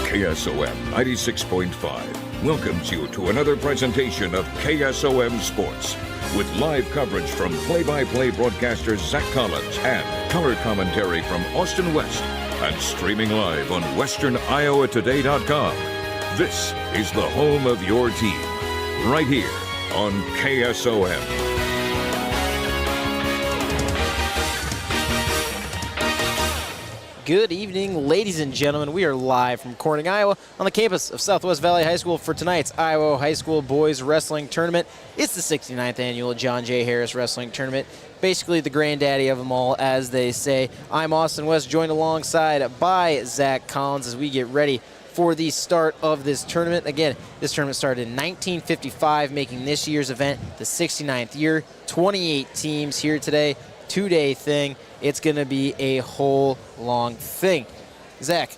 KSOM 96.5 welcomes you to another presentation of KSOM Sports with live coverage from play-by-play broadcasters Zach Collins and color commentary from Austin West and streaming live on westerniowatoday.com. This is the home of your team, right here on KSOM. Good evening, ladies and gentlemen. We are live from Corning, Iowa, on the campus of Southwest Valley High School for tonight's Iowa High School Boys Wrestling Tournament. It's the 69th annual John J. Harris Wrestling Tournament, basically the granddaddy of them all, as they say. I'm Austin West, joined alongside by Zach Collins as we get ready for the start of this tournament. Again, this tournament started in 1955, making this year's event the 69th year. 28 teams here today, two-day thing. It's going to be a whole long thing. Zach,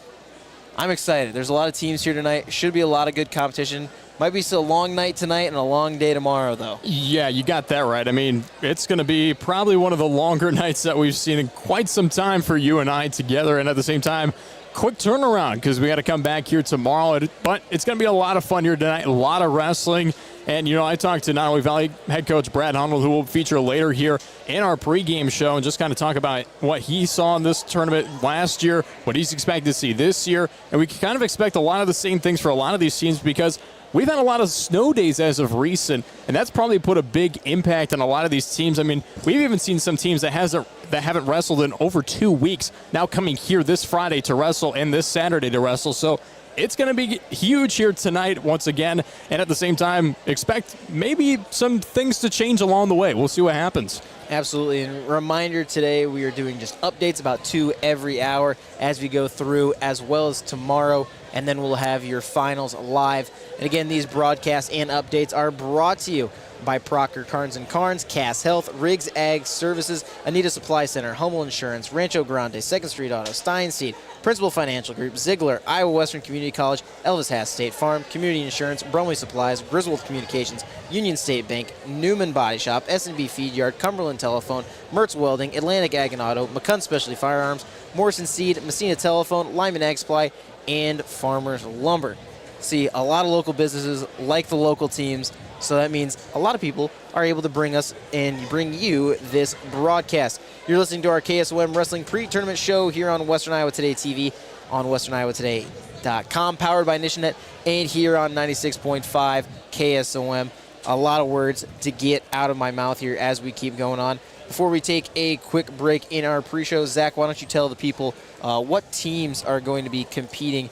I'm excited. There's a lot of teams here tonight. Should be a lot of good competition. Might be still a long night tonight and a long day tomorrow, though. Yeah, you got that right. I mean, it's going to be probably one of the longer nights that we've seen in quite some time for you and I together, and at the same time, quick turnaround because we got to come back here tomorrow. But it's going to be a lot of fun here tonight, a lot of wrestling. And, you know, I talked to Nottoway Valley head coach Brad Hunnell, who will feature later here in our pregame show, and just kind of talk about what he saw in this tournament last year, what he's expected to see this year. And we can kind of expect a lot of the same things for a lot of these teams because we've had a lot of snow days as of recent, and that's probably put a big impact on a lot of these teams. I mean, we've even seen some teams that haven't wrestled in over 2 weeks now coming here this Friday to wrestle and this Saturday to wrestle. So it's going to be huge here tonight once again, and at the same time, expect maybe some things to change along the way. We'll see what happens. Absolutely. And reminder today, we are doing just updates about 2 every hour as we go through, as well as tomorrow, and then we'll have your finals live. And again, these broadcasts and updates are brought to you by Proctor Carnes & Carnes, Cass Health, Riggs Ag Services, Anita Supply Center, Hummel Insurance, Rancho Grande, 2nd Street Auto, Steinseed, Principal Financial Group, Ziegler, Iowa Western Community College, Elvis Hass State Farm, Community Insurance, Brumley Supplies, Griswold Communications, Union State Bank, Newman Body Shop, S&B Feed Yard, Cumberland Telephone, Mertz Welding, Atlantic Ag and Auto, McCunn Specialty Firearms, Morrison Seed, Messina Telephone, Lyman Ag Supply, and Farmers Lumber. See, a lot of local businesses like the local teams, so that means a lot of people are able to bring us and bring you this broadcast. You're listening to our KSOM Wrestling Pre-Tournament Show here on Western Iowa Today TV on westerniowatoday.com, powered by Nishanet, and here on 96.5 KSOM. A lot of words to get out of my mouth here as we keep going on. Before we take a quick break in our pre-show, Zach, why don't you tell the people what teams are going to be competing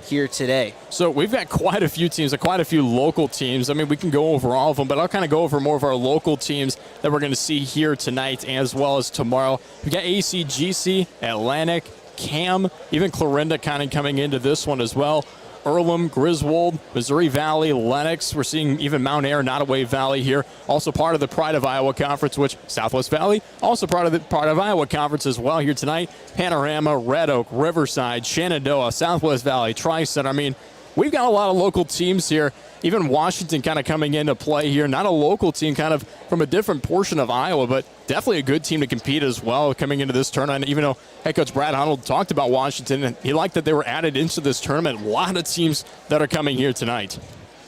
here today? So we've got quite a few teams, quite a few local teams. I mean, we can go over all of them, but I'll kind of go over more of our local teams that we're going to see here tonight as well as tomorrow. We've got ACGC, Atlantic, Cam, even Clarinda kind of coming into this one as well. Earlham, Griswold, Missouri Valley, Lennox. We're seeing even Mount Ayr, Nottoway Valley here. Also part of the Pride of Iowa Conference, which Southwest Valley, also part of the Pride of Iowa Conference as well here tonight. Panorama, Red Oak, Riverside, Shenandoah, Southwest Valley, Tri-Center. I mean, we've got a lot of local teams here. Even Washington kind of coming into play here. Not a local team, kind of from a different portion of Iowa, but definitely a good team to compete as well coming into this tournament. Even though head coach Brad Hunnell talked about Washington, and he liked that they were added into this tournament. A lot of teams that are coming here tonight.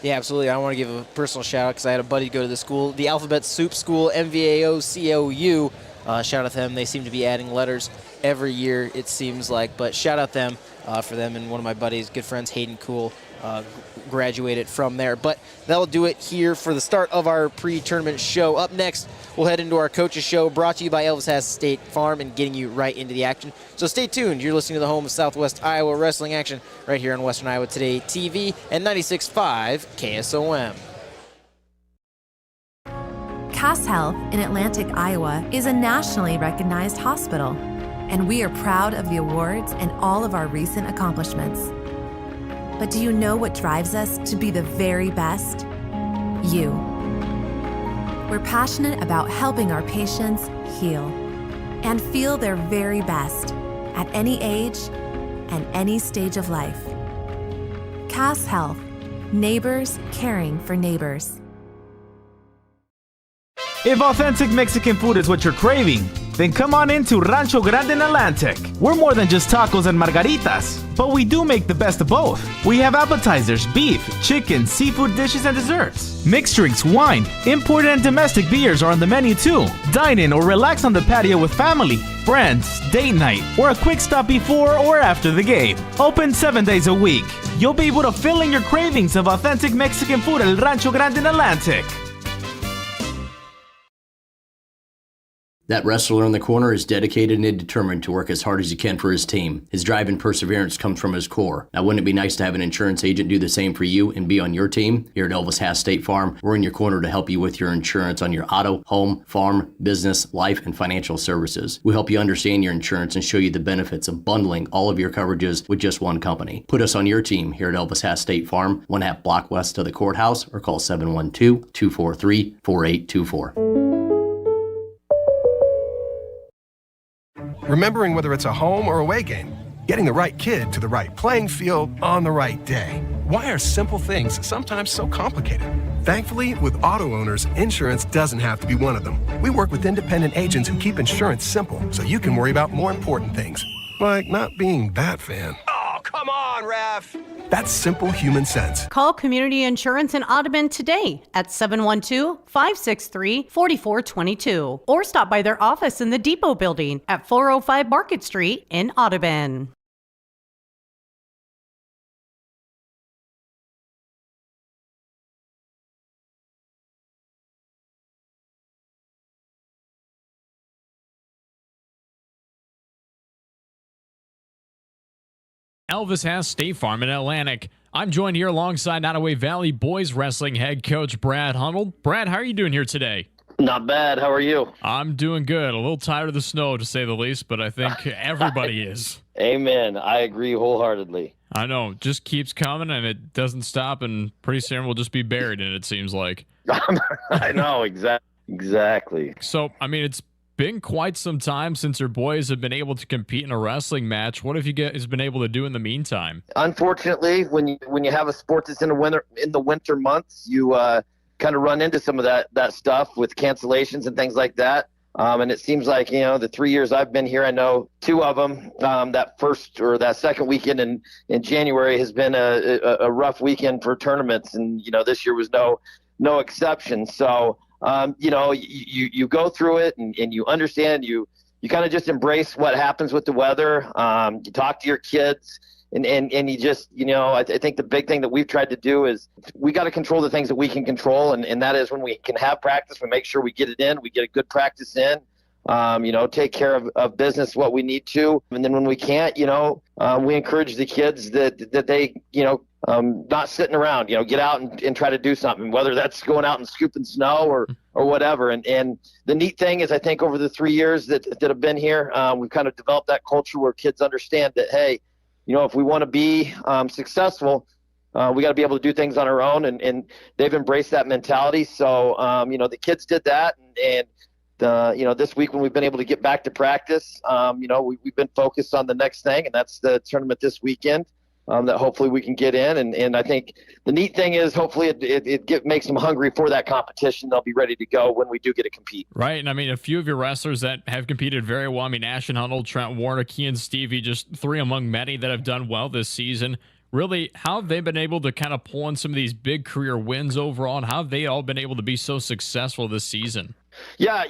Yeah, absolutely. I want to give a personal shout out because I had a buddy go to the school, the Alphabet Soup School, MVAO-COU. Shout out to them. They seem to be adding letters every year, it seems like. But shout out them for them, and one of my buddies, good friends, Hayden Cool, graduated from there. But that'll do it here for the start of our pre-tournament show. Up next, we'll head into our coaches show, brought to you by Elvis Hass State Farm and getting you right into the action. So stay tuned. You're listening to the home of Southwest Iowa wrestling action right here on Western Iowa Today TV and 96.5 KSOM. Cass Health in Atlantic, Iowa is a nationally recognized hospital, and we are proud of the awards and all of our recent accomplishments. But do you know what drives us to be the very best? You. We're passionate about helping our patients heal and feel their very best at any age and any stage of life. Cass Health, neighbors caring for neighbors. If authentic Mexican food is what you're craving, then come on into Rancho Grande in Atlantic. We're more than just tacos and margaritas. but we do make the best of both. We have appetizers, beef, chicken, seafood dishes, and desserts. Mixed drinks, wine, imported and domestic beers are on the menu too. Dine in or relax on the patio with family, friends, date night, or a quick stop before or after the game. Open 7 days a week. You'll be able to fill in your cravings of authentic Mexican food at El Rancho Grande in Atlantic. That wrestler in the corner is dedicated and determined to work as hard as he can for his team. His drive and perseverance comes from his core. Now, wouldn't it be nice to have an insurance agent do the same for you and be on your team? Here at Elvis Hass State Farm, we're in your corner to help you with your insurance on your auto, home, farm, business, life, and financial services. We help you understand your insurance and show you the benefits of bundling all of your coverages with just one company. Put us on your team here at Elvis Hass State Farm, 1/2 block west of the courthouse, or call 712-243-4824. Remembering whether it's a home or away game, getting the right kid to the right playing field on the right day. Why are simple things sometimes so complicated? Thankfully, with auto owners, insurance doesn't have to be one of them. We work with independent agents who keep insurance simple so you can worry about more important things, like not being that fan. Oh, come on, ref! That's simple human sense. Call Community Insurance in Audubon today at 712-563-4422 or stop by their office in the Depot Building at 405 Market Street in Audubon. Elvis Hass State Farm in Atlantic. I'm joined here alongside Nottoway Valley Boys Wrestling head coach Brad Hunnell. Brad, how are you doing here today? Not bad. How are you? I'm doing good. A little tired of the snow, to say the least, but I think everybody is. Amen. I agree wholeheartedly. I know. Just keeps coming, and it doesn't stop, and pretty soon we'll just be buried in it, seems like. I know. Exactly. So, I mean, it's been quite some time since your boys have been able to compete in a wrestling match. What have you guys been able to do in the meantime? Unfortunately, when you have a sport that's in the winter months, you kind of run into some of that stuff with cancellations and things like that. And it seems like, the 3 years I've been here, I know two of them. That first or that second weekend in January has been a rough weekend for tournaments, and this year was no exception. So. You go through it and you understand, you kind of just embrace what happens with the weather. You talk to your kids and you just, I think the big thing that we've tried to do is we got to control the things that we can control. And that is when we can have practice, we make sure we get it in, we get a good practice in, take care of business, what we need to. And then when we can't, we encourage the kids that they, not sitting around, get out and try to do something, whether that's going out and scooping snow or whatever. And the neat thing is, I think over the 3 years that have been here, we've kind of developed that culture where kids understand that, hey, if we want to be successful, we got to be able to do things on our own. And they've embraced that mentality. So, the kids did that. And this week when we've been able to get back to practice, we've been focused on the next thing, and that's the tournament this weekend. That hopefully we can get in. And I think the neat thing is hopefully it makes them hungry for that competition. They'll be ready to go when we do get to compete. Right. And I mean, a few of your wrestlers that have competed very well. I mean, Ashton Hunnell, Trent Warner, Kean Stevie, just three among many that have done well this season. Really, how have they been able to kind of pull in some of these big career wins overall, and how have they all been able to be so successful this season? Yeah,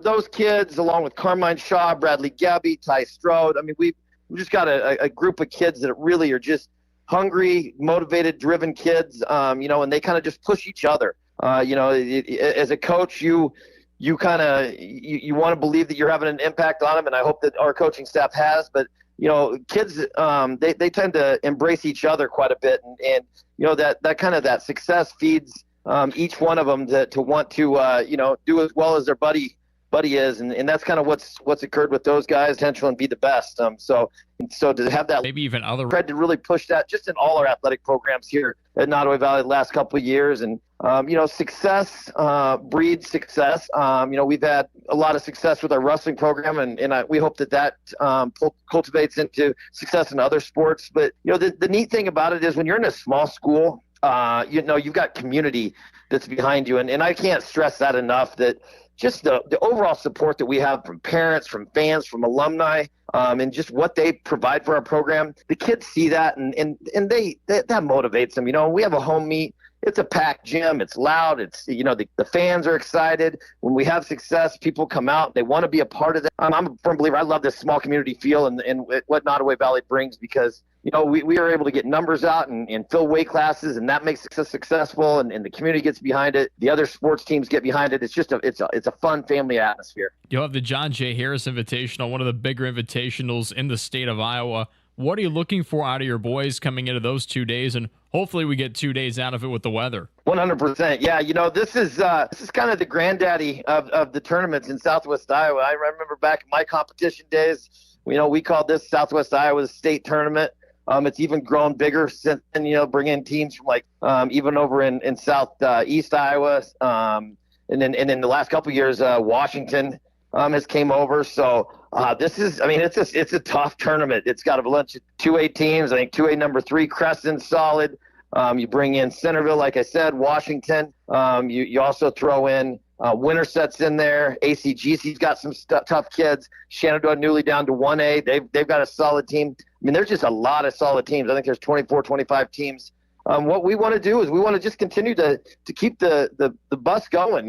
those kids, along with Carmine Shaw, Bradley Gabby, Ty Strode, I mean, we've just got a group of kids that really are just hungry, motivated, driven kids, and they kind of just push each other. As a coach, you want to believe that you're having an impact on them, and I hope that our coaching staff has. But kids, they tend to embrace each other quite a bit, and that kind of that success feeds each one of them to want to do as well as their buddy is, and that's kind of what's occurred with those guys, potential and be the best. So to have that, maybe even other, tried to really push that just in all our athletic programs here at Nottoway Valley the last couple of years, and success breeds success. We've had a lot of success with our wrestling program, and we hope that cultivates into success in other sports. But the neat thing about it is when you're in a small school, you've got community that's behind you, and I can't stress that enough. That just the overall support that we have from parents, from fans, from alumni, and just what they provide for our program. The kids see that, and that motivates them. We have a home meet. It's a packed gym. It's loud. It's, the fans are excited. When we have success, people come out. They want to be a part of that. I'm a firm believer. I love this small community feel and what Nottoway Valley brings, because we are able to get numbers out and fill weight classes, and that makes us successful, and the community gets behind it. The other sports teams get behind it. It's just it's a fun family atmosphere. You'll have the John J. Harris Invitational, one of the bigger invitationals in the state of Iowa. What are you looking for out of your boys coming into those 2 days? And hopefully we get 2 days out of it with the weather. 100%. Yeah, this is kind of the granddaddy of the tournaments in Southwest Iowa. I remember back in my competition days, we called this Southwest Iowa State Tournament. It's even grown bigger since then, bringing teams from even over in southeast Iowa. And then in the last couple of years, Washington has came over. So this is, it's a tough tournament. It's got a bunch of 2A teams. I think 2A number 3, Crescent, solid. You bring in Centerville, like I said, Washington. You also throw in Wintersets in there. ACGC's got some tough kids. Shenandoah newly down to 1A. They've got a solid team. There's just a lot of solid teams. I think there's 24, 25 teams. What we want to do is we want to just continue to keep the bus going.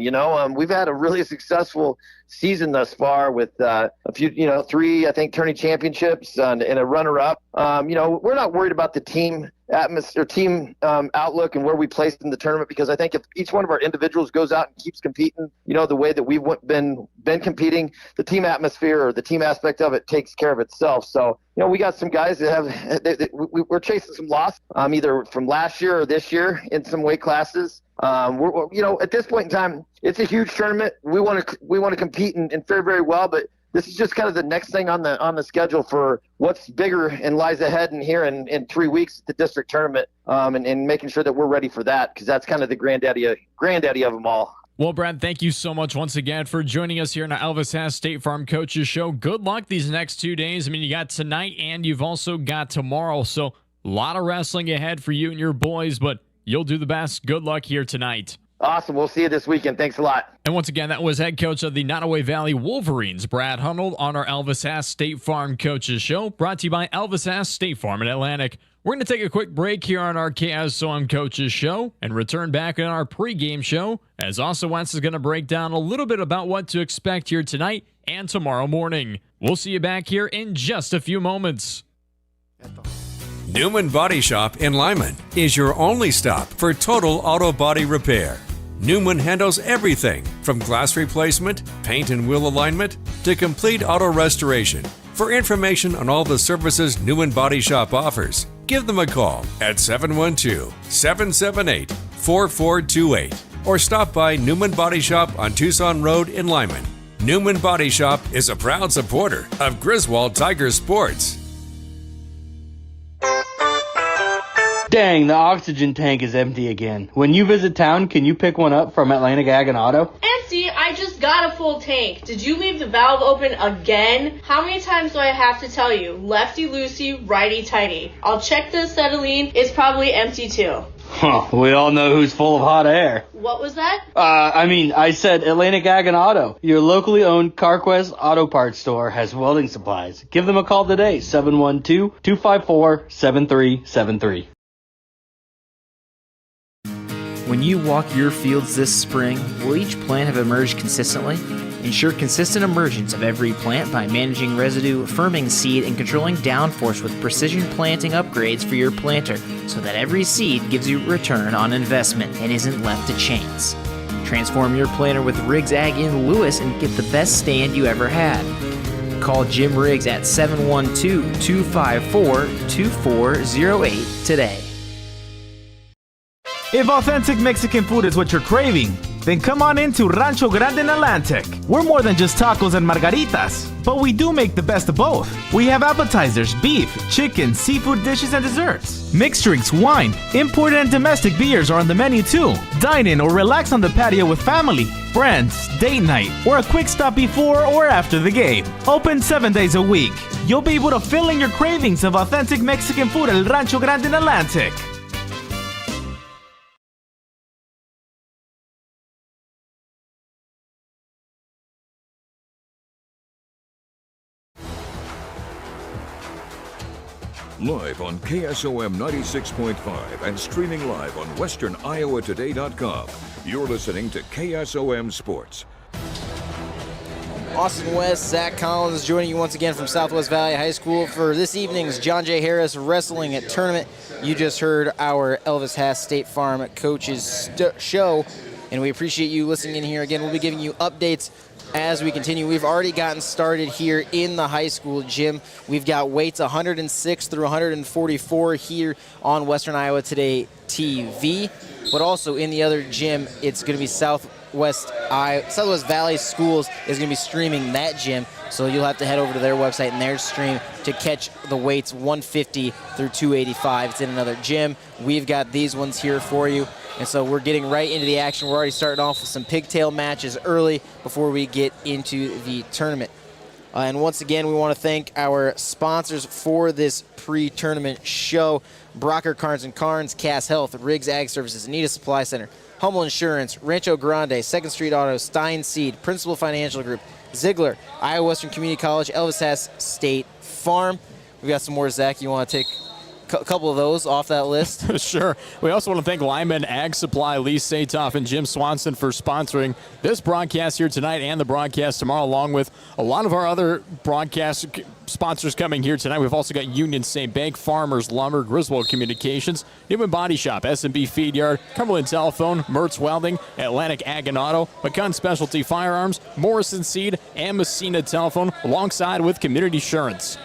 We've had a really successful season thus far with a few, 3, I think, tourney championships and a runner-up. We're not worried about the team atmosphere, team outlook and where we place in the tournament, because I think if each one of our individuals goes out and keeps competing, the way that we've been competing, the team atmosphere or the team aspect of it takes care of itself. So, we got some guys that we're chasing some loss, either from last year or this year in some weight classes. We're at this point in time, it's a huge tournament. We want to compete and fare very well, but this is just kind of the next thing on the schedule for what's bigger and lies ahead in here in 3 weeks at the district tournament, and making sure that we're ready for that, because that's kind of the granddaddy of them all. Well, Brad, thank you so much once again for joining us here on the Elvis Hass State Farm Coaches Show. Good luck these next 2 days. You got tonight and you've also got tomorrow, so a lot of wrestling ahead for you and your boys, but you'll do the best. Good luck here tonight. Awesome. We'll see you this weekend. Thanks a lot. And once again, that was head coach of the Nottoway Valley Wolverines, Brad Hunold, on our Elvis Hass State Farm Coaches Show, brought to you by Elvis Hass State Farm in Atlantic. We're going to take a quick break here on our KSOM Coaches Show and return back in our pregame show, as also Wentz is going to break down a little bit about what to expect here tonight and tomorrow morning. We'll see you back here in just a few moments. Newman Body Shop in Lyman is your only stop for total auto body repair. Newman handles everything from glass replacement, paint and wheel alignment, to complete auto restoration. For information on all the services Newman Body Shop offers, give them a call at 712-778-4428 or stop by Newman Body Shop on Tucson Road in Lyman. Newman Body Shop is a proud supporter of Griswold Tiger Sports. Dang, the oxygen tank is empty again. When you visit town, can you pick one up from Atlantic Ag and Auto? Empty? I just got a full tank. Did you leave the valve open again? How many times do I have to tell you? Lefty loosey, righty tighty. I'll check the acetylene. It's probably empty too. Huh, we all know who's full of hot air. What was that? I said Atlantic Ag and Auto. Your locally owned CarQuest Auto Parts store has welding supplies. Give them a call today, 712-254-7373. When you walk your fields this spring, will each plant have emerged consistently? Ensure consistent emergence of every plant by managing residue, firming seed, and controlling downforce with precision planting upgrades for your planter, so that every seed gives you return on investment and isn't left to chance. Transform your planter with Riggs Ag in Lewis and get the best stand you ever had. Call Jim Riggs at 712-254-2408 today. If authentic Mexican food is what you're craving, then come on into Rancho Grande in Atlantic. We're more than just tacos and margaritas, but we do make the best of both. We have appetizers, beef, chicken, seafood dishes, and desserts. Mixed drinks, wine, imported and domestic beers are on the menu too. Dine in or relax on the patio with family, friends, date night, or a quick stop before or after the game. Open 7 days a week. You'll be able to fill in your cravings of authentic Mexican food at Rancho Grande in Atlantic. Live on KSOM 96.5 and streaming live on westerniowatoday.com. You're listening to KSOM Sports. Austin West, Zach Collins joining you once again from Southwest Valley High School for this evening's John J. Harris Wrestling Tournament. You just heard our Elvis Haas State Farm coaches show, and we appreciate you listening in here. Again, we'll be giving you updates as we continue. We've already gotten started here in the high school gym. We've got weights 106 through 144 here on Western Iowa Today TV, but also in the other gym, it's going to be Southwest Valley Schools is going to be streaming that gym, so you'll have to head over to their website and their stream to catch the weights 150 through 285. It's in another gym. We've got these ones here for you, and so we're getting right into the action. We're already starting off with some pigtail matches early before we get into the tournament. And once again, we want to thank our sponsors for this pre-tournament show: Brocker Carnes & Carnes, Cass Health, Riggs Ag Services, Anita Supply Center, Hummel Insurance, Rancho Grande, 2nd Street Auto, Stein Seed, Principal Financial Group, Ziegler, Iowa Western Community College, Elvis Haas State Farm. We've got some more, Zach. You want to take a couple of those off that list? Sure. We also want to thank Lyman Ag Supply, Lee Satoff, and Jim Swanson for sponsoring this broadcast here tonight and the broadcast tomorrow, along with a lot of our other broadcast sponsors coming here tonight. We've also got Union State Bank, Farmers Lumber, Griswold Communications, Newman Body Shop, S&B Feed Yard, Cumberland Telephone, Mertz Welding, Atlantic Ag and Auto, McCunn Specialty Firearms, Morrison Seed, and Messina Telephone, alongside with Community Insurance.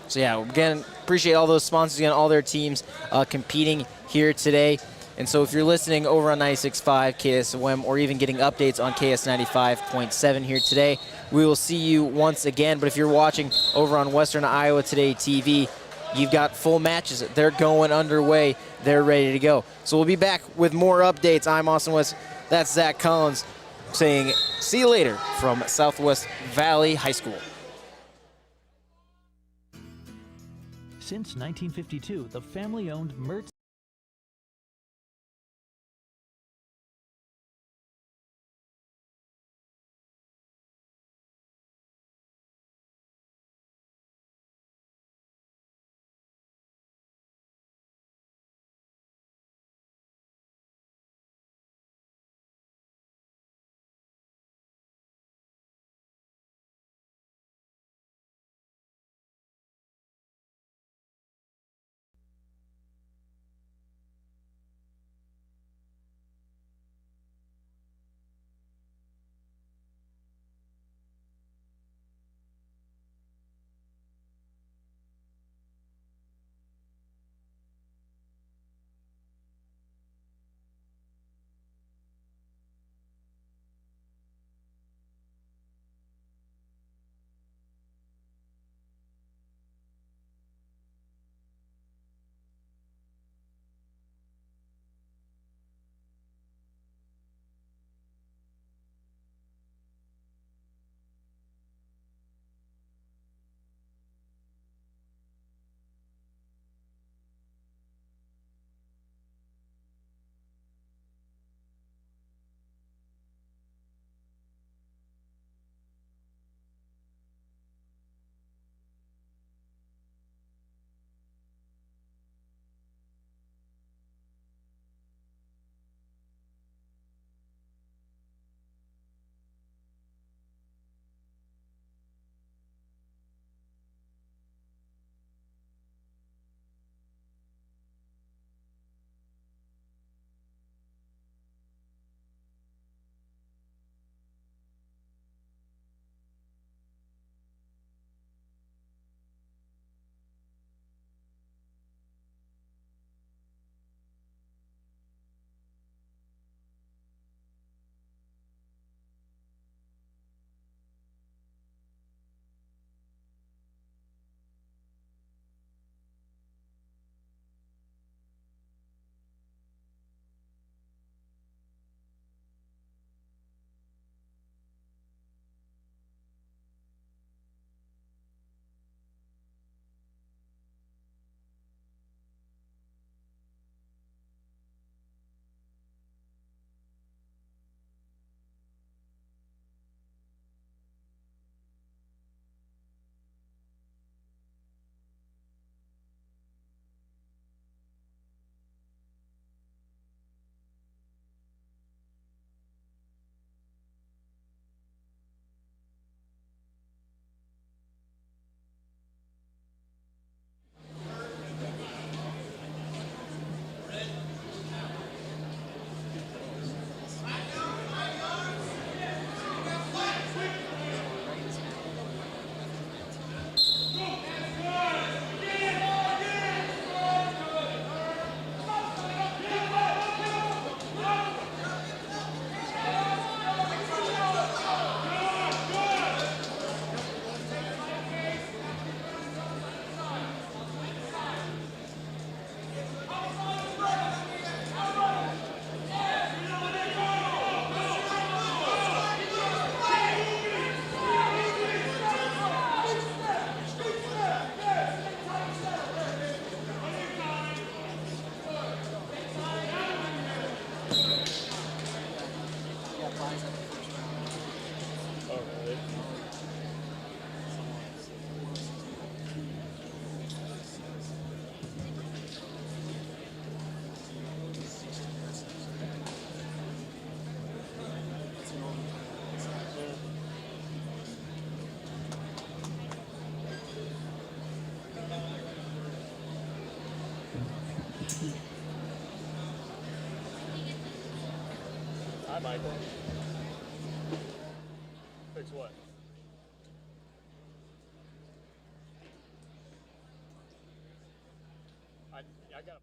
So yeah, again, appreciate all those sponsors, again, all their teams competing here today. And so if you're listening over on 96.5 KSOM or even getting updates on KS 95.7 here today, we will see you once again. But if you're watching over on Western Iowa Today TV, you've got full matches. They're going underway. They're ready to go. So we'll be back with more updates. I'm Austin West. That's Zach Collins saying see you later from Southwest Valley High School. Since 1952, the family-owned Mertz Hi, Michael. Fix what? I got.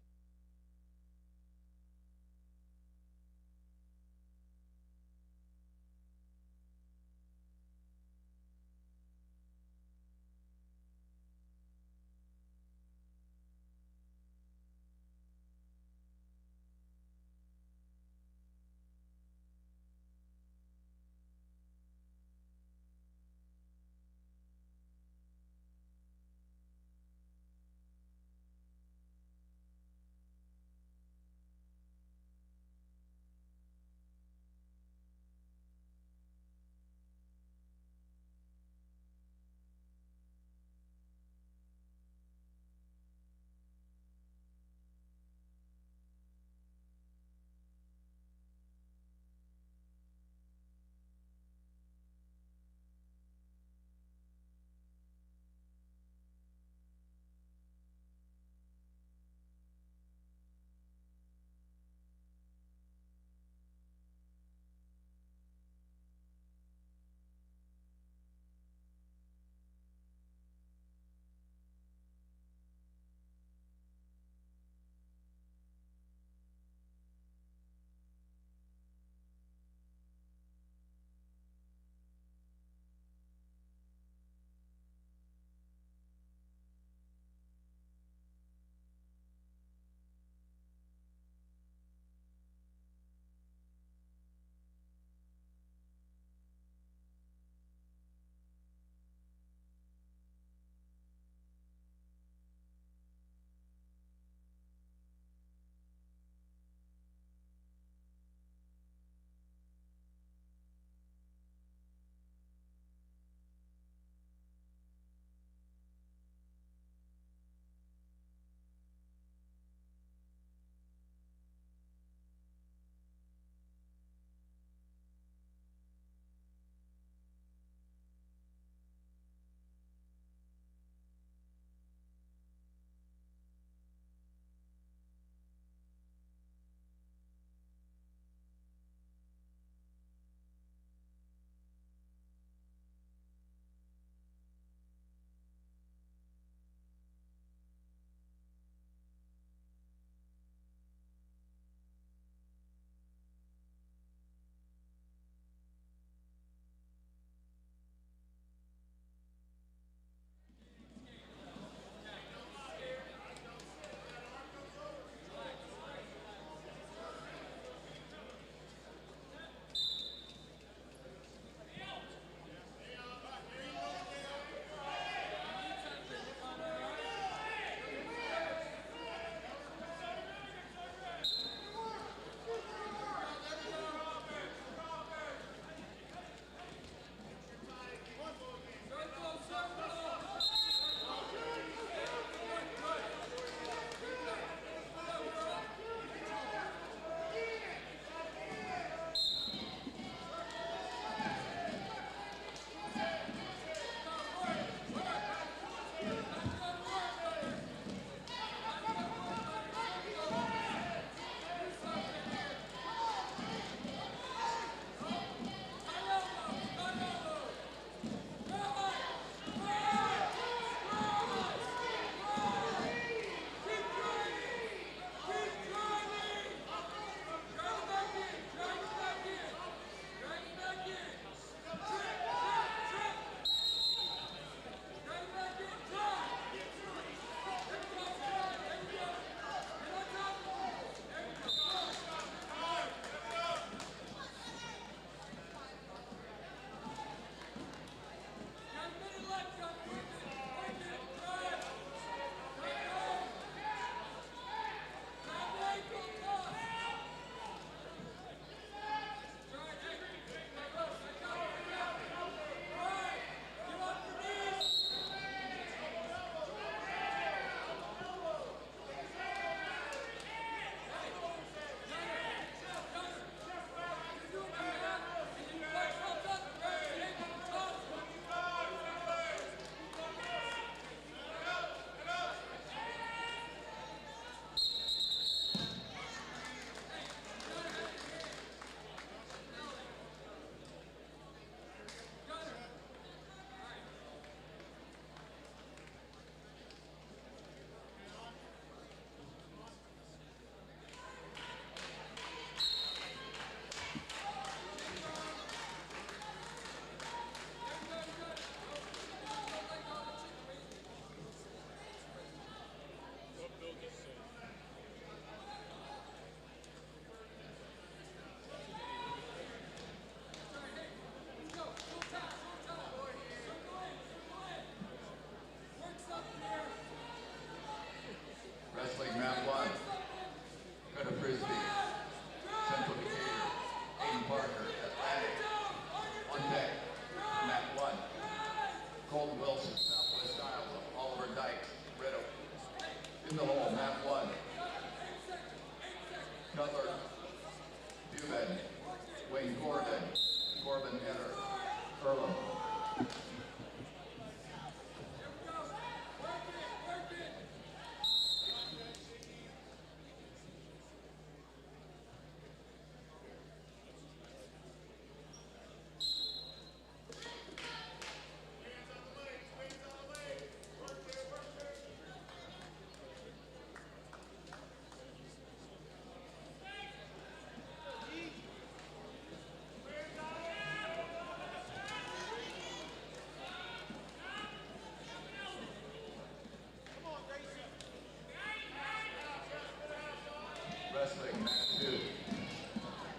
Wrestling, mat 2.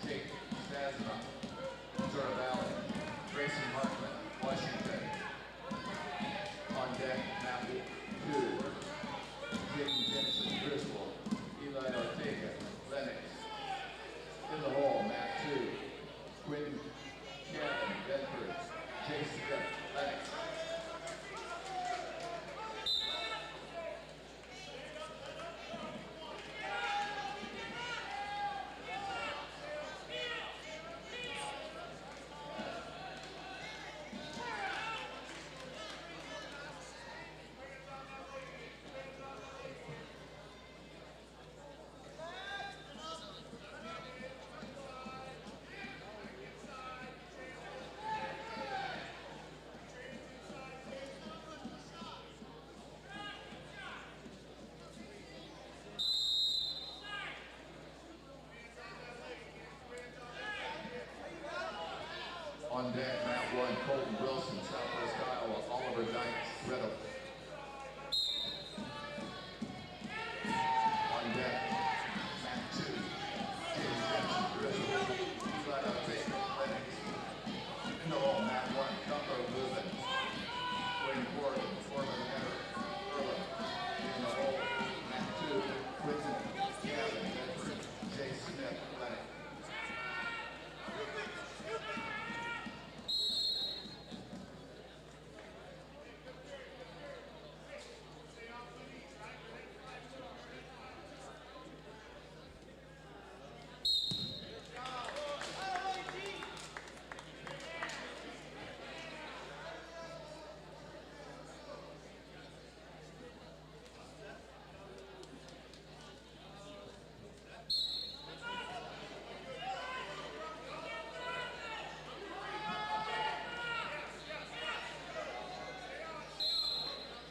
Jake Stasma, Missouri Valley. Grayson Markman, Washington. On deck, mat 2. Jaden Jensen, Driscoll. Eli Ortega, Lennox. In the hole, mat 2. Quinn Kevin, Bedford. Chase Smith, Lennox. On deck, mat 1, Colton Wilson, Southwest Iowa, Oliver Dykes, Red Oak. On deck, mat 2, James Jensen, Driscoll, Eli Ortega, Lennox. In the hole, mat 1, Cutler Lubin, Wayne Corrigan, Foreman Henry, Erlen. In the hole, mat 2, Quinton Gavin, Bedford, Chase Smith, Lennox.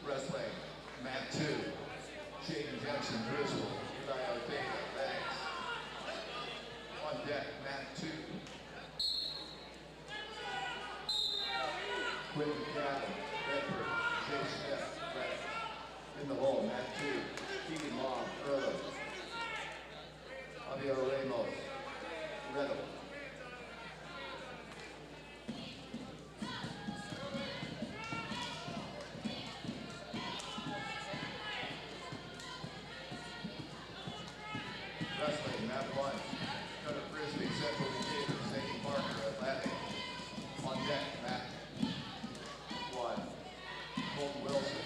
Wrestling, mat 2, Shaden Jensen, Driscoll, Eli Ortega, Lennox. On deck, mat 2. Quentin Gavin, Bedford, Jay Smith, Lennox. In the hole, mat 2, Keegan Long, Erlen. Javier Ramos, Red Oak. Wrestling, mat 1, Cutter Frisbee, Central Decatur, Sadie Parker, Atlantic. On deck, mat 1, Colton Wilson,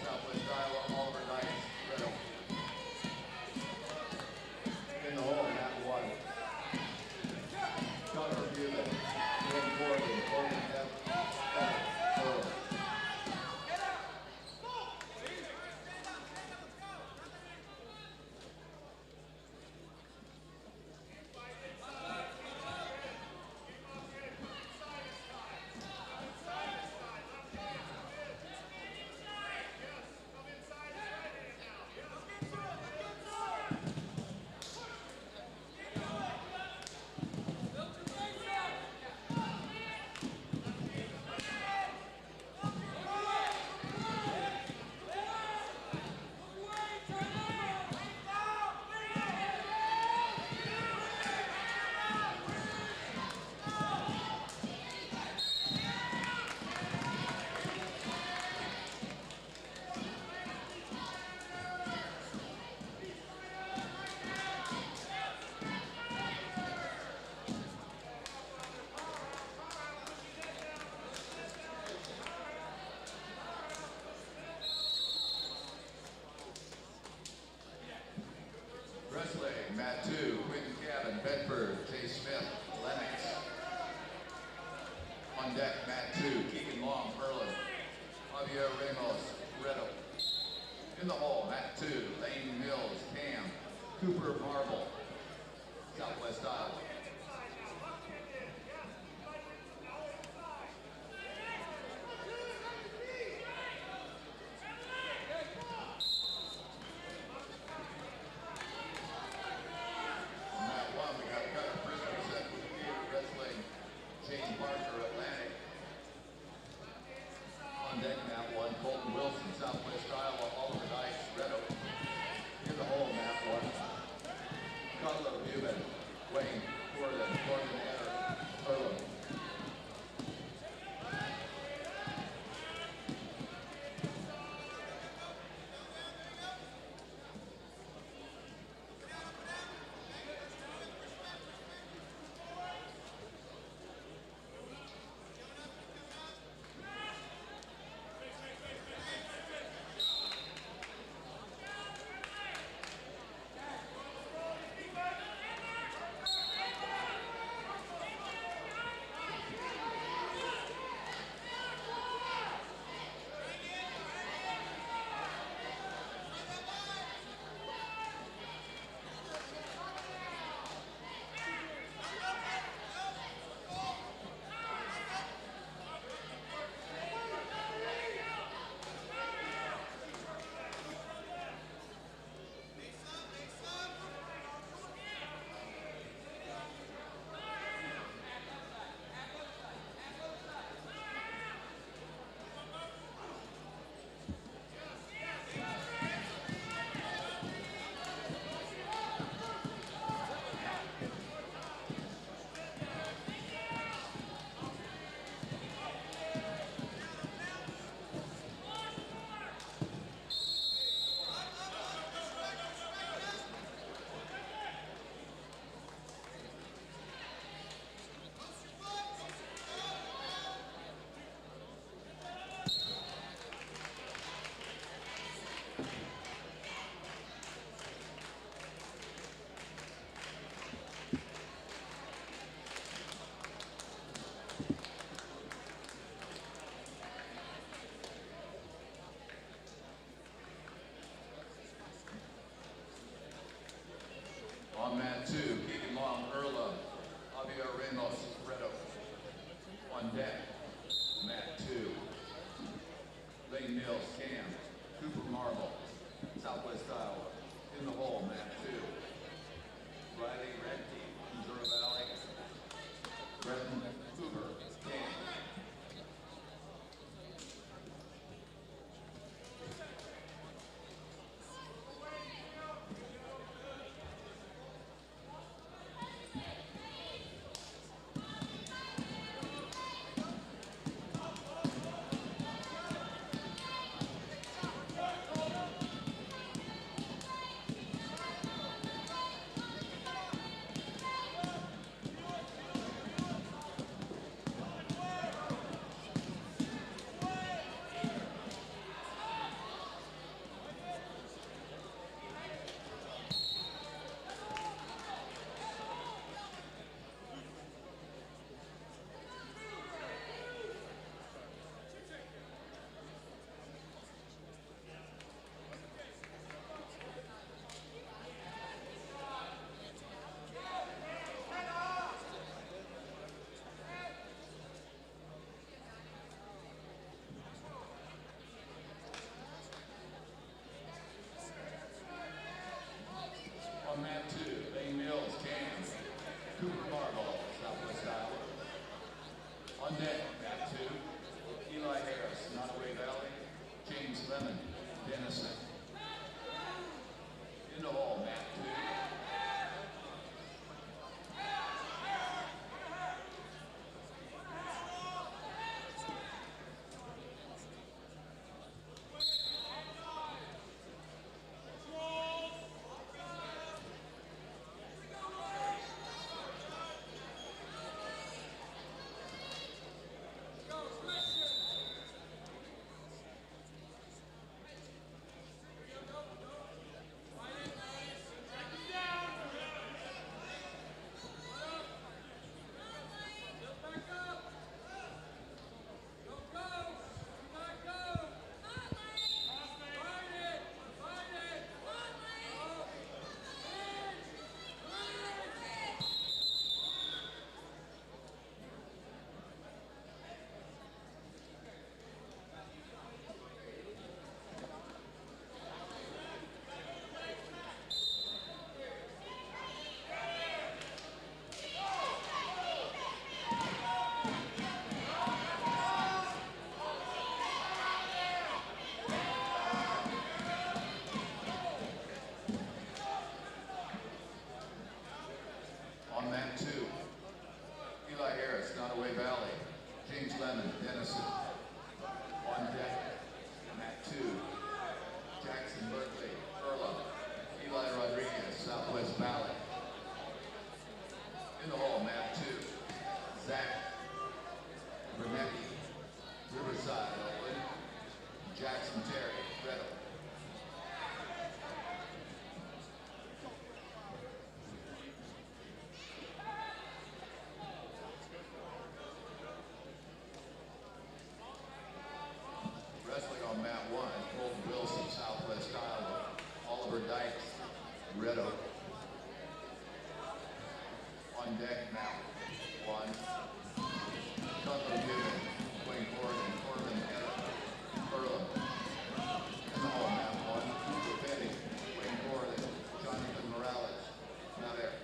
Southwest Iowa, Oliver Dykes, Red Oak. In the hole, mat 1, Cutter Buben, Wayne Corrigan, Corbin Devin, Earl. Wrestling, mat 2, Quentin Gavin, Bedford, Jay Smith, Lennox. On deck, mat 2, Keegan Long, Erlen. Javier Ramos, Red Oak. In the hole, mat 2, Lane Mills, Cam, Cooper Marble, Southwest Iowa. We got Cutter Frisbee, Central Decatur, Wrestling, Shane Parker, Atlantic. On deck, mat 1, Colton Wilson, Southwest Iowa, Oliver Dykes, Red Oak. In the hole, mat 1, On mat 2, Keegan Long, Erla, Javier Ramos, Redo. On deck, mat 2, Lane Mills, Cam, Cooper Marble, Southwest Iowa. In the hole, mat 2, Riley Redkey, Missouri Valley, Bretton Hoover, Cam. On mat 2, Lane Mills, Cam, Cooper Marble, Southwest Iowa. On deck, mat 2, Eli Harris, Nottoway Valley, James Lemon, Denison. In the hole, mat 2. On mat 2, Eli Harris, Nottoway Valley, James Lemon, Denison. On deck, mat 2, Jackson Berkeley, Erla, Eli Rodriguez, Southwest Valley. In the hole, mat 2, Zach Bernetti, Riverside, Oakland, Jackson Terry, Redden. Wrestling on mat 1, Colton Wilson, Southwest Iowa, Oliver Dykes, Red Oak. On deck, mat 1, Cutler Gibbon, Wayne Gordon, Corbin Earl. In the hole, mat 1, Cooper Petty, Wayne Gordon, Jonathan Morales. Now there.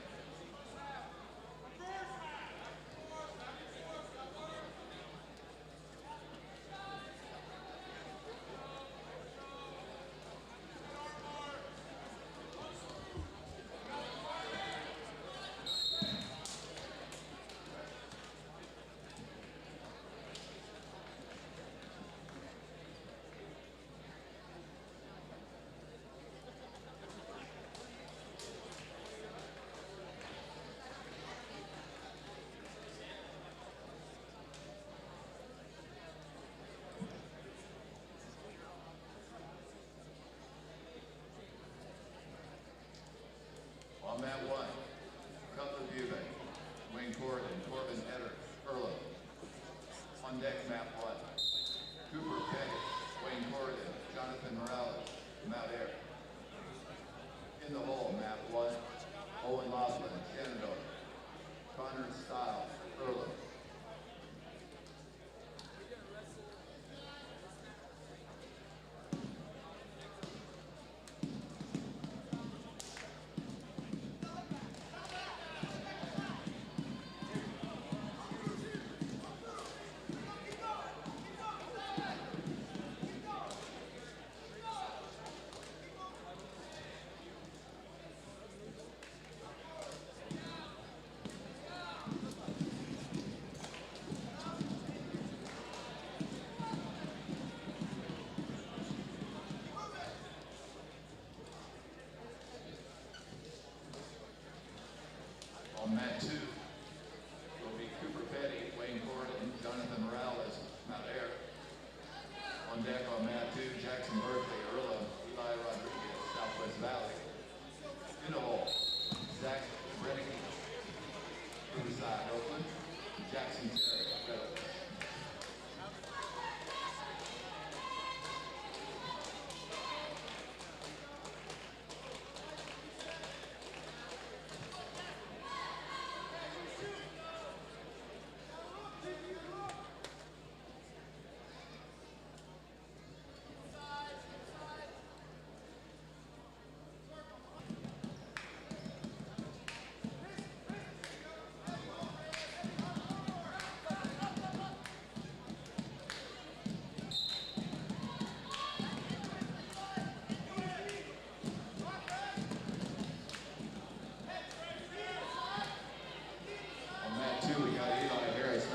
On mat 1, Cutler Buve, Wayne Gordon, Corbin Earl. On deck, mat 1, Cooper Petty, Wayne Gordon, Jonathan Morales, Mount Air. In the hole, mat 1, Owen Lott. On mat 2 will be Cooper Petty, Wayne Gordon, Jonathan Morales, Mount Air. On deck on mat 2, Jackson Berkeley, Earlham, Eli Rodriguez, Southwest Valley. In the hole, Zach Rennicky, Riverside, Oakland, Jackson Terry, Redlands.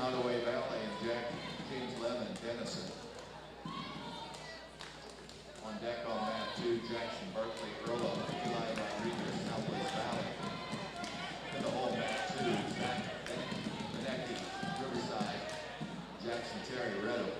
Nottoway Valley and James Lemon, Denison. On deck on mat 2, Jackson Berkeley, Earlham, Eli Rodriguez, Southwest Valley. In the hole, mat 2, Zach Renecki, Riverside, Jackson Terry, Redwood.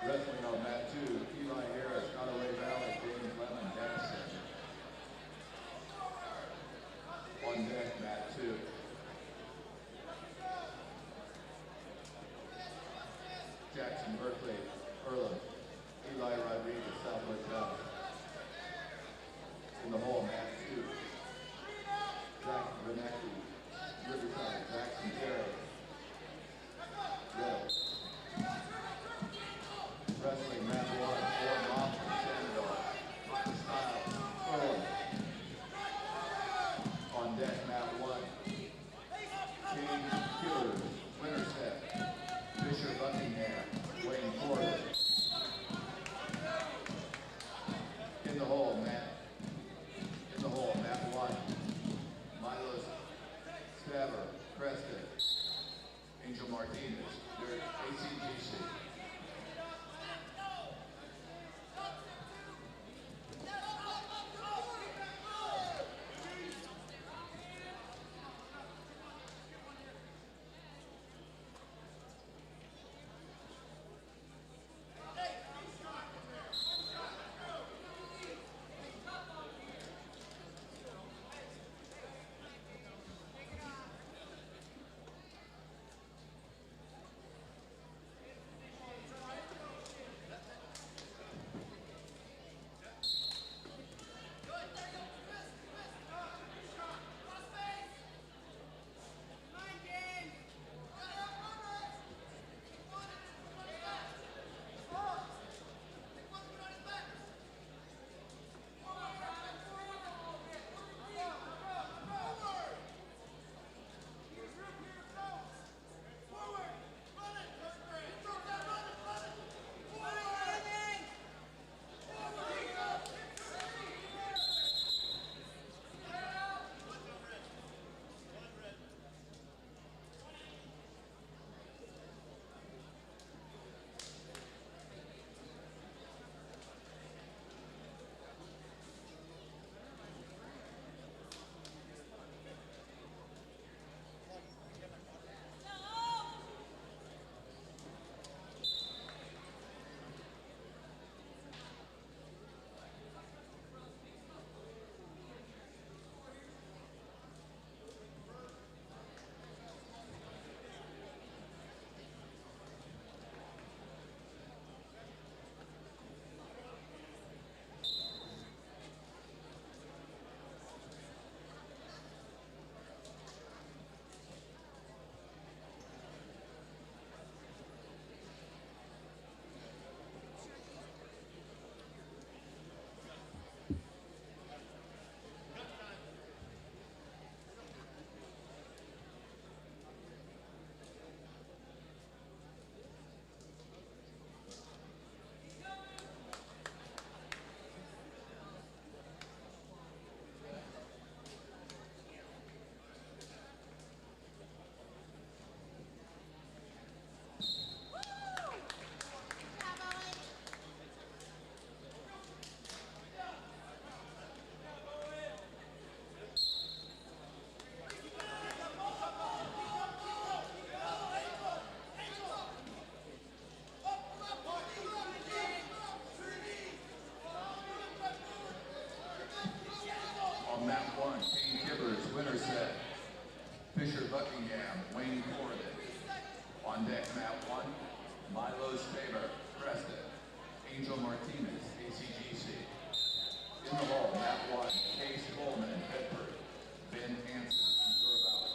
Wrestling on mat 2, Eli Harris, Nottoway Valley, James Lemon, Denison. On deck, mat 2. Jackson Berkeley, Earlham, Eli Rodriguez, Southwest Valley. In the hole, mat 2. Zach Renecki, Riverside, Jackson Terry, Redlands. Wrestling mat 1, Ford Laughlin, Shenandoah, Styles, Earlham. On deck, mat 1, James Killers, Winterset, Fisher Buckingham, Wayne Corley. In the hole, mat 1, Milos Staver, Preston, Angel Martinez, they're ACGC. Fisher Buckingham, Wayne Corrigan. On deck, mat 1, Milo Spaber, Preston. Angel Martinez, ACGC. In the hall, mat 1, Case Coleman, Bedford. Ben Hansen, Missouri Valley.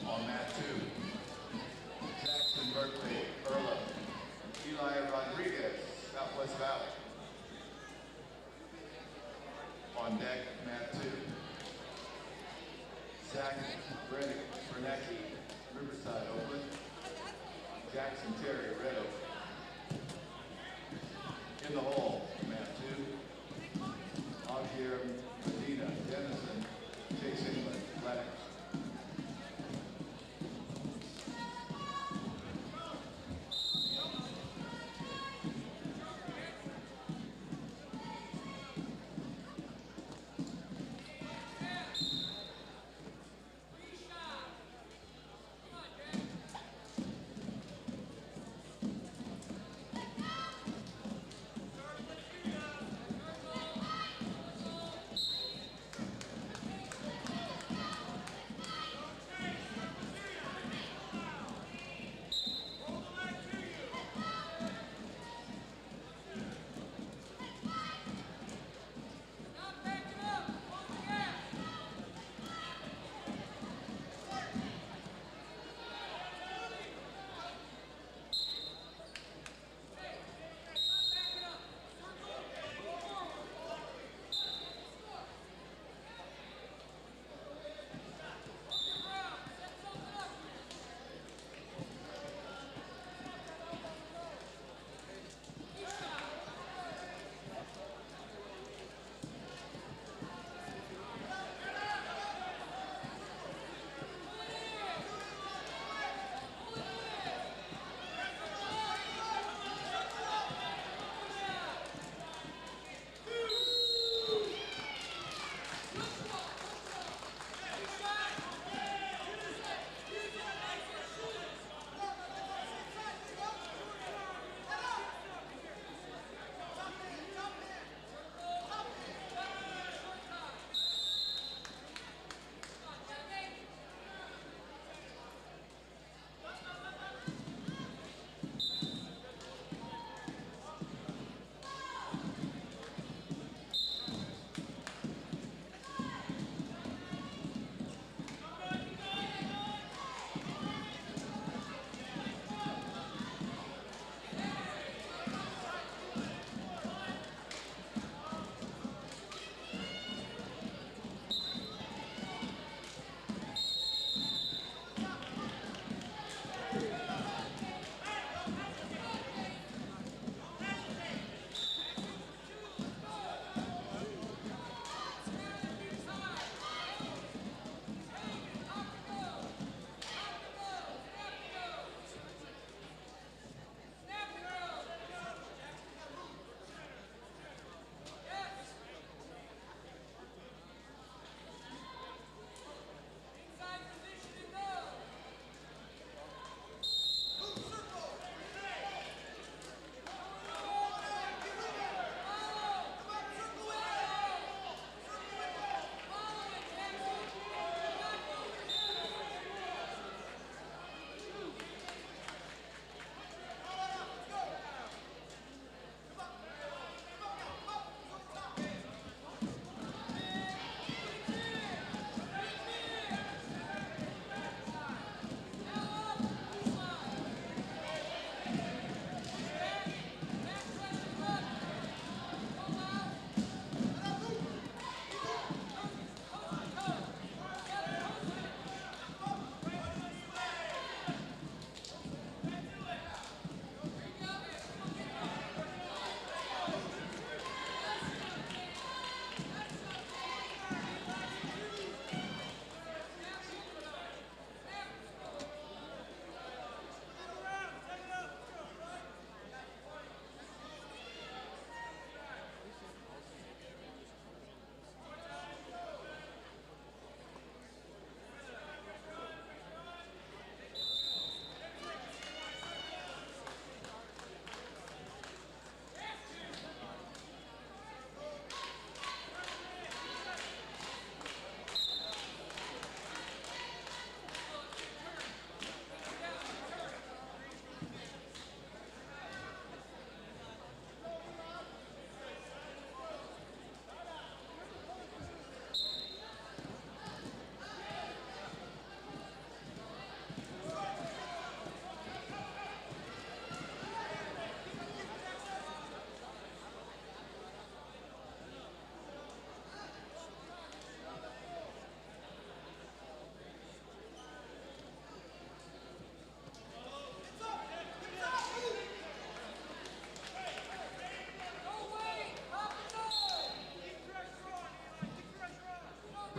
On mat 2, Jackson Berkeley, Earlham. Eli Rodriguez, Southwest Valley. On deck, mat 2, Zach Bernecki, Riverside, Oakland. Jackson Terry, Red Oak. In the hall, mat 2, Javier Medina, Denison, Chase England, Lennox.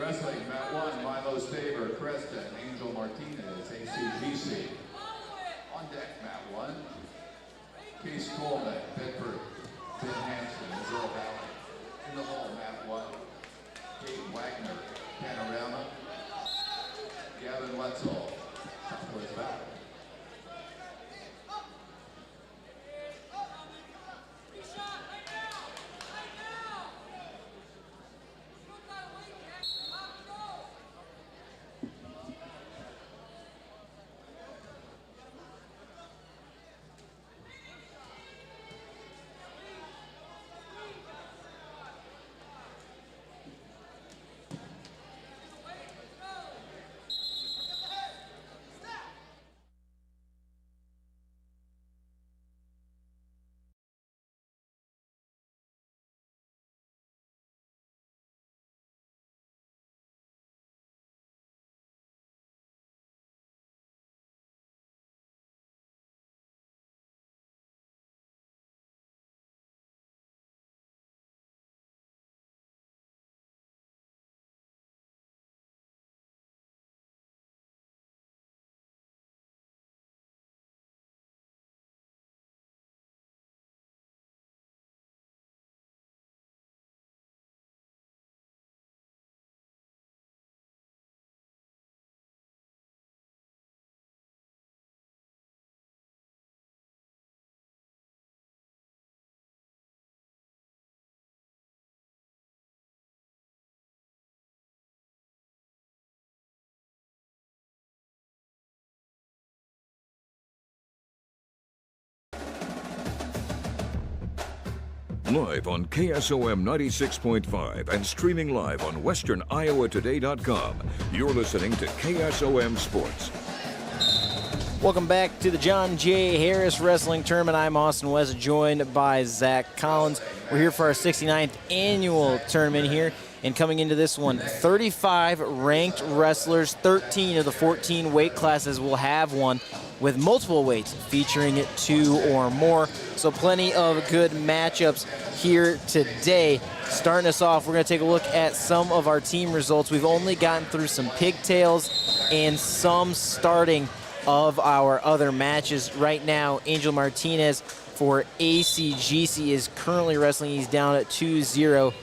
Wrestling, mat 1, Milo's favor, Creston, Angel Martinez, ACGC. On deck, mat 1, Case Coleman, Bedford, Ben Hansen, Missouri Valley. In the hall, mat 1, Kate Wagner, Panorama, Gavin Wetzel, Southwest Valley. Live on KSOM 96.5 and streaming live on westerniowatoday.com. You're listening to KSOM Sports. Welcome back to the John J. Harris Wrestling Tournament. I'm Austin West, joined by Zach Collins. We're here for our 69th annual tournament here. And coming into this one, 35 ranked wrestlers, 13 of the 14 weight classes will have one, with multiple weights featuring 2 or more. So plenty of good matchups here today. Starting us off, we're going to take a look at some of our team results. We've only gotten through some pigtails and some starting of our other matches. Right now, Angel Martinez for ACGC is currently wrestling. He's down at 2-0.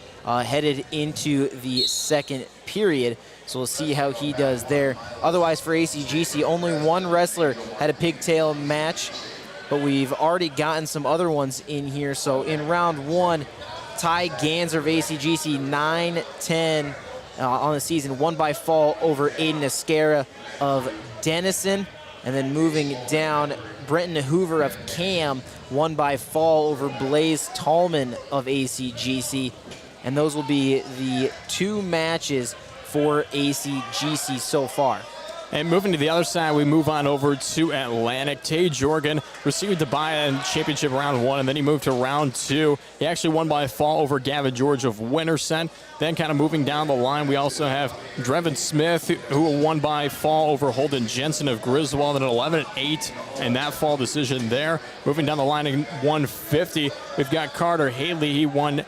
Headed into the second period. So we'll see how he does there. Otherwise, for ACGC, only one wrestler had a pigtail match, but we've already gotten some other ones in here. So in round 1, Ty Ganser of ACGC, 9-10 on the season, won by fall over Aiden Escara of Denison. And then moving down, Brenton Hoover of CAM won by fall over Blaze Tallman of ACGC. And those will be the 2 matches for ACGC so far. And moving to the other side, we move on over to Atlantic. Tay Jorgen received the buy-in championship round 1, and then he moved to round 2. He actually won by a fall over Gavin George of Winterset. Then kind of moving down the line, we also have Drevin Smith, who won by fall over Holden Jensen of Griswold at 11-8, and that fall decision there. Moving down the line in 150, we've got Carter Haley. He won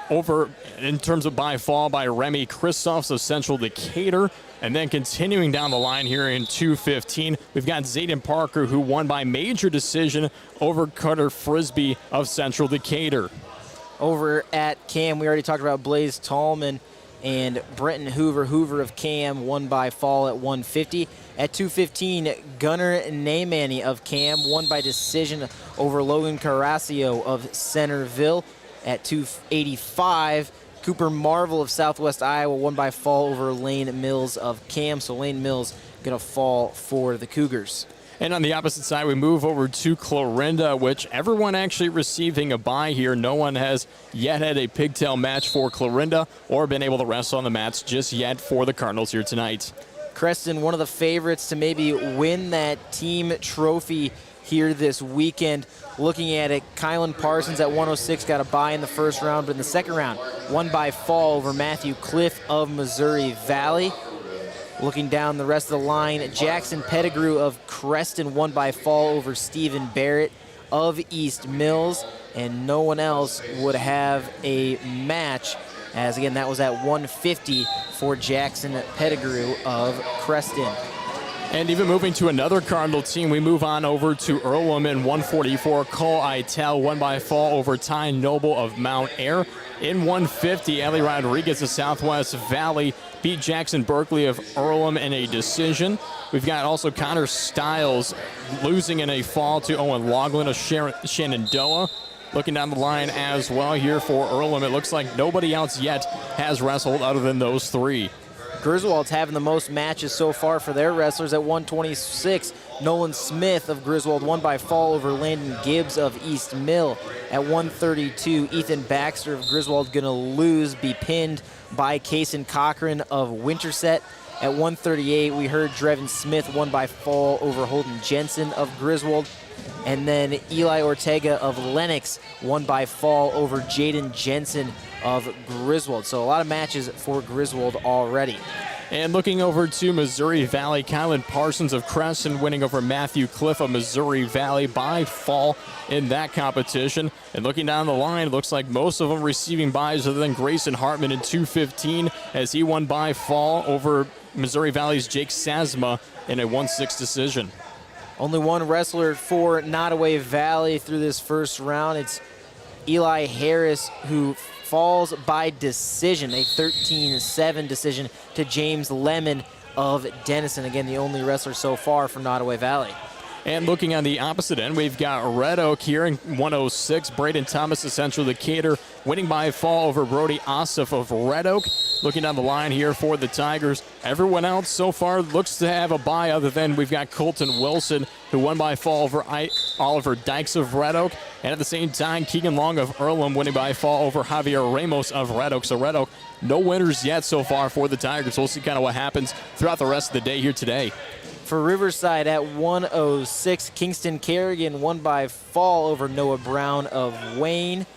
over in terms of by fall by Remy Christophs of Central Decatur. And then continuing down the line here in 215, we've got Zayden Parker, who won by major decision over Cutter Frisbee of Central Decatur. Over at CAM, we already talked about Blaze Tallman and Brenton Hoover of CAM, won by fall at 150. At 215, Gunnar Naymani of CAM won by decision over Logan Carrasio of Centerville. At 285, Cooper Marvel of Southwest Iowa won by fall over Lane Mills of CAM. So Lane Mills going to fall for the Cougars. And on the opposite side, we move over to Clarinda, which everyone actually receiving a bye here. No one has yet had a pigtail match for Clarinda or been able to wrestle on the mats just yet for the Cardinals here tonight. Creston, one of the favorites to maybe win that team trophy here this weekend. Looking at it, Kylan Parsons at 106 got a bye in the first round, but in the second round, won by fall over Matthew Cliff of Missouri Valley. Looking down the rest of the line, Jackson Pettigrew of Creston won by fall over Stephen Barrett of East Mills, and no one else would have a match as again, that was at 150 for Jackson Pettigrew of Creston. And even moving to another Cardinal team, we move on over to Earlham in 144. Cole Itel won by fall over Ty Noble of Mount Air. In 150, Ellie Rodriguez of Southwest Valley beat Jackson Berkeley of Earlham in a decision. We've got also Connor Stiles losing in a fall to Owen Loughlin of Shenandoah. Looking down the line as well here for Earlham, it looks like nobody else yet has wrestled other than those three. Griswold's having the most matches so far for their wrestlers at 126. Nolan Smith of Griswold won by fall over Landon Gibbs of East Mill. At 132, Ethan Baxter of Griswold going to be pinned by Kason Cochran of Winterset. At 138, we heard Drevin Smith won by fall over Holden Jensen of Griswold. And then Eli Ortega of Lennox won by fall over Jaden Jensen of Griswold. So a lot of matches for Griswold already. And looking over to Missouri Valley, Kylan Parsons of Crescent winning over Matthew Cliff of Missouri Valley by fall in that competition. And looking down the line, looks like most of them receiving byes other than Grayson Hartman in 215 as he won by fall over Missouri Valley's Jake Sazma in a 1-6 decision. Only one wrestler for Nottoway Valley through this first round. It's Eli Harris, who falls by decision, a 13-7 decision to James Lemon of Denison. Again, the only wrestler so far from Nottoway Valley. And looking on the opposite end, we've got Red Oak here in 106. Braden Thomas of Central Decatur winning by fall over Brody Ossoff of Red Oak. Looking down the line here for the Tigers, everyone else so far looks to have a bye other than we've got Colton Wilson, who won by fall over Oliver Dykes of Red Oak. And at the same time, Keegan Long of Earlham winning by fall over Javier Ramos of Red Oak. So Red Oak, no winners yet so far for the Tigers. We'll see kind of what happens throughout the rest of the day here today. For Riverside at 106, Kingston Kerrigan won by fall over Noah Brown of Wayne.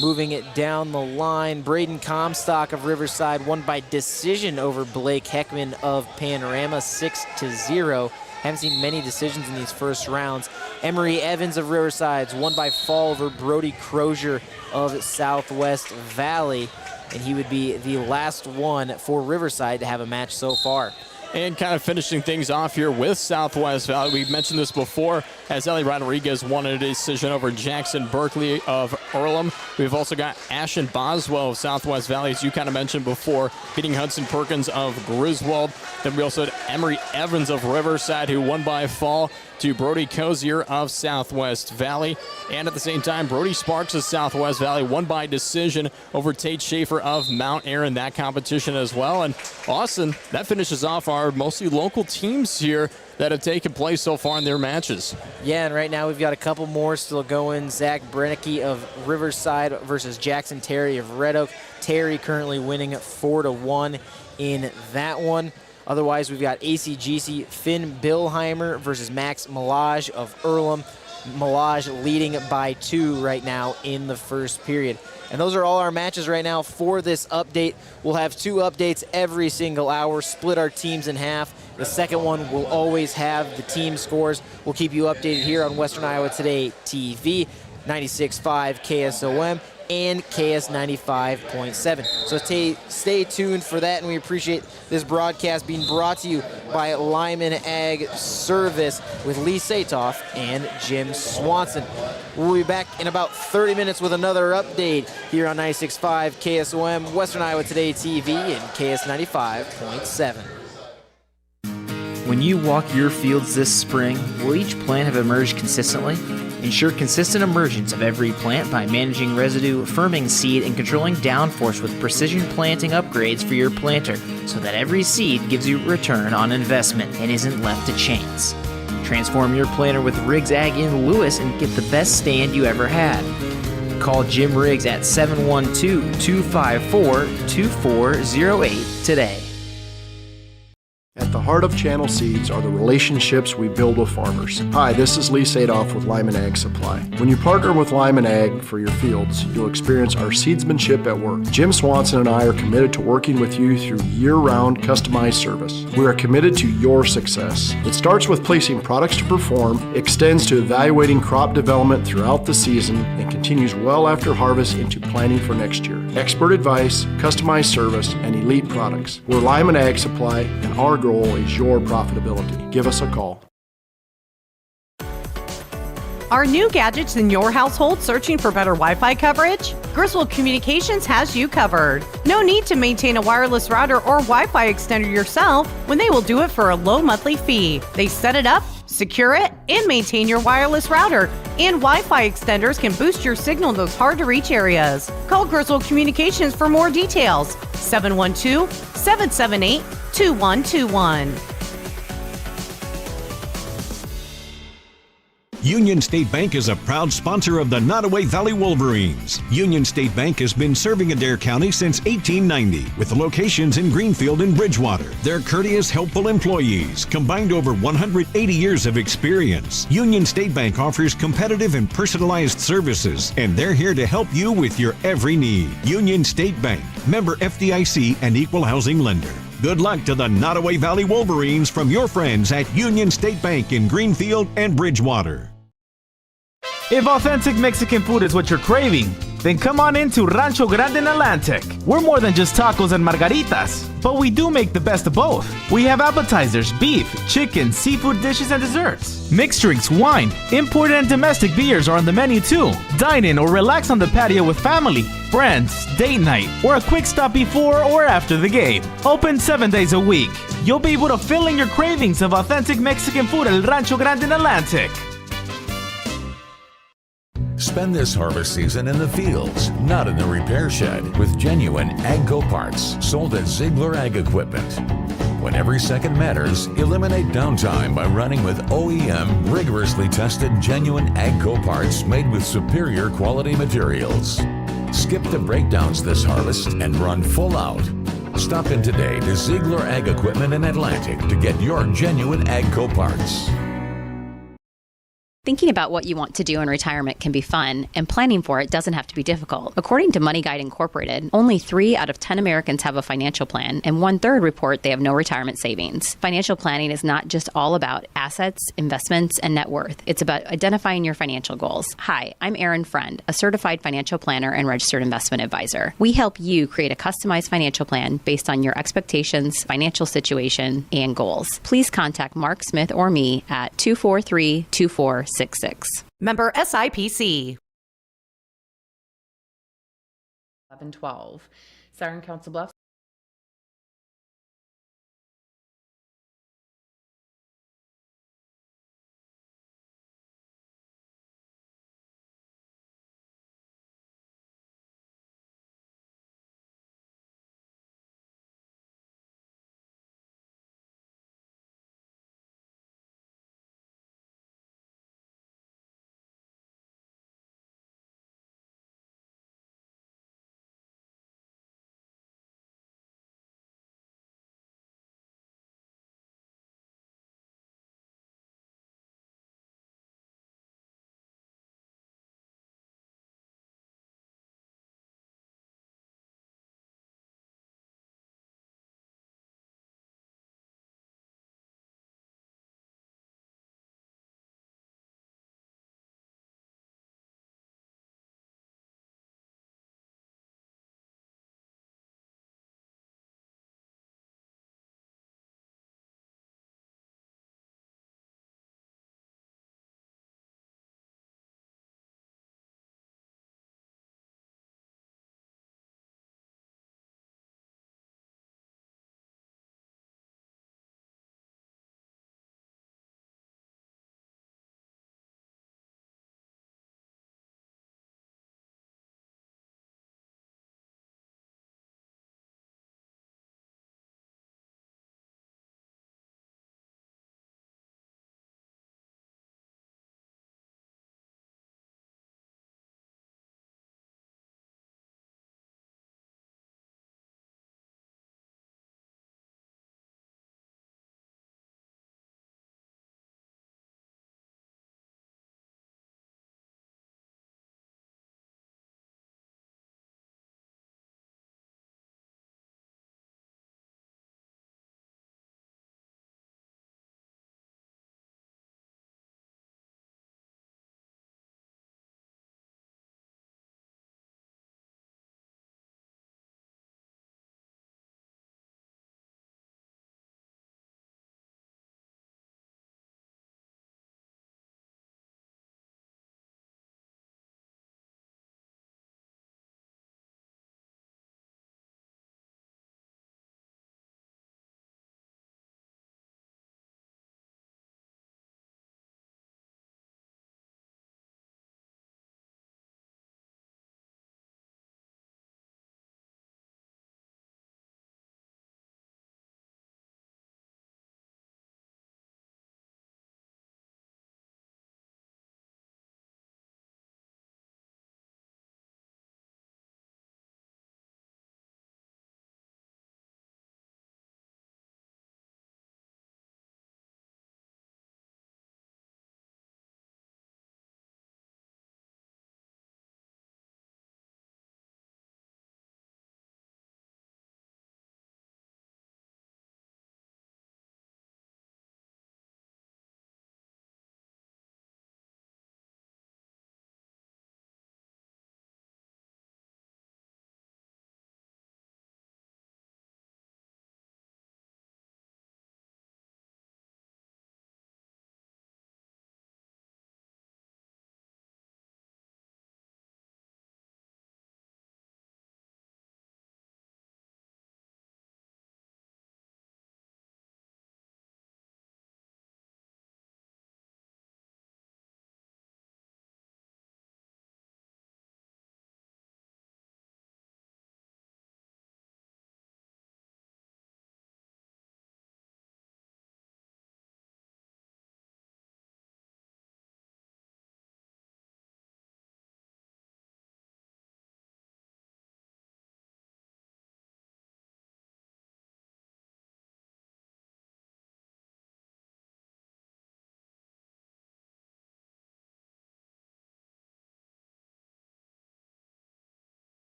Moving it down the line, Braden Comstock of Riverside won by decision over Blake Heckman of Panorama, 6-0. Haven't seen many decisions in these first rounds. Emery Evans of Riverside won by fall over Brody Crozier of Southwest Valley, and he would be the last one for Riverside to have a match so far. And kind of finishing things off here with Southwest Valley. We mentioned this before as Ellie Rodriguez won a decision over Jackson Berkeley of Earlham. We've also got Ashton Boswell of Southwest Valley, as you kind of mentioned before, beating Hudson Perkins of Griswold. Then we also had Emery Evans of Riverside, who won by fall to Brody Cozier of Southwest Valley. And at the same time, Brody Sparks of Southwest Valley won by decision over Tate Schaefer of Mount Air in that competition as well. And Austin, that finishes off our mostly local teams here that have taken place so far in their matches. Yeah, and right now we've got a couple more still going. Zach Brennicky of Riverside versus Jackson Terry of Red Oak. Terry currently winning 4-1 in that one. Otherwise, we've got ACGC Finn Billheimer versus Max Malage of Earlham. Malage leading by 2 right now in the first period. And those are all our matches right now for this update. We'll have 2 updates every single hour, split our teams in half. The second one will always have the team scores. We'll keep you updated here on Western Iowa Today TV, 96.5 KSOM and KS 95.7. So stay tuned for that, and we appreciate this broadcast being brought to you by Lyman Ag Service with Lee Satoff and Jim Swanson. We'll be back in about 30 minutes with another update here on 96.5 KSOM, Western Iowa Today TV, and KS 95.7. When you walk your fields this spring, will each plant have emerged consistently? Ensure consistent emergence of every plant by managing residue, firming seed, and controlling downforce with precision planting upgrades for your planter so that every seed gives you return on investment and isn't left to chance. Transform your planter with Riggs Ag in Lewis and get the best stand you ever had. Call Jim Riggs at 712-254-2408 today. At the heart of Channel Seeds are the relationships we build with farmers. Hi, this is Lee Sadoff with Lyman Ag Supply. When you partner with Lyman Ag for your fields, you'll experience our seedsmanship at work. Jim Swanson and I are committed to working with you through year-round customized service. We are committed to your success. It starts with placing products to perform, extends to evaluating crop development throughout the season, and continues well after harvest into planning for next year. Expert advice, customized service, and elite products. We're Lyman Ag Supply, and our goal is your profitability. Give us a call. Are new gadgets in your household searching for better Wi-Fi coverage? Griswold Communications has you covered. No need to maintain a wireless router or Wi-Fi extender yourself when they will do it for a low monthly fee. They set it up, secure it, and maintain your wireless router. And Wi-Fi extenders can boost your signal in those hard-to-reach areas. Call Griswold Communications for more details. 712-778-2121. Union State Bank is a proud sponsor of the Nottoway Valley Wolverines. Union State Bank has been serving Adair County since 1890 with locations in Greenfield and Bridgewater. Their courteous, helpful employees combined over 180 years of experience. Union State Bank offers competitive and personalized services, and they're here to help you with your every need. Union State Bank, member FDIC and equal housing lender. Good luck to the Nottoway Valley Wolverines from your friends at Union State Bank in Greenfield and Bridgewater. If authentic Mexican food is what you're craving, then come on into Rancho Grande in Atlantic. We're more than just tacos and margaritas, but we do make the best of both. We have appetizers, beef, chicken, seafood dishes, and desserts. Mixed drinks, wine, imported and domestic beers are on the menu too. Dine in or relax on the patio with family, friends, date night, or a quick stop before or after the game. Open 7 days a week. You'll be able to fill in your cravings of authentic Mexican food at Rancho Grande in Atlantic. Spend this harvest season in the fields, not in the repair shed, with genuine AGCO parts sold at Ziegler Ag Equipment. When every second matters, eliminate downtime by running with OEM rigorously tested genuine AGCO parts made with superior quality materials. Skip the breakdowns this harvest and run full out. Stop in today to Ziegler Ag Equipment in Atlantic to get your genuine AGCO parts. Thinking about what you want to do in retirement can be fun, and planning for it doesn't have to be difficult. According to Money Guide Incorporated, only 3 out of 10 Americans have a financial plan, and 1/3 report they have no retirement savings. Financial planning is not just all about assets, investments, and net worth. It's about identifying your financial goals. Hi, I'm Erin Friend, a certified financial planner and registered investment advisor. We help you create a customized financial plan based on your expectations, financial situation, and goals. Please contact Mark Smith or me at 243-2466. Member SIPC. 1112. Siren Council Bluffs.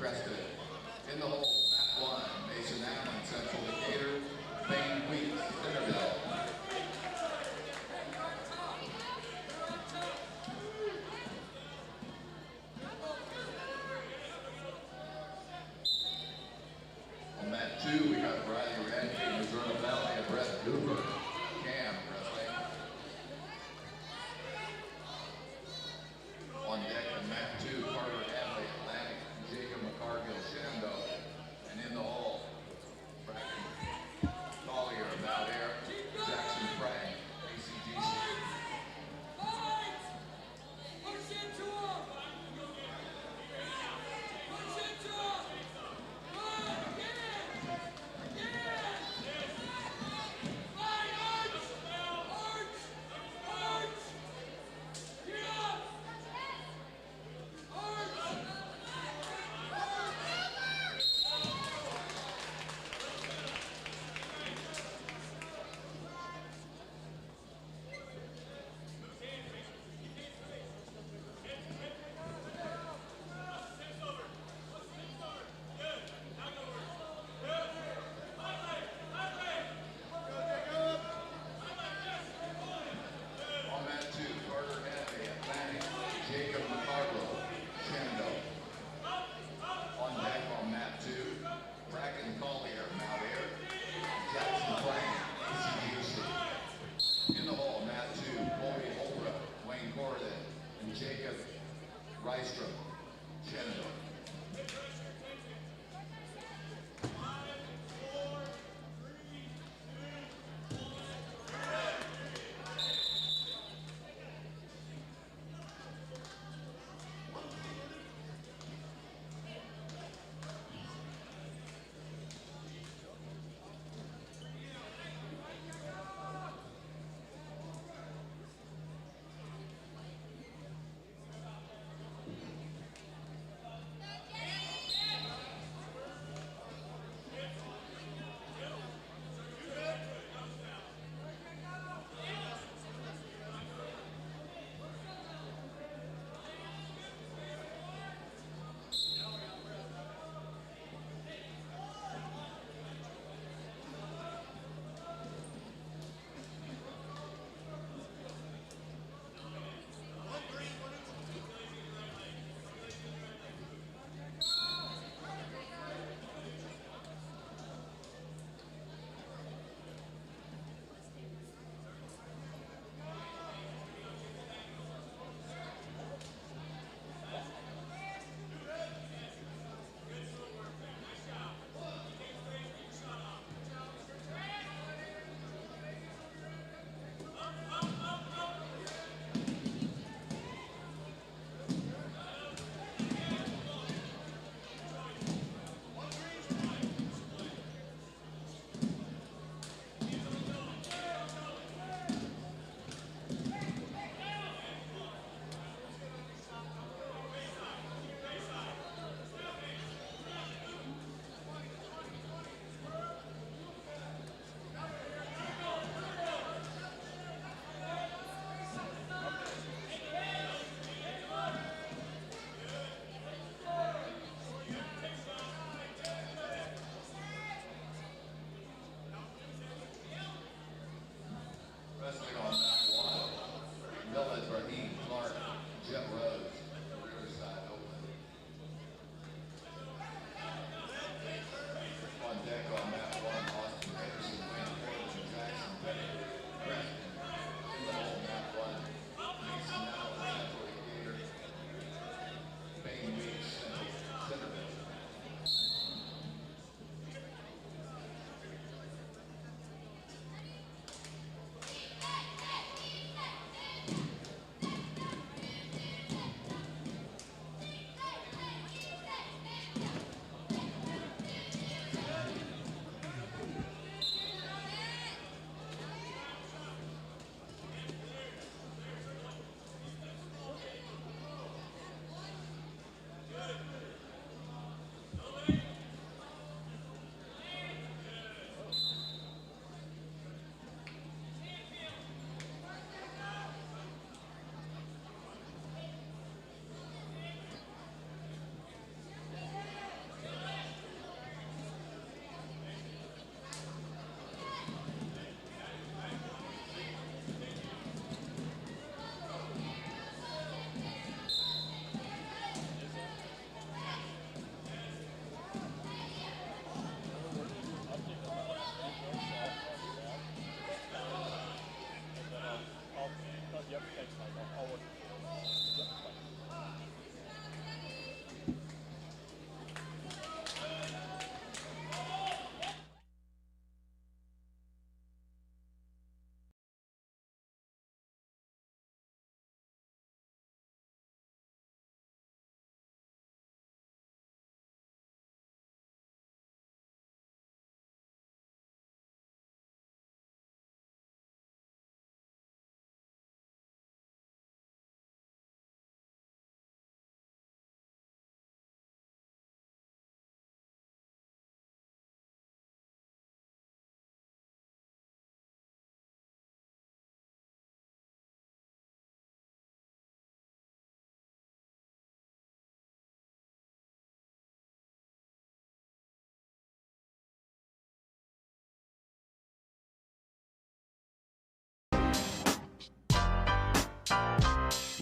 Creston. In the hole, mat 1, Mason Allen, Central Decatur. Bain Weeks, Centerville. On mat 2, we got Riley Radke, Missouri Valley, and Brett Cooper. Cam wrestling. On deck on mat 2, Carter Hadley, Atlantic, Jacob McCargill, Shenandoah. And in the hole, Bracken Collier, Mount Air, Jackson Frank, ACGC.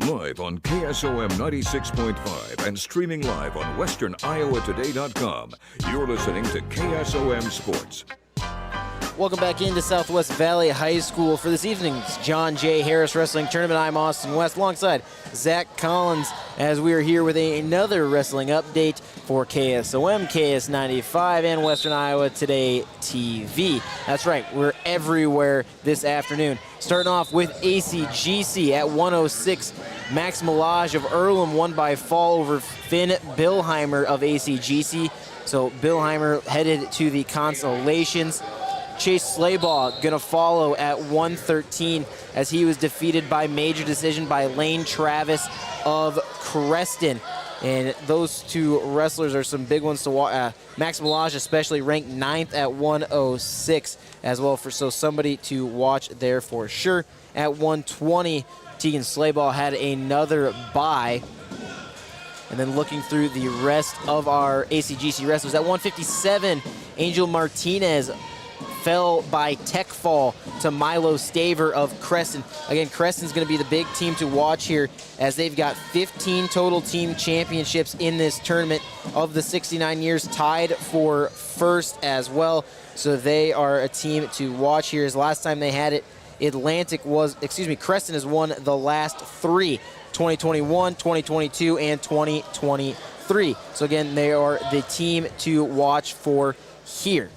Live on KSOM 96.5 and streaming live on westerniowatoday.com. You're listening to KSOM Sports. Welcome back into Southwest Valley High School for this evening's John J. Harris Wrestling Tournament. I'm Austin West alongside Zach Collins as we are here with another wrestling update for KSOM, KS95, and Western Iowa Today TV. That's right, we're everywhere this afternoon. Starting off with ACGC at 106. Max Milage of Earlham won by fall over Finn Billheimer of ACGC. So Billheimer headed to the consolations. Chase Slaybaugh going to follow at 113 as he was defeated by major decision by Lane Travis of Creston. And those two wrestlers are some big ones to watch. Max Milage especially ranked 9th at 106 as well, so somebody to watch there for sure. At 120, Tegan Slaybaugh had another bye. And then looking through the rest of our ACGC wrestlers, at 157, Angel Martinez fell by tech fall to Milo Staver of Creston. Again, Creston's going to be the big team to watch here as they've got 15 total team championships in this tournament of the 69 years, tied for first as well. So they are a team to watch here. As last time they had it, Creston has won the last 3, 2021, 2022, and 2023. So again, they are the team to watch for here.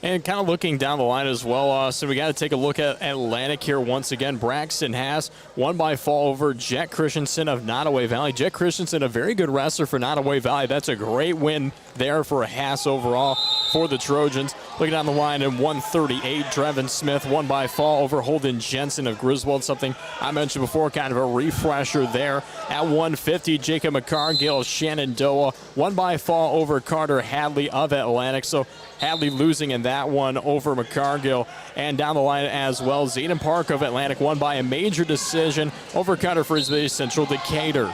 And kind of looking down the line as well, so we got to take a look at Atlantic here once again. Braxton Haas won by fall over Jet Christensen of Nottoway Valley. Jet Christensen, a very good wrestler for Nottoway Valley. That's a great win there for Haas overall for the Trojans. Looking down the line in 138, Drevin Smith won by fall over Holden Jensen of Griswold. Something I mentioned before, kind of a refresher there. At 150, Jacob McCargill, Shenandoah won by fall over Carter Hadley of Atlantic. So Hadley losing in that one over McCargill. And down the line as well, Zayden Park of Atlantic won by a major decision over Cutter Frisbee Central Decatur.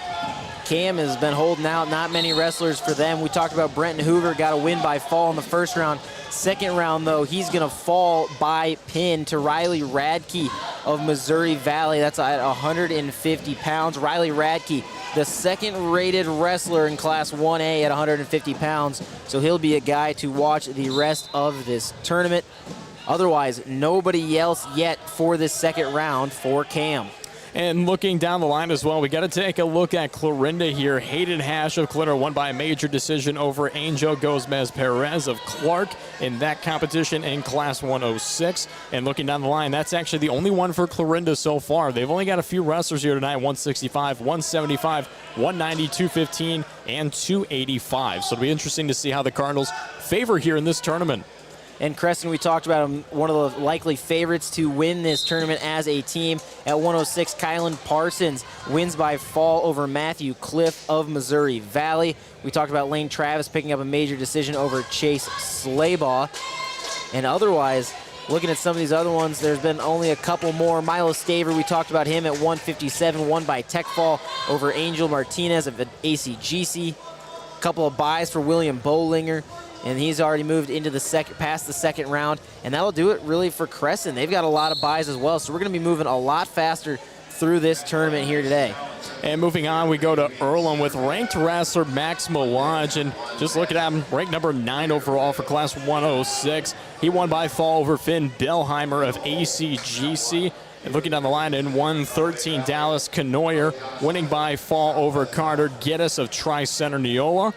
Cam has been holding out, not many wrestlers for them. We talked about Brenton Hoover, got a win by fall in the first round. Second round, though, he's going to fall by pin to Riley Radke of Missouri Valley. That's at 150 pounds. Riley Radke, the second-rated wrestler in Class 1A at 150 pounds. So he'll be a guy to watch the rest of this tournament. Otherwise, nobody else yet for this second round for Cam. And looking down the line as well, we got to take a look at Clarinda here. Hayden Hash of Clarinda won by a major decision over Angel Gomez Perez of Clark in that competition in Class 106. And looking down the line, that's actually the only one for Clarinda so far. They've only got a few wrestlers here tonight, 165, 175, 190, 215, and 285. So it'll be interesting to see how the Cardinals favor here in this tournament. And Creston, we talked about him, one of the likely favorites to win this tournament as a team. At 106, Kylan Parsons wins by fall over Matthew Cliff of Missouri Valley. We talked about Lane Travis picking up a major decision over Chase Slaybaugh. And otherwise, looking at some of these other ones, there's been only a couple more. Milo Staver, we talked about him at 157, won by tech fall over Angel Martinez of ACGC. A couple of buys for William Bollinger. And he's already moved into past the second round. And that'll do it really for Crescent. They've got a lot of buys as well. So we're going to be moving a lot faster through this tournament here today. And moving on, we go to Earlham with ranked wrestler Max Milage. And just look at him, ranked number 9 overall for Class 106. He won by fall over Finn Bellheimer of ACGC. And looking down the line in 113, Dallas Canoyer winning by fall over Carter Geddes of Tri-Center Neola.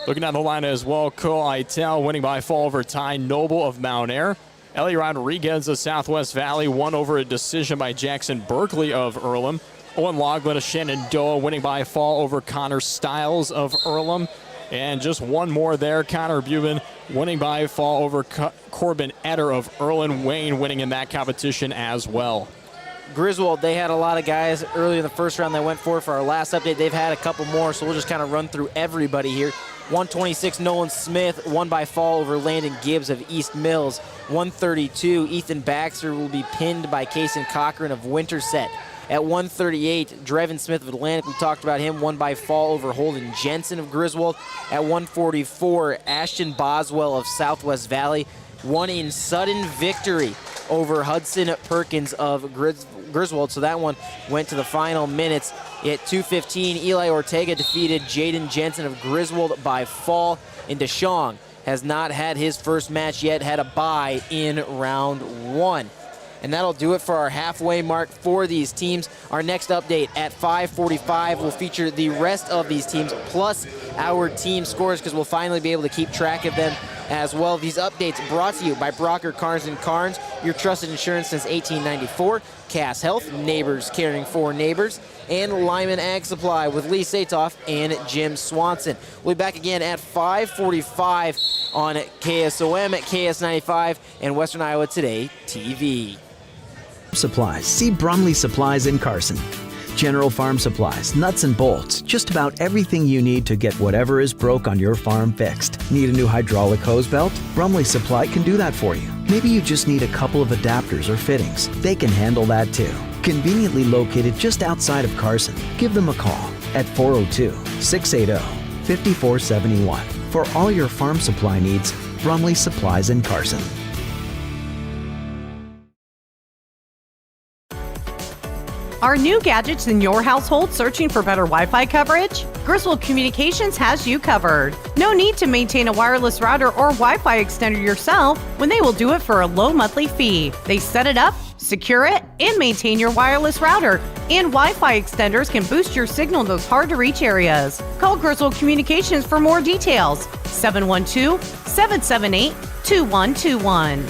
Looking down the line as well, Cole Itel winning by fall over Ty Noble of Mount Air. Ellie Rodriguez of Southwest Valley won over a decision by Jackson Berkeley of Earlham. Owen Loughlin of Shenandoah winning by fall over Connor Stiles of Earlham. And just one more there, Connor Buben winning by fall over Corbin Etter of Erlin Wayne winning in that competition as well. Griswold, they had a lot of guys early in the first round that went for our last update. They've had a couple more, so we'll just kind of run through everybody here. 126, Nolan Smith won by fall over Landon Gibbs of East Mills. 132, Ethan Baxter will be pinned by Kason Cochran of Winterset. At 138, Drevin Smith of Atlantic, we talked about him, won by fall over Holden Jensen of Griswold. At 144, Ashton Boswell of Southwest Valley won in sudden victory over Hudson Perkins of Griswold. So that one went to the final minutes. At 2:15, Eli Ortega defeated Jaden Jensen of Griswold by fall. And DeShong has not had his first match yet, had a bye in round 1. And that'll do it for our halfway mark for these teams. Our next update at 5:45 will feature the rest of these teams plus our team scores, because we'll finally be able to keep track of them as well. These updates brought to you by Brocker Carnes & Carnes, your trusted insurance since 1894, Cass Health, neighbors caring for neighbors, and Lyman Ag Supply with Lee Satoff and Jim Swanson. We'll be back again at 5:45 on KSOM at KS95 and Western Iowa Today TV. Supplies. See Brumley Supplies in Carson. General Farm Supplies, nuts and bolts, just about everything you need to get whatever is broke on your farm fixed. Need a new hydraulic hose belt? Brumley Supply can do that for you. Maybe you just need a couple of adapters or fittings. They can handle that too. Conveniently located just outside of Carson. Give them a call at 402-680-5471. For all your farm supply needs, Brumley Supplies in Carson. Are new gadgets in your household searching for better Wi-Fi coverage? Griswold Communications has you covered. No need to maintain a wireless router or Wi-Fi extender yourself when they will do it for a low monthly fee. They set it up, secure it, and maintain your wireless router. And Wi-Fi extenders can boost your signal in those hard-to-reach areas. Call Griswold Communications for more details. 712-778-2121.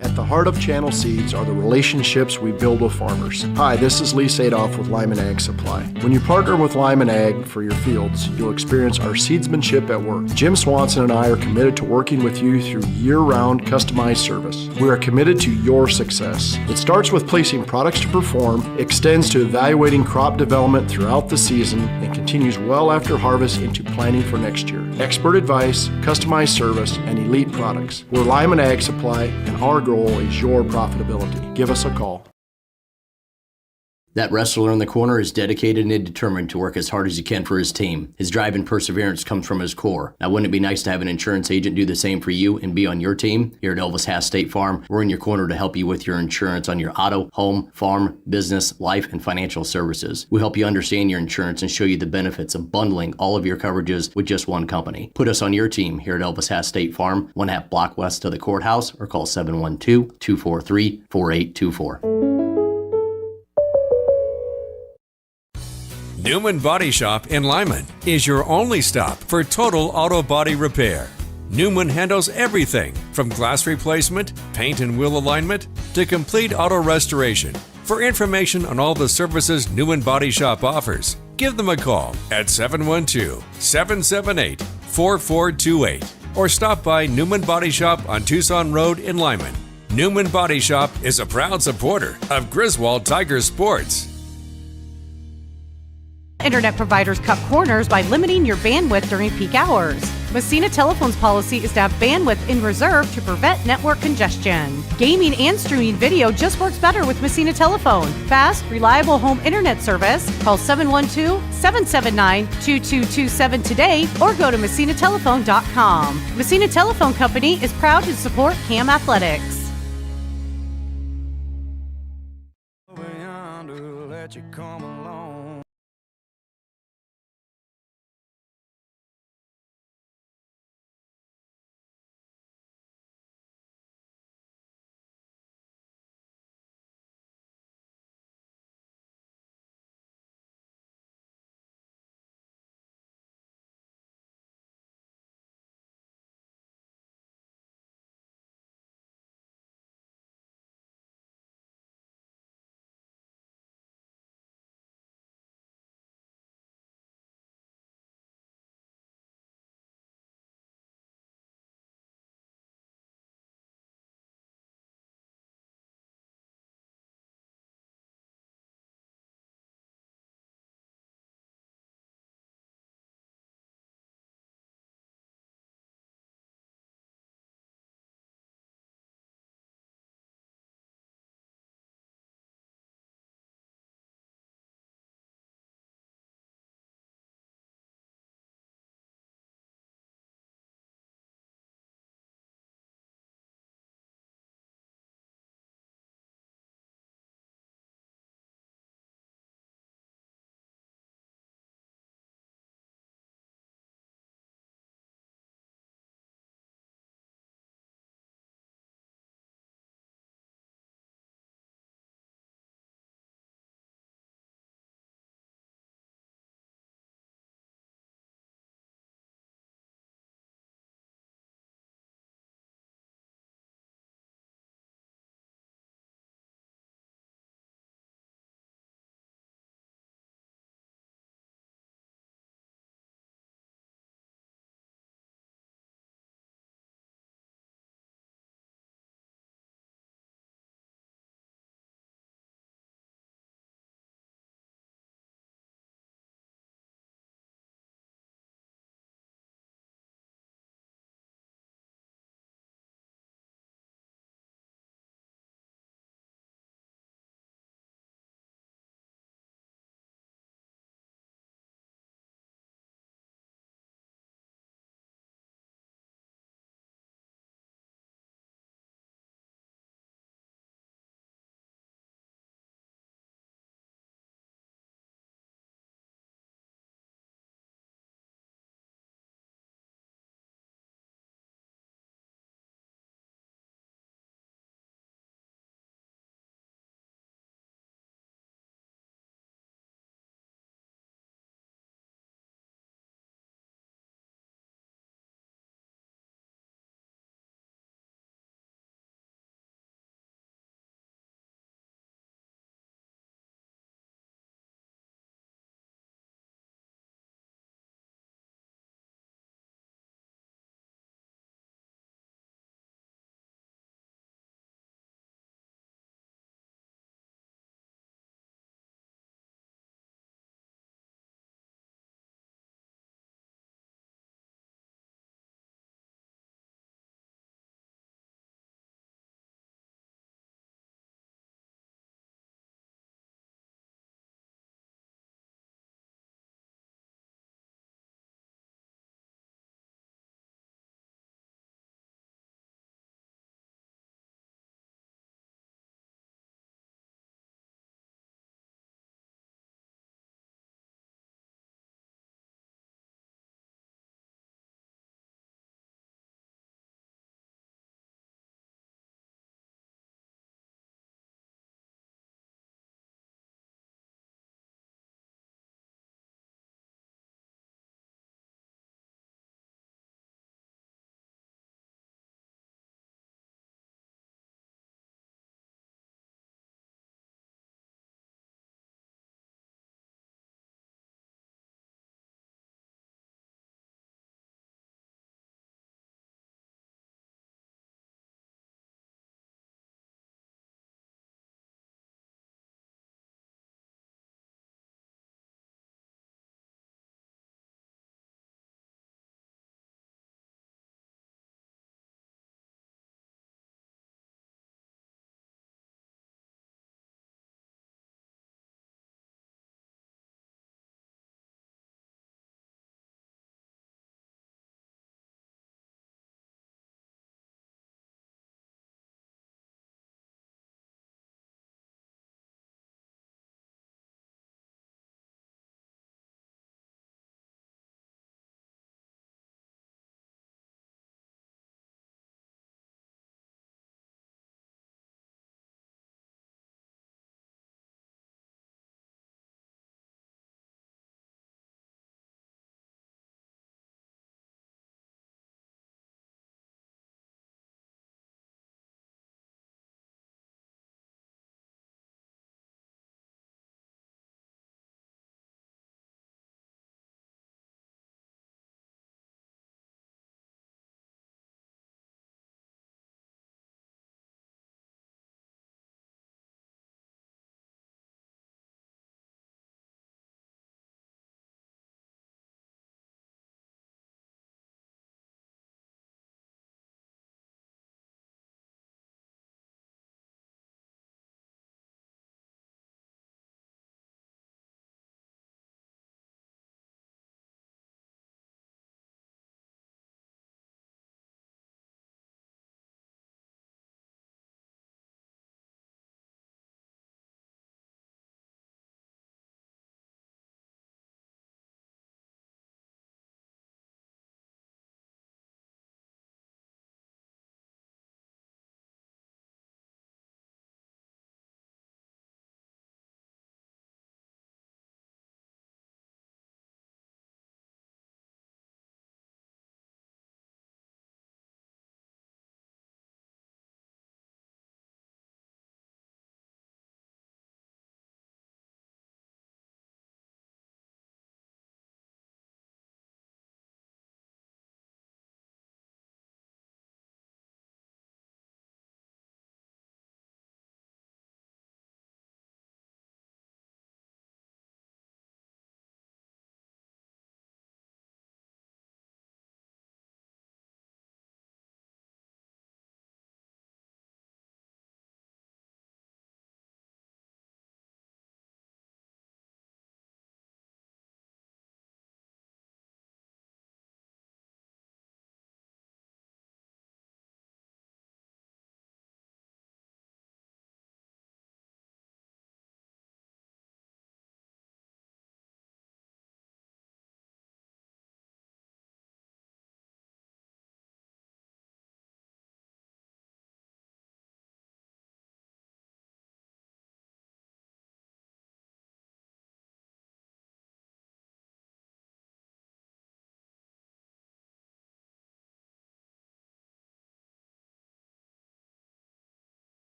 At the heart of Channel Seeds are the relationships we build with farmers. Hi, this is Lee Satoff with Lyman Ag Supply. When you partner with Lyman Ag for your fields, you'll experience our seedsmanship at work. Jim Swanson and I are committed to working with you through year-round customized service. We are committed to your success. It starts with placing products to perform, extends to evaluating crop development throughout the season, and continues well after harvest into planning for next year. Expert advice, customized service, and elite products. We're Lyman Ag Supply, and our goal is your profitability. Give us a call. That wrestler in the corner is dedicated and determined to work as hard as he can for his team. His drive and perseverance comes from his core. Now, wouldn't it be nice to have an insurance agent do the same for you and be on your team? Here at Elvis Hass State Farm, we're in your corner to help you with your insurance on your auto, home, farm, business, life, and financial services. We help you understand your insurance and show you the benefits of bundling all of your coverages with just one company. Put us on your team here at Elvis Hass State Farm, 1/2 block west of the courthouse, or call 712-243-4824. Newman Body Shop in Lyman is your only stop for total auto body repair. Newman handles everything from glass replacement, paint and wheel alignment, to complete auto restoration. For information on all the services Newman Body Shop offers, give them a call at 712-778-4428 or stop by Newman Body Shop on Tucson Road in Lyman. Newman Body Shop is a proud supporter of Griswold Tiger Sports. Internet providers cut corners by limiting your bandwidth during peak hours. Messina Telephone's policy is to have bandwidth in reserve to prevent network congestion. Gaming and streaming video just works better with Messina Telephone. Fast, reliable home internet service. Call 712-779-2227 today or go to messinatelephone.com. Messina Telephone Company is proud to support CAM Athletics.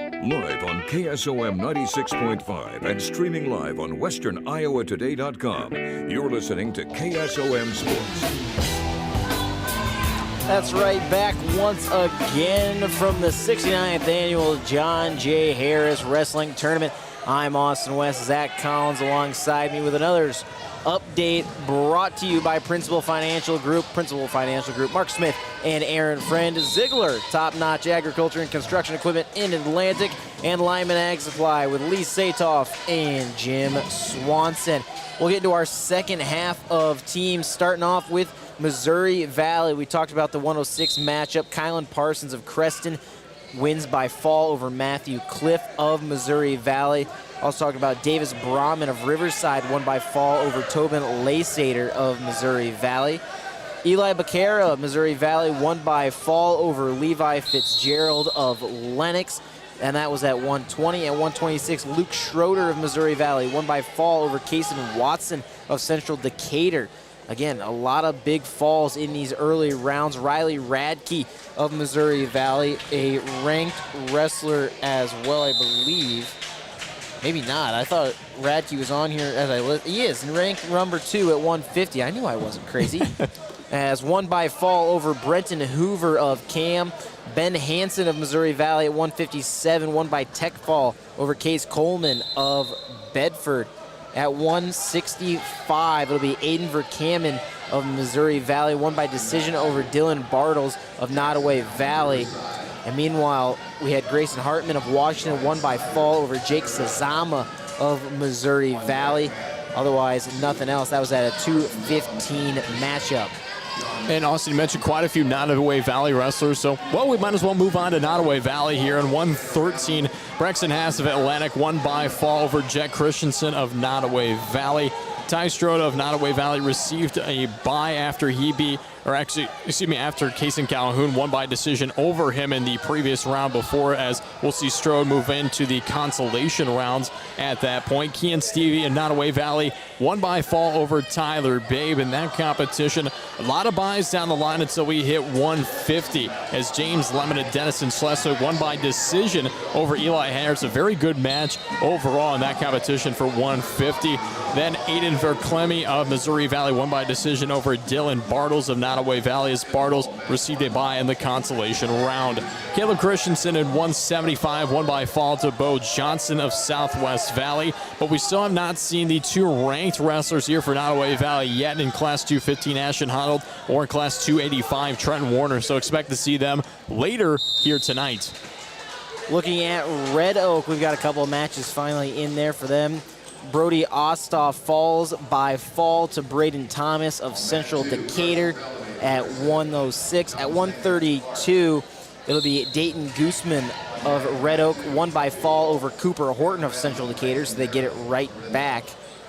Live on KSOM 96.5 and streaming live on westerniowatoday.com. You're listening to KSOM Sports. That's right, back once again from the 69th annual John J. Harris Wrestling Tournament. I'm Austin West, Zach Collins alongside me with another's update brought to you by Principal Financial Group, Mark Smith and Aaron Friend, Ziegler, top-notch agriculture and construction equipment in Atlantic, and Lyman Ag Supply with Lee Satoff and Jim Swanson. We'll get into our second half of teams, starting off with Missouri Valley. We talked about the 106 matchup. Kylan Parsons of Creston wins by fall over Matthew Cliff of Missouri Valley. Also talking about Davis Brahman of Riverside won by fall over Tobin Laysater of Missouri Valley. Eli Becerra of Missouri Valley won by fall over Levi Fitzgerald of Lenox, and that was at 120. At 126, Luke Schroeder of Missouri Valley won by fall over Kason Watson of Central Decatur. Again, a lot of big falls in these early rounds. Riley Radke of Missouri Valley, a ranked wrestler as well, I believe. Maybe not. I thought Radke was on here as I list. He is, ranked number 2 at 150. I knew I wasn't crazy. As won by fall over Brenton Hoover of Cam. Ben Hansen of Missouri Valley at 157, won by tech fall over Case Coleman of Bedford. At 165, it'll be Aiden Verkamen of Missouri Valley, won by decision over Dylan Bartles of Nottoway Valley. And meanwhile, we had Grayson Hartman of Washington, won by fall over Jake Sazama of Missouri Valley. Otherwise, nothing else. That was at a 215 matchup. And Austin, you mentioned quite a few Nottoway Valley wrestlers, so, well, we might as well move on to Nottoway Valley here in 113. Braxton Haas of Atlantic won by fall over Jet Christensen of Nottoway Valley. Ty Strode of Nottoway Valley received a bye after after Kason Calhoun won by decision over him in the previous round before, as we'll see Strode move into the consolation rounds at that point. Kean Stevie in Nottoway Valley won by fall over Tyler Babe in that competition. A lot of buys down the line until we hit 150, as James Lemon and Dennison Schleswig won by decision over Eli Harris. A very good match overall in that competition for 150. Then Aiden Verklemy of Missouri Valley won by decision over Dylan Bartles of Nottoway Valley, as Bartles received a bye in the consolation round. Caleb Christensen in 175 won by fall to Bo Johnson of Southwest Valley, but we still have not seen the two ranked wrestlers here for Nottoway Valley yet in Class 215, Ashton Honnold, or in Class 285, Trenton Warner, so expect to see them later here tonight. Looking at Red Oak, we've got a couple of matches finally in there for them. Brody Ostoff falls by fall to Braden Thomas of Central Decatur at 106. At 132, it'll be Dayton Gooseman of Red Oak, won by fall over Cooper Horton of Central Decatur, so they get it right back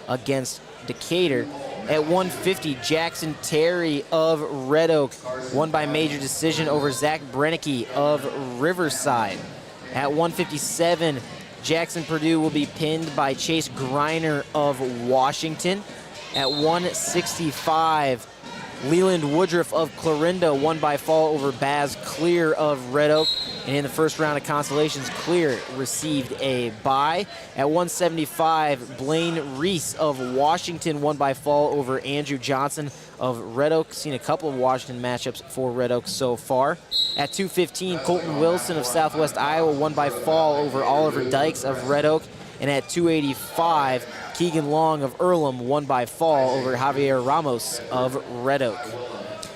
against Decatur. At 150, Jackson Terry of Red Oak, won by major decision over Zach Brennicky of Riverside. At 157, Jackson Purdue will be pinned by Chase Griner of Washington. At 165, Leland Woodruff of Clarinda won by fall over Baz Clear of Red Oak. And in the first round of consolations, Clear received a bye. At 175, Blaine Reese of Washington won by fall over Andrew Johnson of Red Oak. Seen a couple of Washington matchups for Red Oak so far. At 215, Colton Wilson of Southwest Iowa won by fall over Oliver Dykes of Red Oak. And at 285, Keegan Long of Earlham won by fall over Javier Ramos of Red Oak.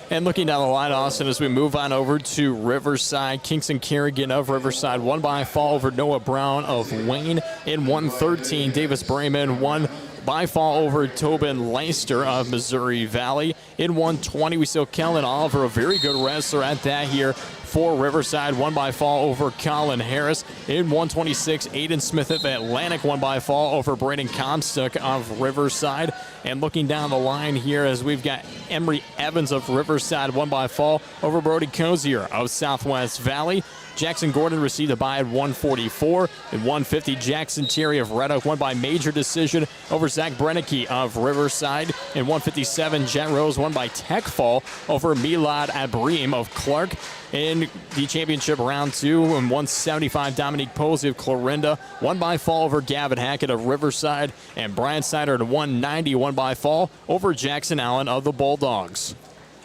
And looking down the line, Austin, as we move on over to Riverside, Kingston Kerrigan of Riverside won by fall over Noah Brown of Wayne. In 113, Davis Brayman won by fall over Tobin Leister of Missouri Valley. In 120, we saw Kellen Oliver, a very good wrestler at that here for Riverside, won by fall over Colin Harris. In 126, Aiden Smith of Atlantic won by fall over Braden Comstock of Riverside. And looking down the line here, as we've got Emery Evans of Riverside won by fall over Brody Cozier of Southwest Valley. Jackson Gordon received a bye at 144. At 150, Jackson Terry of Red Oak won by major decision over Zach Brennicky of Riverside. In 157, Jet Rose won by tech fall over Milad Abreem of Clark. In win the championship round 2 and 175. Dominique Posey of Clarinda won by fall over Gavin Hackett of Riverside, and Brian Snyder at 190 won by fall over Jackson Allen of the Bulldogs.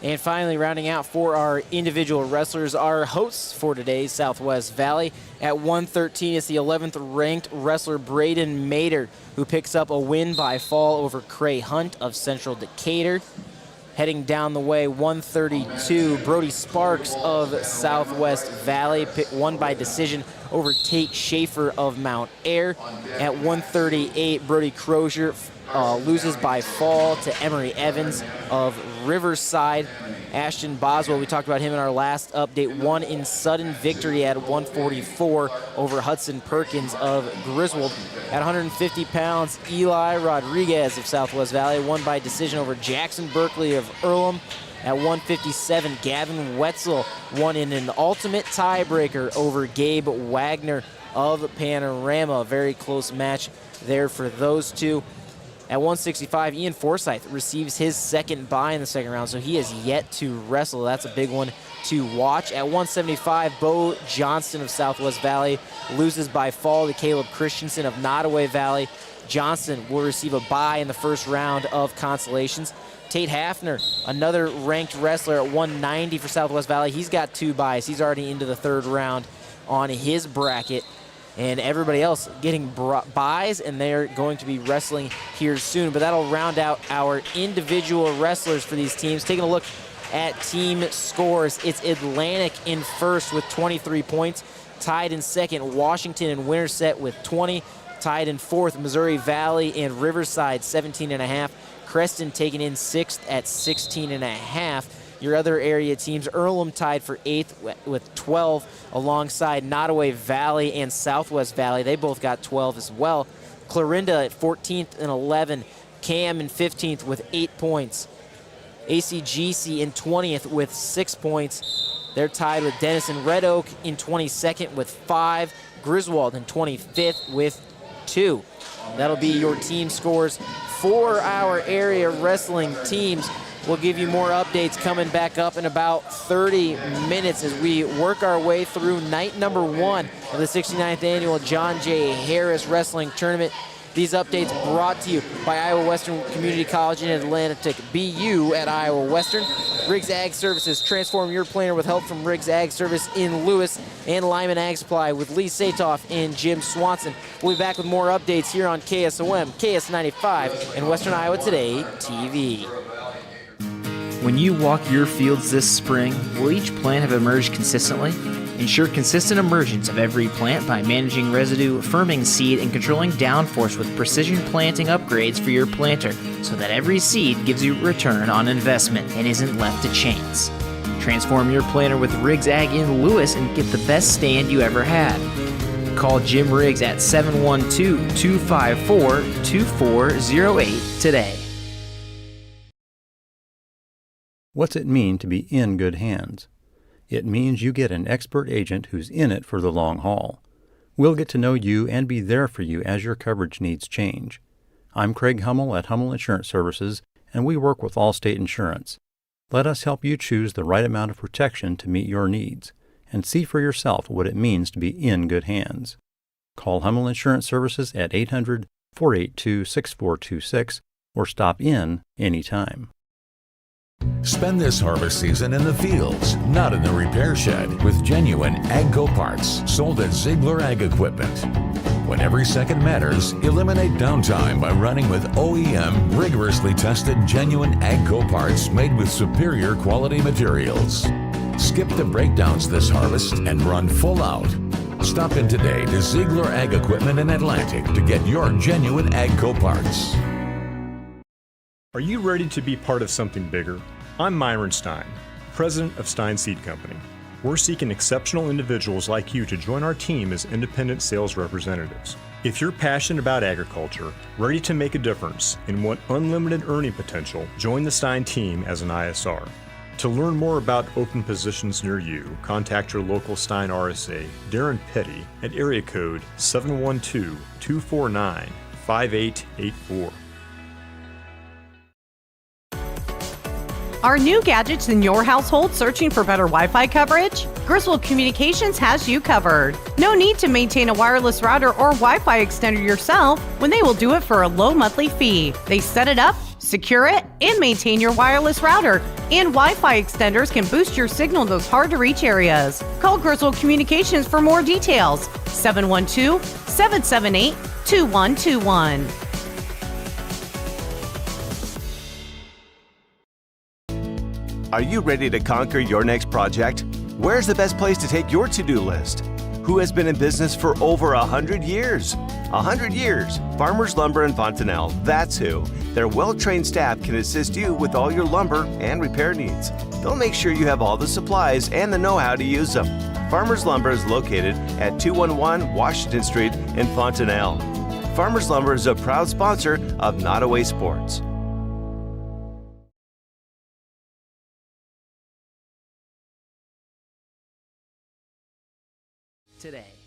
And finally, rounding out for our individual wrestlers, our hosts for today's Southwest Valley. At 113, it's the 11th ranked wrestler Braden Mader, who picks up a win by fall over Cray Hunt of Central Decatur. Heading down the way, 132, Brody Sparks of Southwest Valley won by decision over Tate Schaefer of Mount Air. At 138, Brody Crozier loses by fall to Emery Evans of Riverside. Ashton Boswell, we talked about him in our last update, won in sudden victory at 144 over Hudson Perkins of Griswold. At 150 pounds, Eli Rodriguez of Southwest Valley won by decision over Jackson Berkeley of Earlham. At 157, Gavin Wetzel won in an ultimate tiebreaker over Gabe Wagner of Panorama. A very close match there for those two. At 165, Ian Forsyth receives his second bye in the second round, so he has yet to wrestle. That's a big one to watch. At 175, Bo Johnston of Southwest Valley loses by fall to Caleb Christensen of Nottoway Valley. Johnston will receive a bye in the first round of consolations. Tate Hafner, another ranked wrestler at 190 for Southwest Valley. He's got 2 byes. He's already into the third round on his bracket. And everybody else getting byes, and they're going to be wrestling here soon. But that'll round out our individual wrestlers for these teams. Taking a look at team scores, it's Atlantic in first with 23 points. Tied in second, Washington and Winterset with 20. Tied in fourth, Missouri Valley and Riverside, 17.5. Creston taking in sixth at 16.5. Your other area teams, Earlham tied for 8th with 12, alongside Nottoway Valley and Southwest Valley. They both got 12 as well. Clarinda at 14th and 11. Cam in 15th with 8 points. ACGC in 20th with 6 points. They're tied with Denison Red Oak in 22nd with 5. Griswold in 25th with 2. That'll be your team scores for our area wrestling teams. We'll give you more updates coming back up in about 30 minutes as we work our way through night number 1 of the 69th annual John J. Harris Wrestling Tournament. These updates brought to you by Iowa Western Community College in Atlantic BU at Iowa Western. Riggs Ag Services, transform your planter with help from Riggs Ag Service in Lewis, and Lyman Ag Supply with Lee Satoff and Jim Swanson. We'll be back with more updates here on KSOM, KS95, and Western Iowa Today TV. When you walk your fields this spring, will each plant have emerged consistently? Ensure consistent emergence of every plant by managing residue, firming seed, and controlling downforce with precision planting upgrades for your planter so that every seed gives you return on investment and isn't left to chance. Transform your planter with Riggs Ag in Lewis and get the best stand you ever had. Call Jim Riggs at 712-254-2408 today. What's it mean to be in good hands? It means you get an expert agent who's in it for the long haul. We'll get to know you and be there for you as your coverage needs change. I'm Craig Hummel at Hummel Insurance Services, and we work with Allstate Insurance. Let us help you choose the right amount of protection to meet your needs, and see for yourself what it means to be in good hands. Call Hummel Insurance Services at 800-482-6426 or stop in anytime. Spend this harvest season in the fields, not in the repair shed, with genuine AGCO parts sold at Ziegler Ag Equipment. When every second matters, eliminate downtime by running with OEM rigorously tested genuine AGCO parts made with superior quality materials. Skip the breakdowns this harvest and run full out. Stop in today to Ziegler Ag Equipment in Atlantic to get your genuine AGCO parts. Are you ready to be part of something bigger? I'm Myron Stein, president of Stein Seed Company. We're seeking exceptional individuals like you to join our team as independent sales representatives. If you're passionate about agriculture, ready to make a difference, and want unlimited earning potential, join the Stein team as an ISR. To learn more about open positions near you, contact your local Stein RSA, Darren Petty, at area code 712-249-5884. Are new gadgets in your household searching for better Wi-Fi coverage? Griswold Communications has you covered. No need to maintain a wireless router or Wi-Fi extender yourself when they will do it for a low monthly fee. They set it up, secure it, and maintain your wireless router. And Wi-Fi extenders can boost your signal in those hard-to-reach areas. Call Griswold Communications for more details. 712-778-2121. Are you ready to conquer your next project? Where's the best place to take your to-do list? Who has been in business for over 100 years? 100 years. Farmers Lumber in Fontanelle, that's who. Their well-trained staff can assist you with all your lumber and repair needs. They'll make sure you have all the supplies and the know-how to use them. Farmers Lumber is located at 211 Washington Street in Fontanelle. Farmers Lumber is a proud sponsor of Nodaway Sports. Today.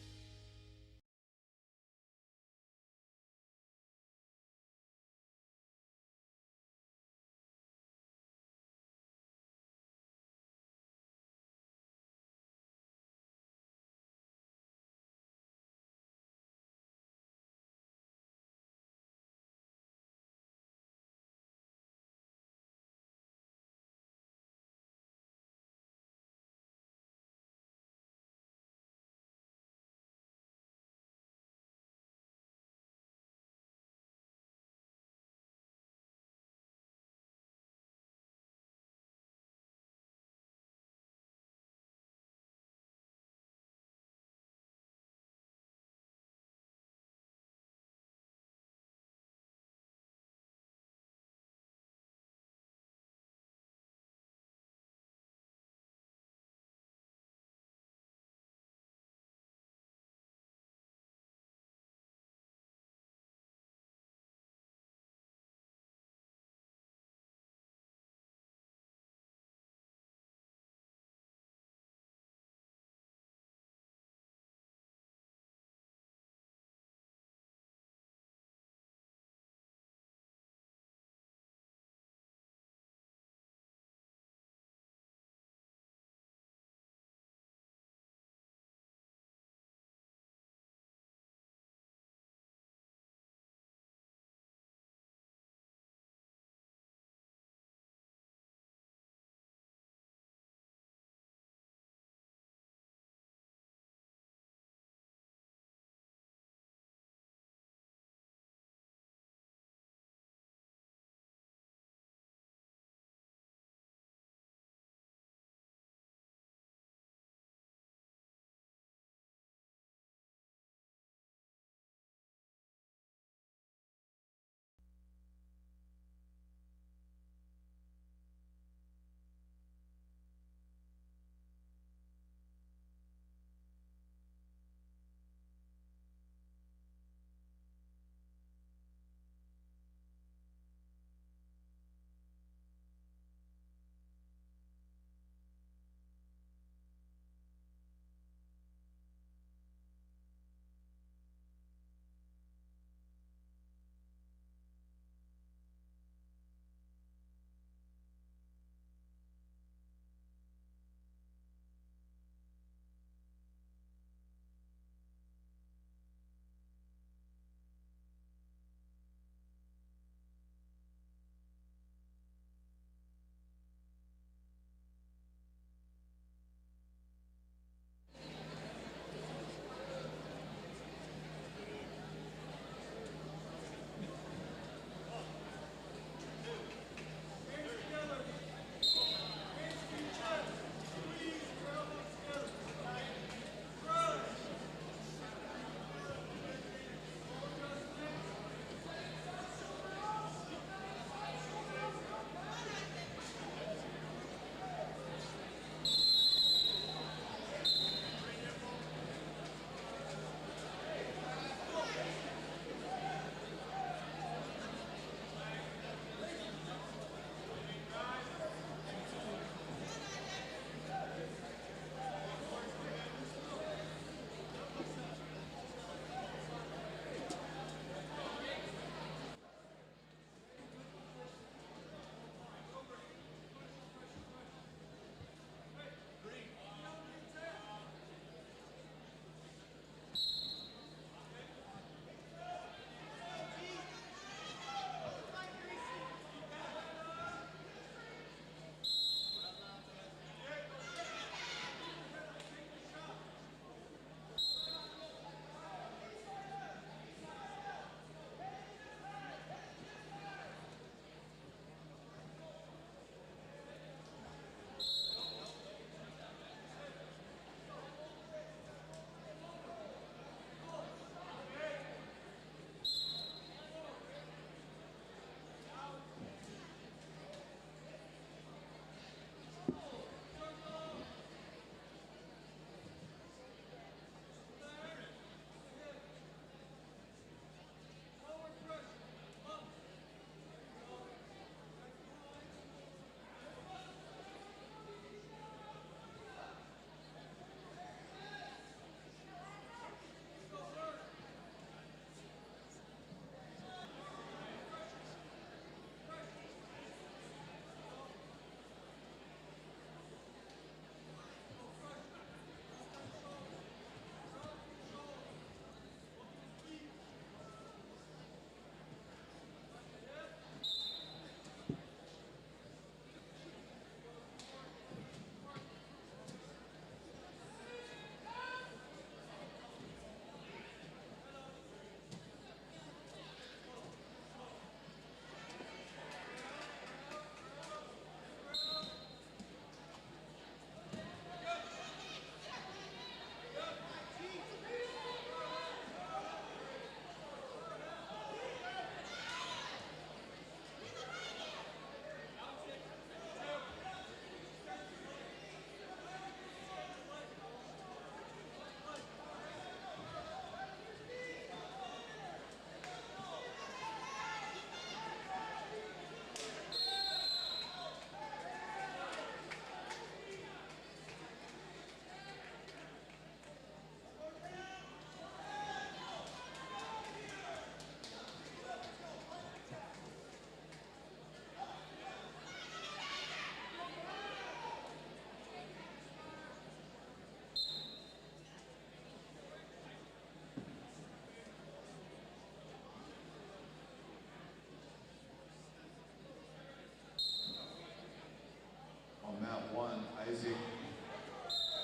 mat 1, Isaac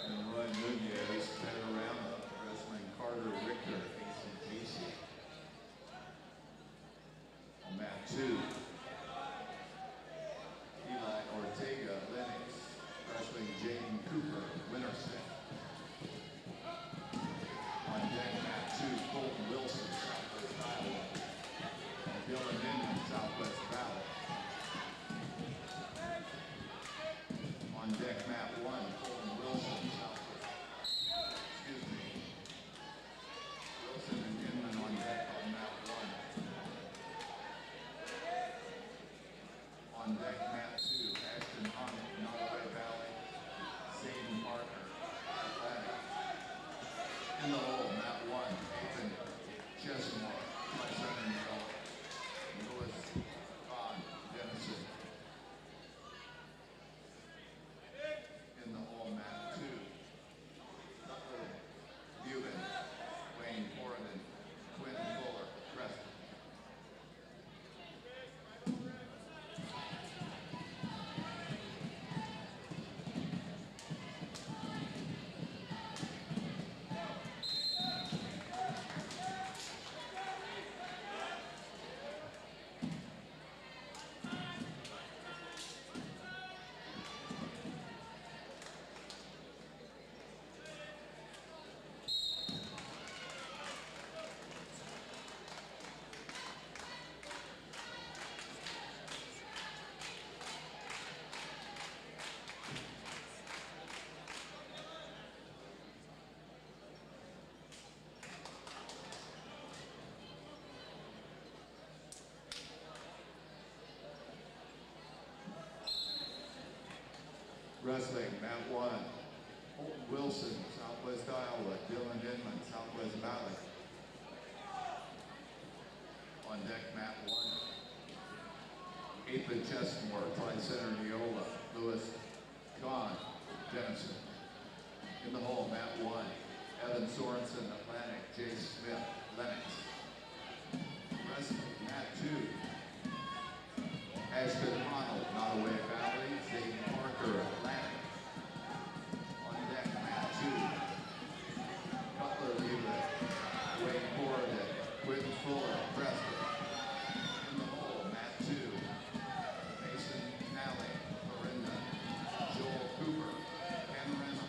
and Roy Nunez, Panorama, wrestling Carter Richter, ACGC. On mat 2, Eli Ortega, Lennox, wrestling Jane Cooper, Winterset. On deck, mat 2, Colton Wilson, Southwest Iowa. And Dylan Inman, Southwest Valley. On deck, mat 1, Colton Wilson, Wilson and Inman on deck on mat 1. On deck, mat 2, Ashton Hunt, Nottoway Valley, Zayden Parker, Atlantic. In the hole, mat 1, Nathan Chesmore, Pleasant and Lewis Vaughn, Denison. In the hole, mat 2, Butler, Buben, Wayne Corrigan, Quinn Fuller, Preston. Wrestling, mat 1, Colton Wilson, Southwest Iowa, Dylan Inman, Southwest Valley. On deck, mat 1, Ethan Chesmore, Tri-Center Neola, Lewis Kahn, Denison. In the hole, mat 1, Evan Sorensen, Atlantic, Jay Smith, Lennox. Wrestling, mat 2, Ashton Ronald, Nottoway Valley, Zayden Parker, Atlantic. On deck, mat 2, Cutler Leavitt, Wayne Corrigan, Quentin Fuller, Preston. In the hole, mat 2, Mason Nally, Florinda, Joel Cooper, Panorama.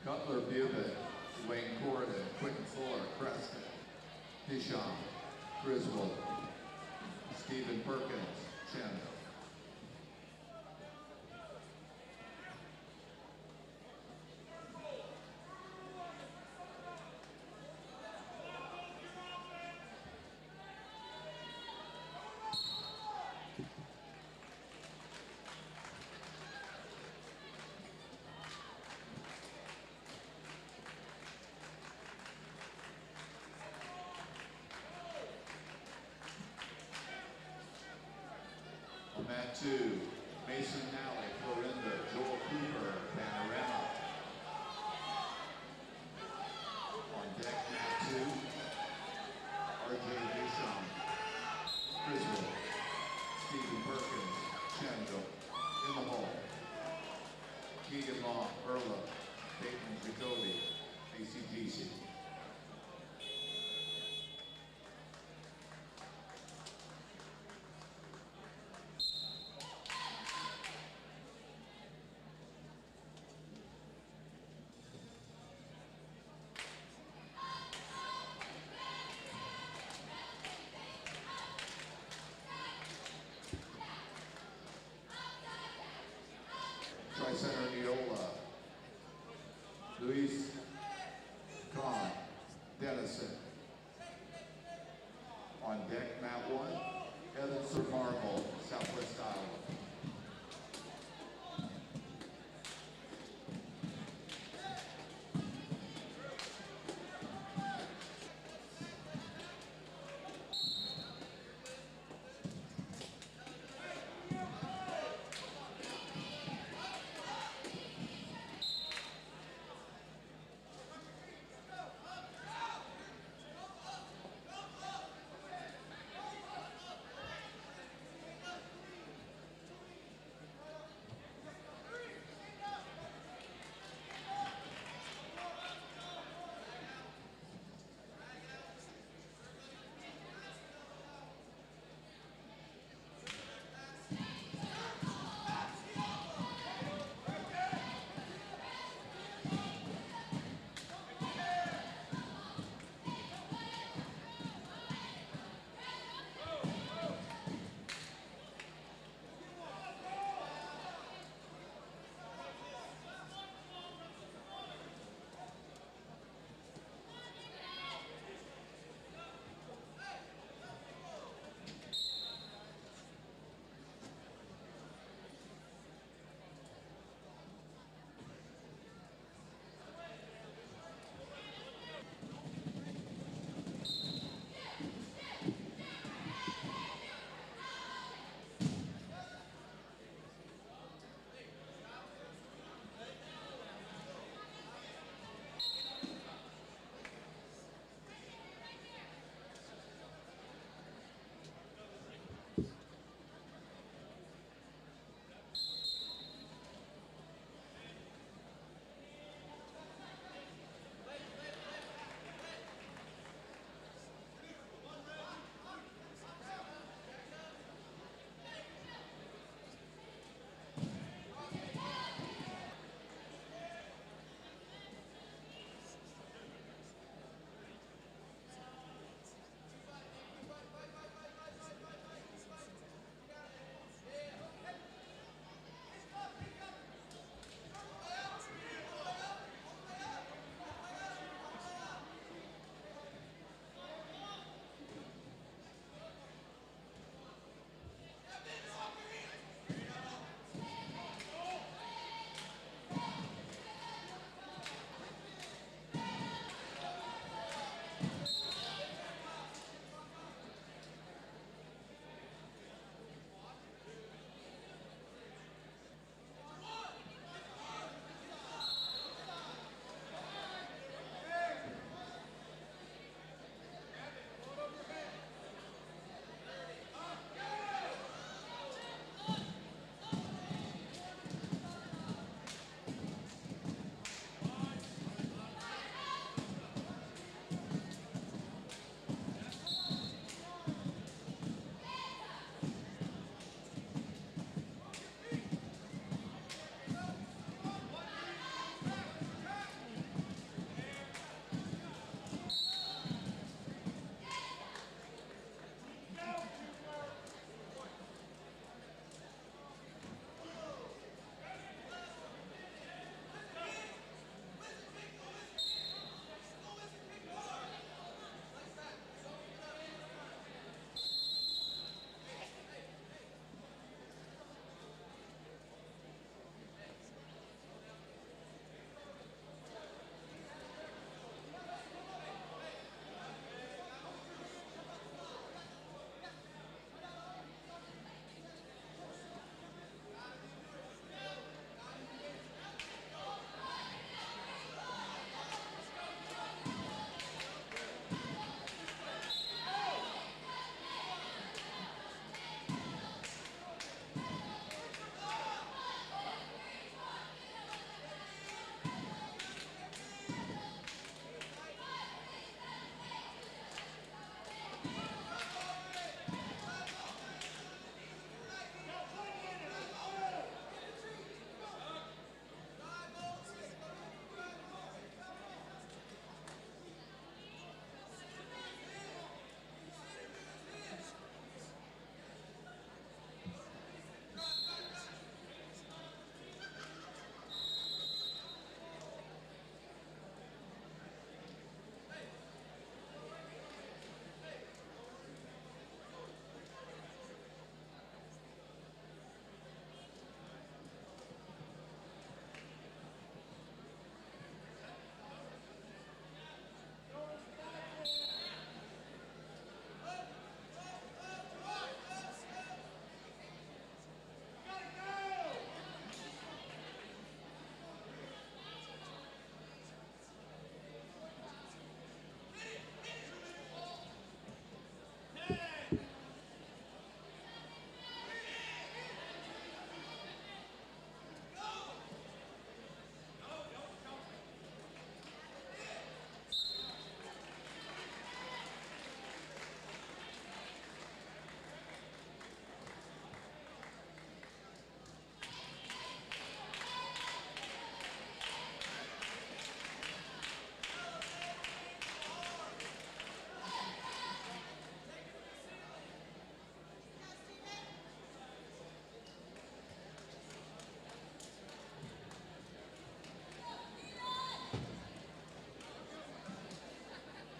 Cutler Buben, Wayne Corrigan, Quentin Fuller, Preston, Hisham, Griswold, Stephen Perkins, Chen. mat 2, Mason Alley, Florinda, Joel Cooper, Panorama. On deck mat 2, RJ Deschamps, Criswell, Stephen Perkins, Chandler, in the hall. Keegan Long, Erla, Bateman, Jacoby, ACGC. Tri-Center Neola, Luis Kahn, Dennison. On deck, mat 1, Evan Sir Marble, Southwest Iowa.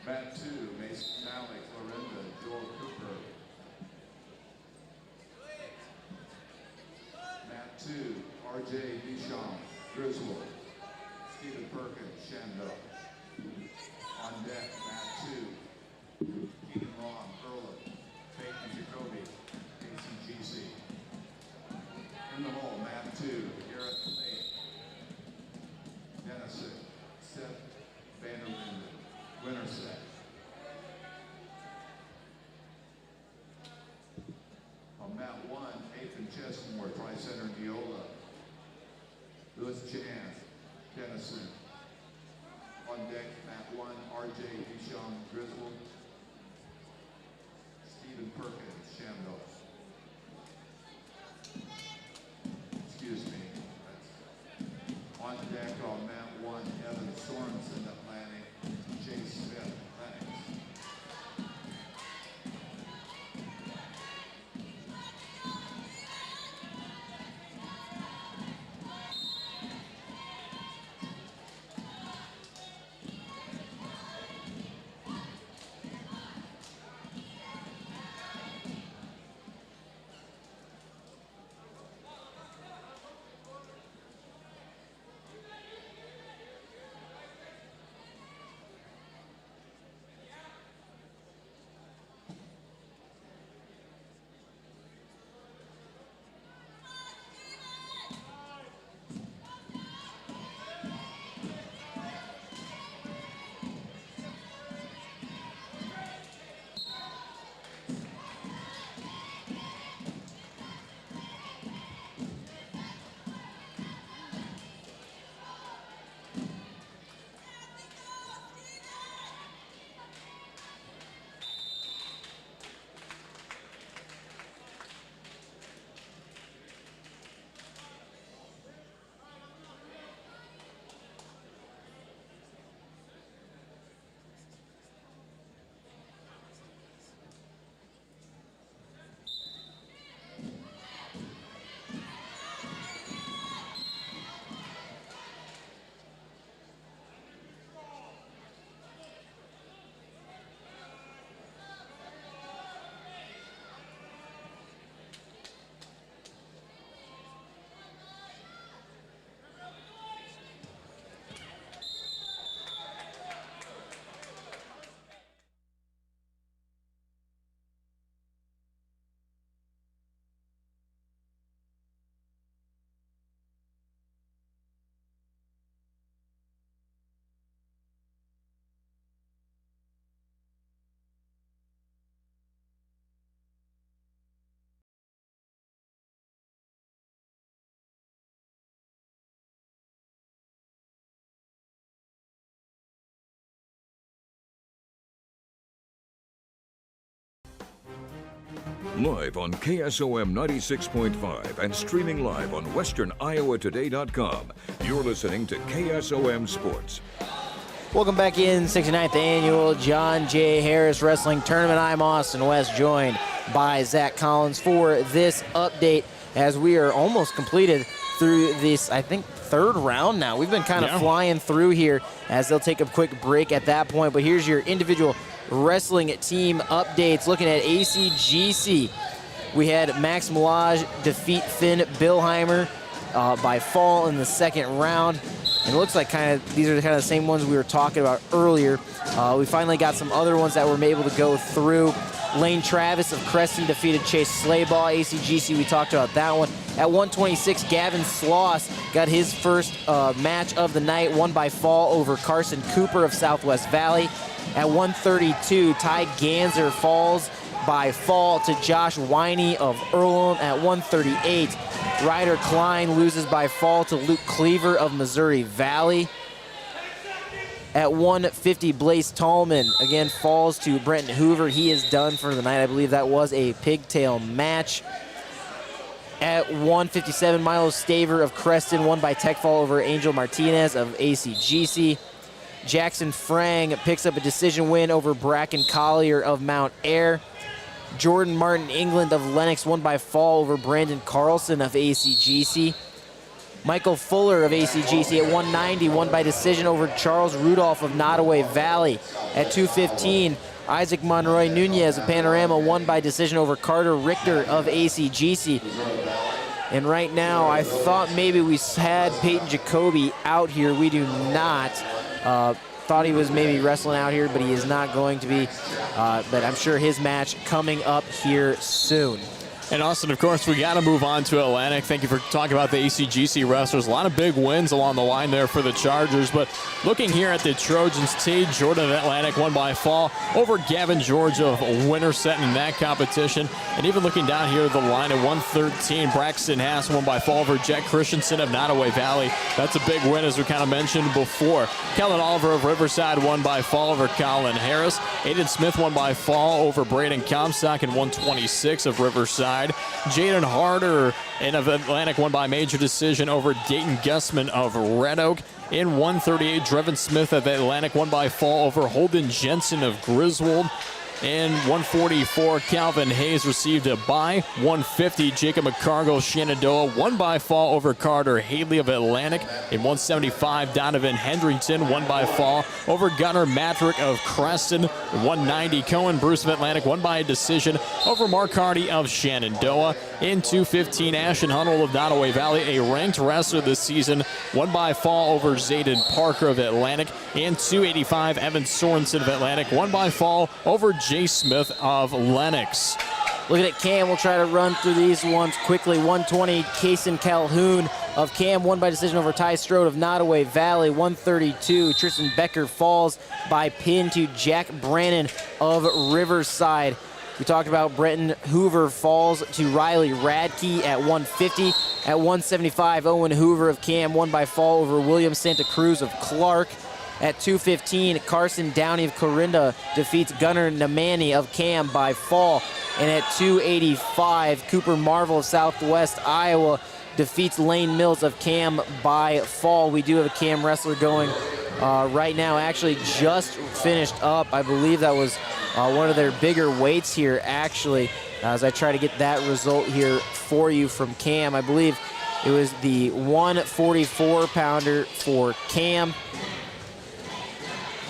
Mat 2, Mason Talley, Florinda, Joel Cooper. Mat 2, RJ Duchamp, Griswold. Stephen Perkins, Shandell. On deck, Mat 2, Keegan Long, Erlen, Peyton Jacoby, ACGC. In the hole, Mat 2, Garrett Payne, Dennison, Seth Vanderlinden, Winterset. On mat 1, Nathan Chesmore, Tri-Center Neola. Lewis Chan, Dennison. On deck, mat 1, RJ Duchamp, Griswold. Stephen Perkins, Shamdo. Excuse me. On deck on mat 1, Evan Sorensen, Atlantic. Jay Smith, Lennox. Live on KSOM 96.5 and streaming live on westerniowatoday.com. You're listening to KSOM Sports. Welcome back in 69th Annual John J. Harris Wrestling Tournament. I'm Austin West, joined by Zach Collins for this update as we are almost completed through this, I think, third round now. We've been kind of flying through here as they'll take a quick break at that point. But here's your individual wrestling team updates. Looking at ACGC, we had Max Milage defeat Finn Billheimer by fall in the second round. And it looks like these are kind of the same ones we were talking about earlier. We finally got some other ones that we're able to go through. Lane Travis of Creston defeated Chase Slaybaugh. ACGC, we talked about that one. At 126, Gavin Sloss got his first match of the night, won by fall over Carson Cooper of Southwest Valley. At 132, Ty Ganser falls by fall to Josh Winey of Earlham. At 138, Ryder Klein loses by fall to Luke Cleaver of Missouri Valley. At 150, Blaze Tallman again falls to Brenton Hoover. He is done for the night. I believe that was a pigtail match. At 157, Milo Staver of Creston won by tech fall over Angel Martinez of ACGC. Jackson Frang picks up a decision win over Bracken Collier of Mount Air. Jordan Martin England of Lennox won by fall over Brandon Carlson of ACGC. Michael Fuller of ACGC at 190 won by decision over Charles Rudolph of Nottoway Valley. At 215, Isaac Monroy Nunez of Panorama won by decision over Carter Richter of ACGC. And right now, I thought maybe we had Peyton Jacoby out here. We do not. Thought he was maybe wrestling out here, but he is not going to be. But I'm sure his match coming up here soon. And Austin, of course, we got to move on to Atlantic. Thank you for talking about the ACGC wrestlers. A lot of big wins along the line there for the Chargers. But looking here at the Trojans, Tate Jordan of Atlantic won by fall over Gavin George of Winterset in that competition. And even looking down here, the line at 113, Braxton Haas won by fall over Jet Christensen of Nottoway Valley. That's a big win, as we kind of mentioned before. Kellen Oliver of Riverside won by fall over Colin Harris. Aiden Smith won by fall over Braden Comstock in 126 of Riverside. Jaden Harder of Atlantic won by major decision over Dayton Gussman of Red Oak. In 138, Drevin Smith of Atlantic won by fall over Holden Jensen of Griswold. In 144, Calvin Hayes received a bye. 150, Jacob McCargo, Shenandoah won by fall over Carter Haley of Atlantic. In 175, Donovan Hendrington won by fall over Gunnar Matrick of Creston. In 190, Cohen Bruce of Atlantic won by a decision over Mark Hardy of Shenandoah. In 215, Ashton Hunnell of Nottoway Valley, a ranked wrestler this season, won by fall over Zayden Parker of Atlantic. In 285, Evan Sorensen of Atlantic won by fall over Jay Smith of Lennox. Looking at Cam, we'll try to run through these ones quickly. 120, Kaysen Calhoun of Cam won by decision over Ty Strode of Nottoway Valley. 132, Tristan Becker falls by pin to Jack Brannon of Riverside. We talked about Brenton Hoover falls to Riley Radke at 150. At 175, Owen Hoover of Cam won by fall over William Santa Cruz of Clark. At 215, Carson Downey of Corinda defeats Gunnar Namani of Cam by fall. And at 285, Cooper Marvel of Southwest Iowa defeats Lane Mills of Cam by fall. We do have a Cam wrestler going right now. Actually just finished up. I believe that was one of their bigger weights here, actually, as I try to get that result here for you from Cam. I believe it was the 144-pounder for Cam.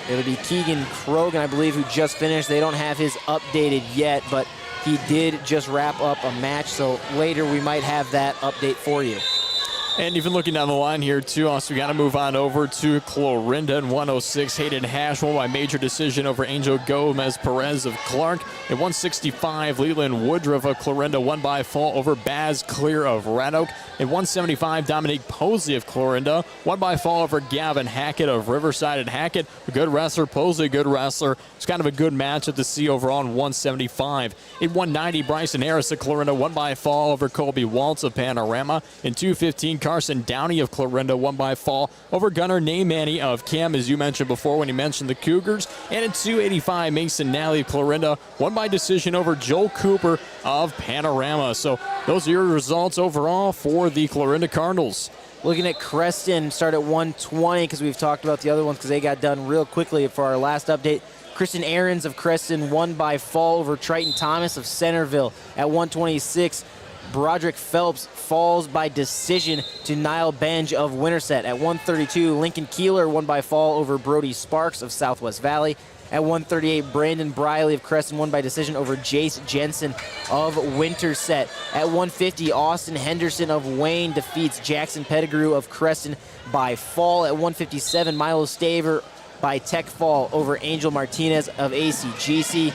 It'll be Keegan Krogan, I believe, who just finished. They don't have his updated yet, but he did just wrap up a match, so later we might have that update for you. And even looking down the line here, too, also we got to move on over to Clorinda in 106. Hayden Hash won by major decision over Angel Gomez Perez of Clark. At 165, Leland Woodruff of Clorinda won by fall over Baz Clear of Red Oak. At 175, Dominique Posey of Clorinda won by fall over Gavin Hackett of Riverside. And Hackett, a good wrestler, Posey, a good wrestler. It's kind of a good match at the C overall in 175. At 190, Bryson Harris of Clorinda won by fall over Colby Waltz of Panorama. In 215, Carson Downey of Clorinda won by fall over Gunnar Naymani of Cam, as you mentioned before when you mentioned the Cougars. And in 285, Mason Nally of Clorinda won by decision over Joel Cooper of Panorama. So those are your results overall for the Clorinda Cardinals. Looking at Creston, start at 120 because we've talked about the other ones because they got done real quickly for our last update. Kristen Ahrens of Creston won by fall over Triton Thomas of Centerville. At 126, Broderick Phelps falls by decision to Niall Benj of Winterset. At 132, Lincoln Keeler won by fall over Brody Sparks of Southwest Valley. At 138, Brandon Briley of Creston won by decision over Jace Jensen of Winterset. At 150, Austin Henderson of Wayne defeats Jackson Pettigrew of Creston by fall. At 157, Milo Staver by tech fall over Angel Martinez of ACGC.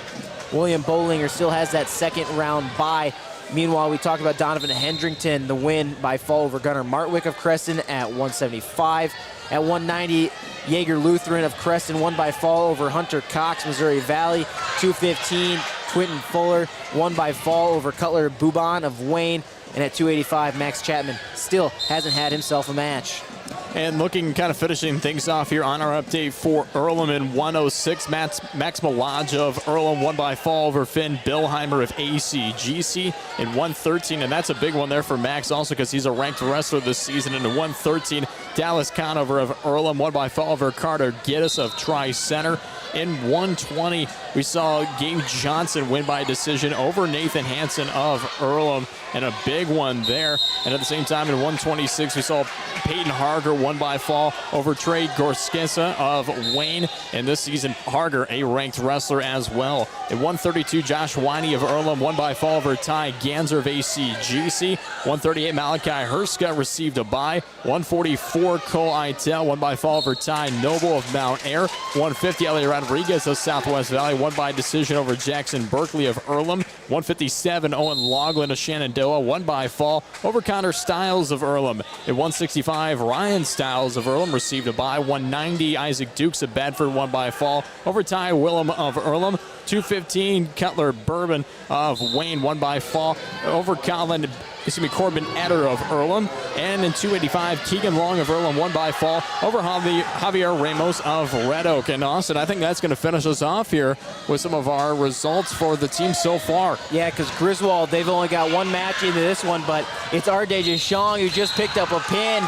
William Bolinger still has that second round bye. Meanwhile, we talked about Donovan Hendrington, the win by fall over Gunnar Martwick of Creston at 175. At 190, Jaeger Lutheran of Creston won by fall over Hunter Cox, Missouri Valley. 215, Quentin Fuller won by fall over Cutler Buban of Wayne. And at 285, Max Chapman still hasn't had himself a match. And looking, kind of finishing things off here on our update for Earlham in 106. Max Malaja of Earlham won by fall over Finn Billheimer of ACGC in 113. And that's a big one there for Max also because he's a ranked wrestler this season. And in 113, Dallas Conover of Earlham won by fall over Carter Giddis of Tri-Center. In 120, we saw Gabe Johnson win by decision over Nathan Hansen of Earlham, and a big one there. And at the same time, in 126, we saw Peyton Harger won by fall over Trey Gorskisa of Wayne. And this season, Harger, a ranked wrestler as well. In 132, Josh Winey of Earlham won by fall over Ty Ganser of ACGC. 138, Malachi Herska received a bye. 144, Cole Itel won by fall over Ty Noble of Mount Air. 150, Elliot Rodriguez of Southwest Valley won by decision over Jackson Berkeley of Earlham. 157, Owen Loughlin of Shenandoah won by fall over Connor Stiles of Earlham. At 165, Ryan Stiles of Earlham received a bye. 190, Isaac Dukes of Bedford won by fall over Ty Willem of Earlham. 215, Cutler Bourbon of Wayne won by fall over Corbin Eder of Earlham. And in 285, Keegan Long of Earlham won by fall over Javier Ramos of Red Oak. And Austin, I think that's going to finish us off here with some of our results for the team so far. Yeah, because Griswold, they've only got one match into this one, but it's RJ Jashong who just picked up a pin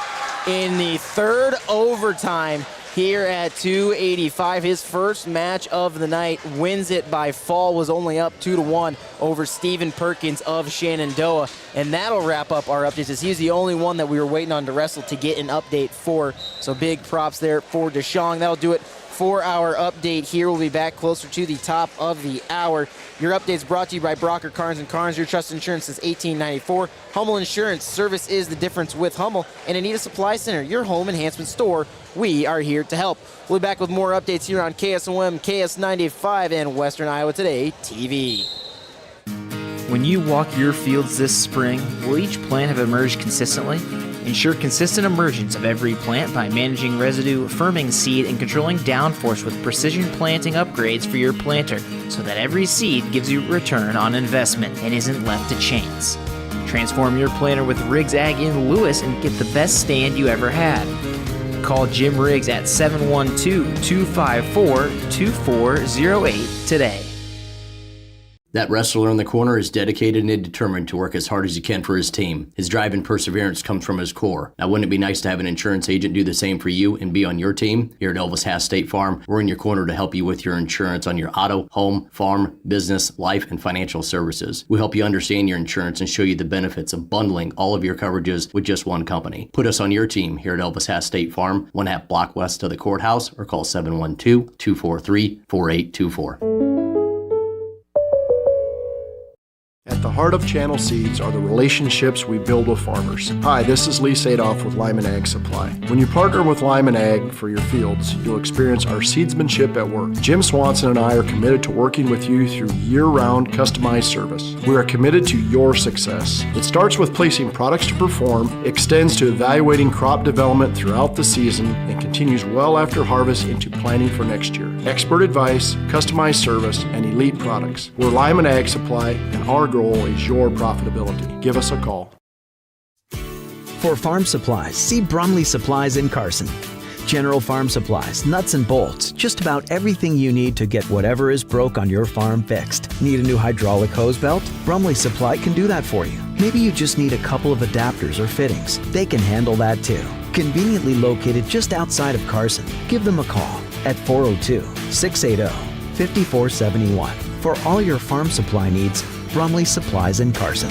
in the third overtime here at 285. His first match of the night, wins it by fall, was only up 2-1 over Stephen Perkins of Shenandoah. And that'll wrap up our updates, as he's the only one that we were waiting on to wrestle to get an update for. So big props there for Deshong. That'll do it for our update here. We'll be back closer to the top of the hour. Your update's brought to you by Brocker Carnes & Carnes, your trusted insurance since 1894. Hummel Insurance, service is the difference with Hummel. And Anita Supply Center, your home enhancement store. We are here to help. We'll be back with more updates here on KSOM, KS95, and Western Iowa Today TV. When you walk your fields this spring, will each plant have emerged consistently? Ensure consistent emergence of every plant by managing residue, firming seed, and controlling downforce with precision planting upgrades for your planter, so that every seed gives you return on investment and isn't left to chance. Transform your planter with Riggs Ag in Lewis and get the best stand you ever had. Call Jim Riggs at 712-254-2408 today. That wrestler in the corner is dedicated and determined to work as hard as he can for his team. His drive and perseverance comes from his core. Now, wouldn't it be nice to have an insurance agent do the same for you and be on your team? Here at Elvis Haas State Farm, we're in your corner to help you with your insurance on your auto, home, farm, business, life, and financial services. We help you understand your insurance and show you the benefits of bundling all of your coverages with just one company. Put us on your team here at Elvis Haas State Farm, 1/2 block west of the courthouse, or call 712-243-4824. At the heart of Channel Seeds are the relationships we build with farmers. Hi, this is Lee Sadoff with Lyman Ag Supply. When you partner with Lyman Ag for your fields, you'll experience our seedsmanship at work. Jim Swanson and I are committed to working with you through year-round customized service. We are committed to your success. It starts with placing products to perform, extends to evaluating crop development throughout the season, and continues well after harvest into planning for next year. Expert advice, customized service, and elite products. We're Lyman Ag Supply, and our goal is your profitability. Give us a call. For farm supplies, see Bromley Supplies in Carson. General farm supplies, nuts and bolts, just about everything you need to get whatever is broke on your farm fixed. Need a new hydraulic hose belt? Bromley Supply can do that for you. Maybe you just need a couple of adapters or fittings. They can handle that too. Conveniently located just outside of Carson. Give them a call at 402-680-5471. For all your farm supply needs, Bromley Supplies in Carson.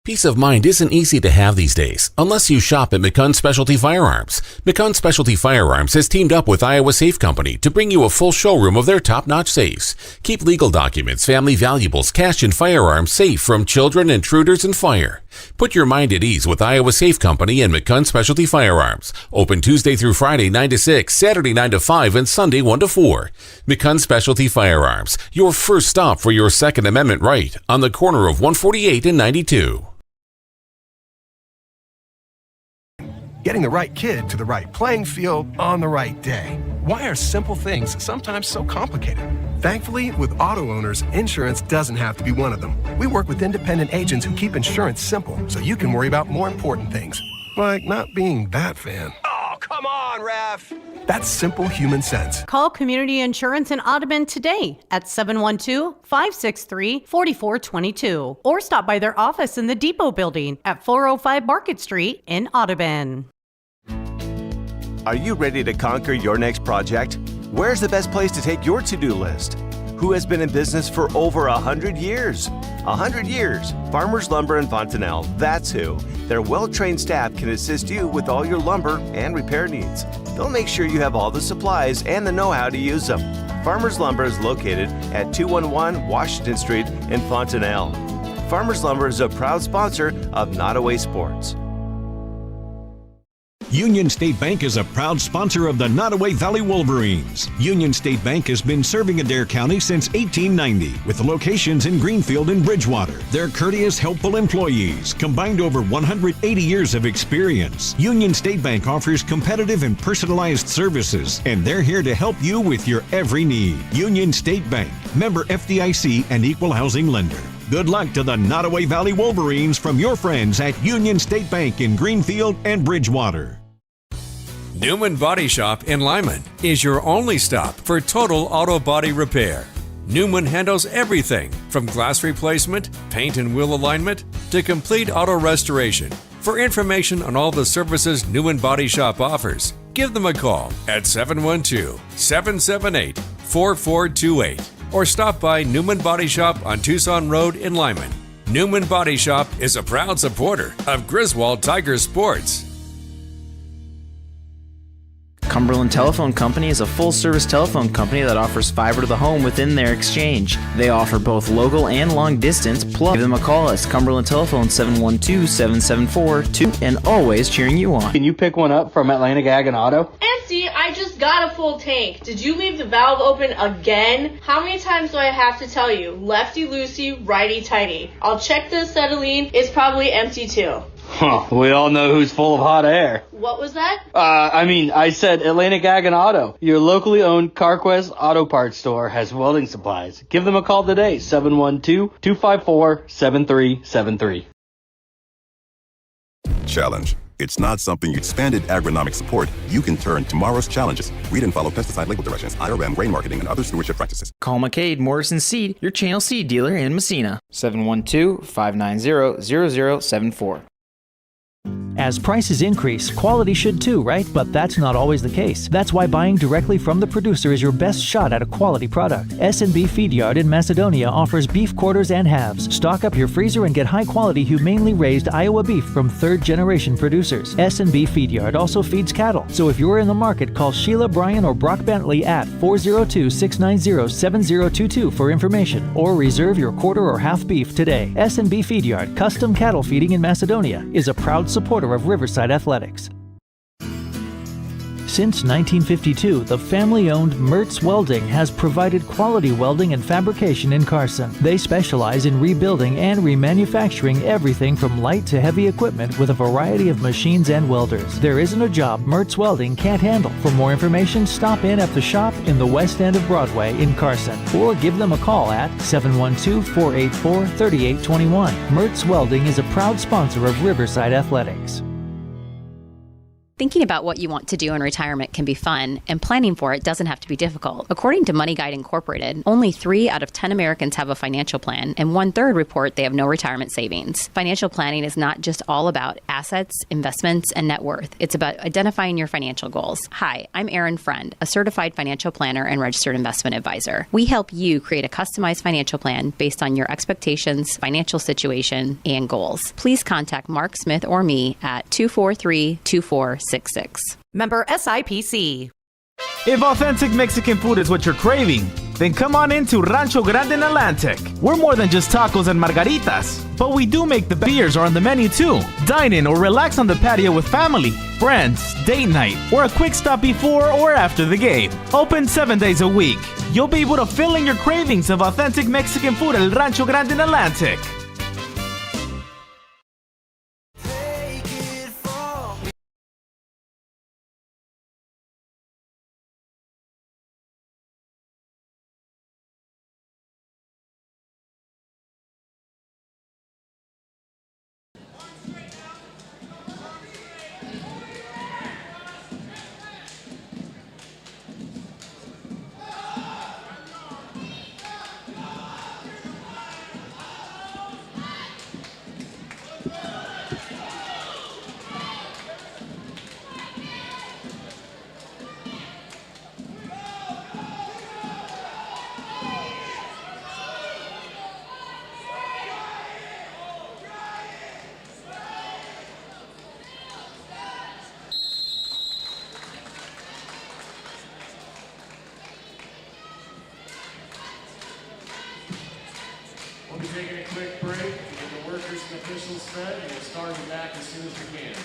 Peace of mind isn't easy to have these days, unless you shop at McCunn Specialty Firearms. McCunn Specialty Firearms has teamed up with Iowa Safe Company to bring you a full showroom of their top-notch safes. Keep legal documents, family valuables, cash, and firearms safe from children, intruders, and fire. Put your mind at ease with Iowa Safe Company and McCunn Specialty Firearms. Open Tuesday through Friday 9 to 6, Saturday 9 to 5, and Sunday 1 to 4. McCunn Specialty Firearms, your first stop for your Second Amendment right, on the corner of 148 and 92. Getting the right kid to the right playing field on the right day. Why are simple things sometimes so complicated? Thankfully, with auto owners, insurance doesn't have to be one of them. We work with independent agents who keep insurance simple so you can worry about more important things, like not being that fan. Oh, come on, ref! That's simple human sense. Call Community Insurance in Audubon today at 712-563-4422 or stop by their office in the Depot Building at 405 Market Street in Audubon. Are you ready to conquer your next project? Where's the best place to take your to-do list? Who has been in business for over 100 years? 100 years. Farmers Lumber in Fontanelle, that's who. Their well-trained staff can assist you with all your lumber and repair needs. They'll make sure you have all the supplies and the know-how to use them. Farmers Lumber is located at 211 Washington Street in Fontanelle. Farmers Lumber is a proud sponsor of Nottoway Sports. Union State Bank is a proud sponsor of the Nottoway Valley Wolverines. Union State Bank has been serving Adair County since 1890, with locations in Greenfield and Bridgewater. Their courteous, helpful employees, combined over 180 years of experience. Union State Bank offers competitive and personalized services, and they're here to help you with your every need. Union State Bank, member FDIC and equal housing lender. Good luck to the Nottoway Valley Wolverines from your friends at Union State Bank in Greenfield and Bridgewater. Newman Body Shop in Lyman is your only stop for total auto body repair. Newman handles everything from glass replacement, paint and wheel alignment, to complete auto restoration. For information on all the services Newman Body Shop offers, give them a call at 712-778-4428 or stop by Newman Body Shop on Tucson Road in Lyman. Newman Body Shop is a proud supporter of Griswold Tiger Sports. Cumberland Telephone Company is a full-service telephone company that offers fiber to the home within their exchange. They offer both local and long-distance, plus give them a call at Cumberland Telephone 712-774-2 and always cheering you on. Can you pick one up from Atlantic Ag and Auto? Empty, I just got a full tank. Did you leave the valve open again? How many times do I have to tell you? Lefty-loosey, righty-tighty. I'll check the acetylene. It's probably empty too. Huh, we all know who's full of hot air. What was that? I said Atlantic Ag and Auto. Your locally owned CarQuest Auto Parts store has welding supplies. Give them a call today, 712-254-7373. Challenge. It's not something expanded agronomic support. You can turn tomorrow's challenges. Read and follow pesticide label directions, IRM, grain marketing, and other stewardship practices. Call McCade Morrison Seed, your channel seed dealer in Messina. 712-590-0074. As prices increase, quality should too, right? But that's not always the case. That's why buying directly from the producer is your best shot at a quality product. S&B Feed Yard in Macedonia offers beef quarters and halves. Stock up your freezer and get high-quality, humanely raised Iowa beef from third-generation producers. S&B Feed Yard also feeds cattle. So if you're in the market, call Sheila, Bryan, or Brock Bentley at 402-690-7022 for information, or reserve your quarter or half beef today. S&B Feed Yard, custom cattle feeding in Macedonia, is a proud supporter of Riverside Athletics. Since 1952, the family-owned Mertz Welding has provided quality welding and fabrication in Carson. They specialize in rebuilding and remanufacturing everything from light to heavy equipment with a variety of machines and welders. There isn't a job Mertz Welding can't handle. For more information, stop in at the shop in the west end of Broadway in Carson, or give them a call at 712-484-3821. Mertz Welding is a proud sponsor of Riverside Athletics. Thinking about what you want to do in retirement can be fun, and planning for it doesn't have to be difficult. According to Money Guide Incorporated, only 3 out of 10 Americans have a financial plan, and 1/3 report they have no retirement savings. Financial planning is not just all about assets, investments, and net worth. It's about identifying your financial goals. Hi, I'm Erin Friend, a certified financial planner and registered investment advisor. We help you create a customized financial plan based on your expectations, financial situation, and goals. Please contact Mark Smith or me at 243-2466. Member SIPC. If authentic Mexican food is what you're craving, then come on into Rancho Grande in Atlantic. We're more than just tacos and margaritas, but we do make the beers are on the menu too. Dine in or relax on the patio with family, friends, date night, or a quick stop before or after the game. Open 7 days a week. You'll be able to fill in your cravings of authentic Mexican food at Rancho Grande in Atlantic. quick break to get the workers and officials fed, and we'll start them back as soon as we can.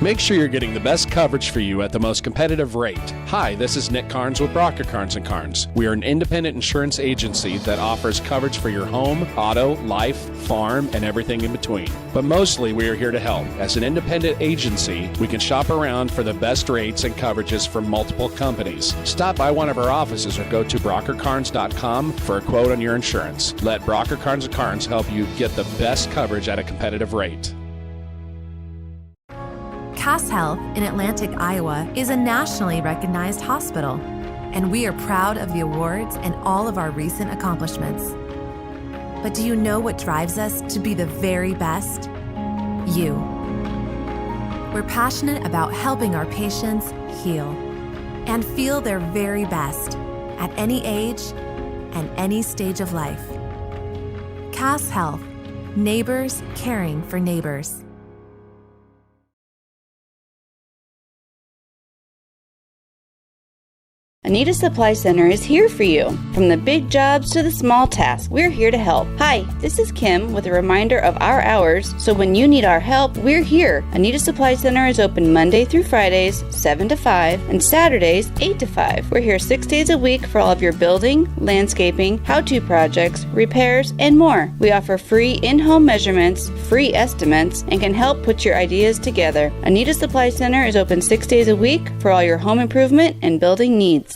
Make sure you're getting the best coverage for you at the most competitive rate. Hi, this is Nick Carnes with Brocker Carnes & Carnes. We are an independent insurance agency that offers coverage for your home, auto, life, farm, and everything in between. But mostly we are here to help. As an independent agency, we can shop around for the best rates and coverages from multiple companies. Stop by one of our offices or go to brockercarnes.com for a quote on your insurance. Let Brocker Carnes & Carnes help you get the best coverage at a competitive rate. Cass Health in Atlantic, Iowa is a nationally recognized hospital, and we are proud of the awards and all of our recent accomplishments. But do you know what drives us to be the very best? You. We're passionate about helping our patients heal and feel their very best at any age and any stage of life. Cass Health, neighbors caring for neighbors. Anita Supply Center is here for you. From the big jobs to the small tasks, we're here to help. Hi, this is Kim with a reminder of our hours, so when you need our help, we're here. Anita Supply Center is open Monday through Fridays, 7 to 5, and Saturdays, 8 to 5. We're here 6 days a week for all of your building, landscaping, how-to projects, repairs, and more. We offer free in-home measurements, free estimates, and can help put your ideas together. Anita Supply Center is open 6 days a week for all your home improvement and building needs.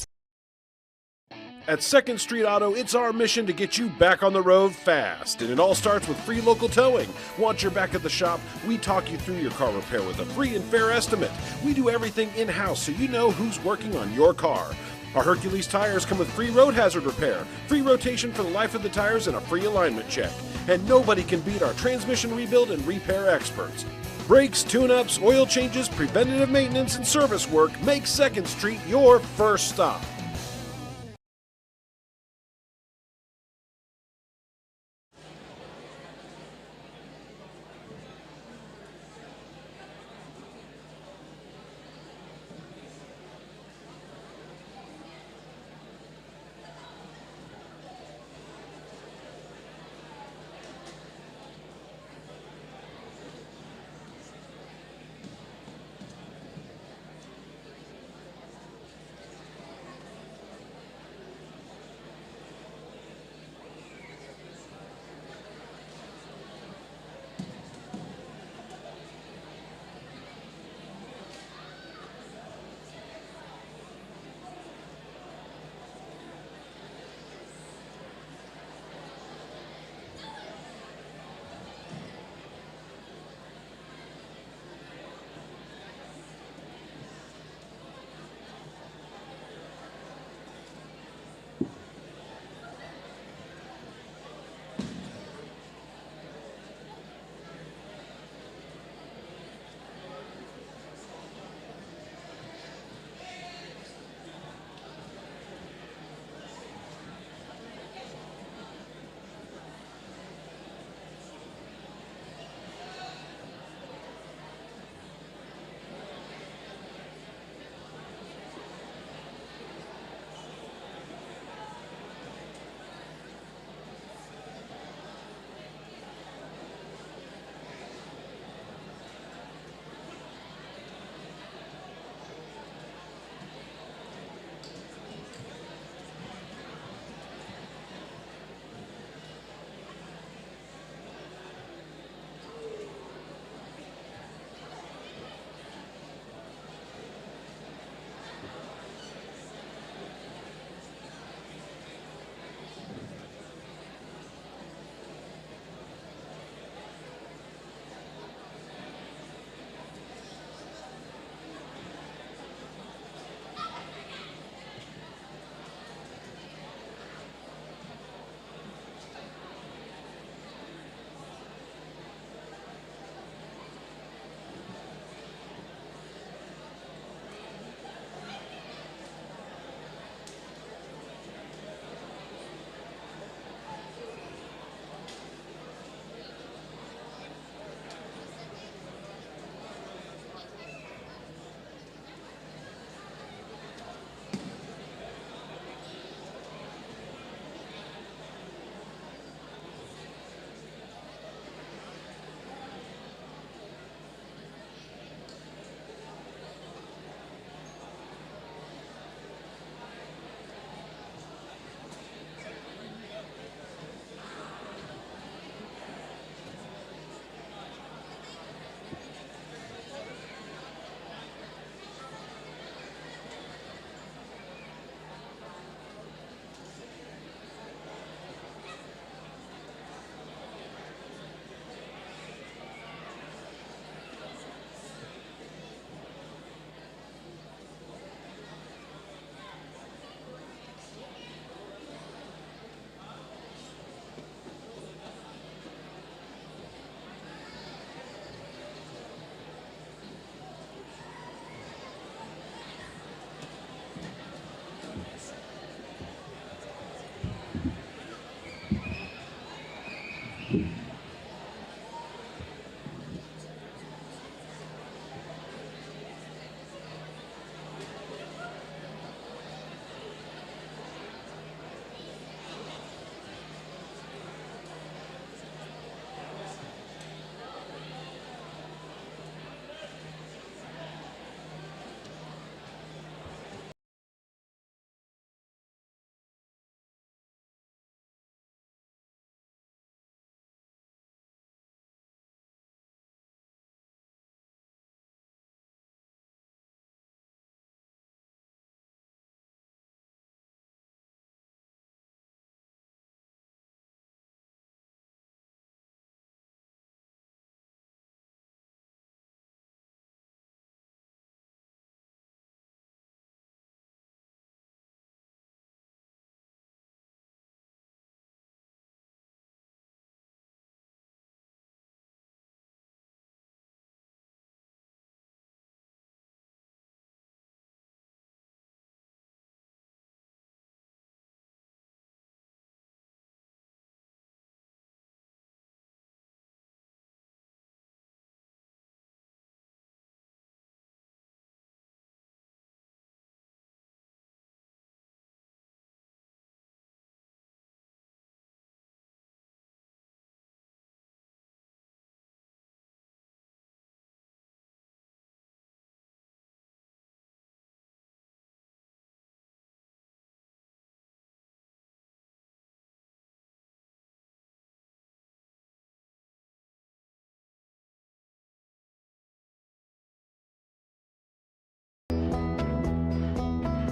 At 2nd Street Auto, it's our mission to get you back on the road fast. And it all starts with free local towing. Want your back at the shop? We talk you through your car repair with a free and fair estimate. We do everything in-house so you know who's working on your car. Our Hercules tires come with free road hazard repair, free rotation for the life of the tires, and a free alignment check. And nobody can beat our transmission rebuild and repair experts. Brakes, tune-ups, oil changes, preventative maintenance, and service work make 2nd Street your first stop.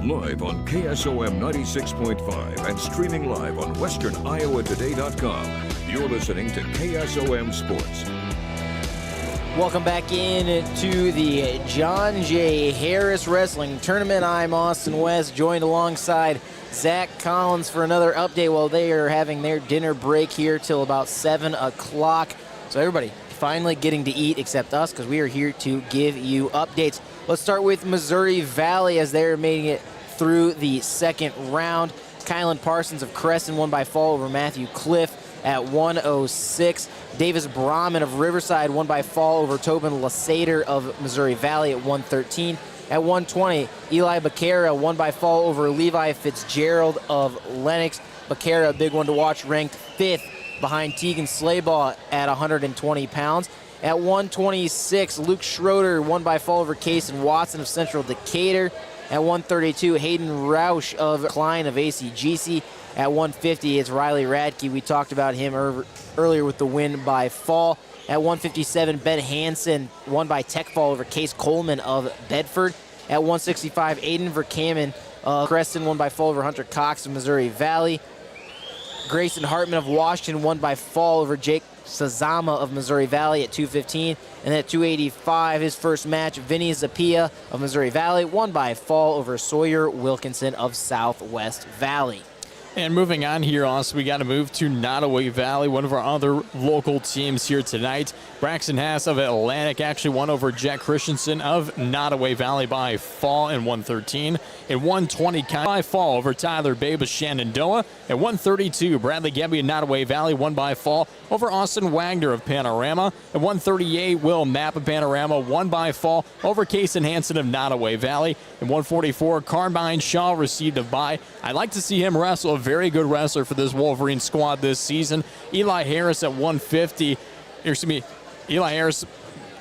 Live on KSOM 96.5 and streaming live on westerniowatoday.com. You're listening to KSOM Sports. Welcome back in to the John J. Harris Wrestling Tournament. I'm Austin West, joined alongside Zach Collins for another update while they are having their dinner break here till about 7 o'clock. So everybody finally getting to eat except us, because we are here to give you updates. Let's start with Missouri Valley as they're making it through the second round. Kylan Parsons of Creston won by fall over Matthew Cliff at 106. Davis Brahman of Riverside won by fall over Tobin Lasater of Missouri Valley at 113. At 120, Eli Becerra won by fall over Levi Fitzgerald of Lenox. Becerra, a big one to watch, ranked 5th behind Tegan Slaybaugh at 120 pounds. At 126, Luke Schroeder won by fall over Kason Watson of Central Decatur. At 132, Hayden Roush of Klein of ACGC. At 150, it's Riley Radke. We talked about him earlier with the win by fall. At 157, Ben Hansen won by tech fall over Case Coleman of Bedford. At 165, Aiden Verkaman of Creston won by fall over Hunter Cox of Missouri Valley. Grayson Hartman of Washington won by fall over Jake Sazama of Missouri Valley at 215. And at 285, his first match, Vinny Zapia of Missouri Valley won by fall over Sawyer Wilkinson of Southwest Valley. And moving on here, also, we got to move to Nottoway Valley, one of our other local teams here tonight. Braxton Haas of Atlantic actually won over Jack Christensen of Nottoway Valley by fall in 113. At 120, by fall over Tyler Babe of Shenandoah. At 132, Bradley Gebby of Nottoway Valley won by fall over Austin Wagner of Panorama. At 138, Will Mapp of Panorama won by fall over Kason Hansen of Nottoway Valley. At 144, Carbine Shaw received a bye. I'd like to see him wrestle. A very good wrestler for this Wolverine squad this season. Eli Harris at 150. Eli Harris,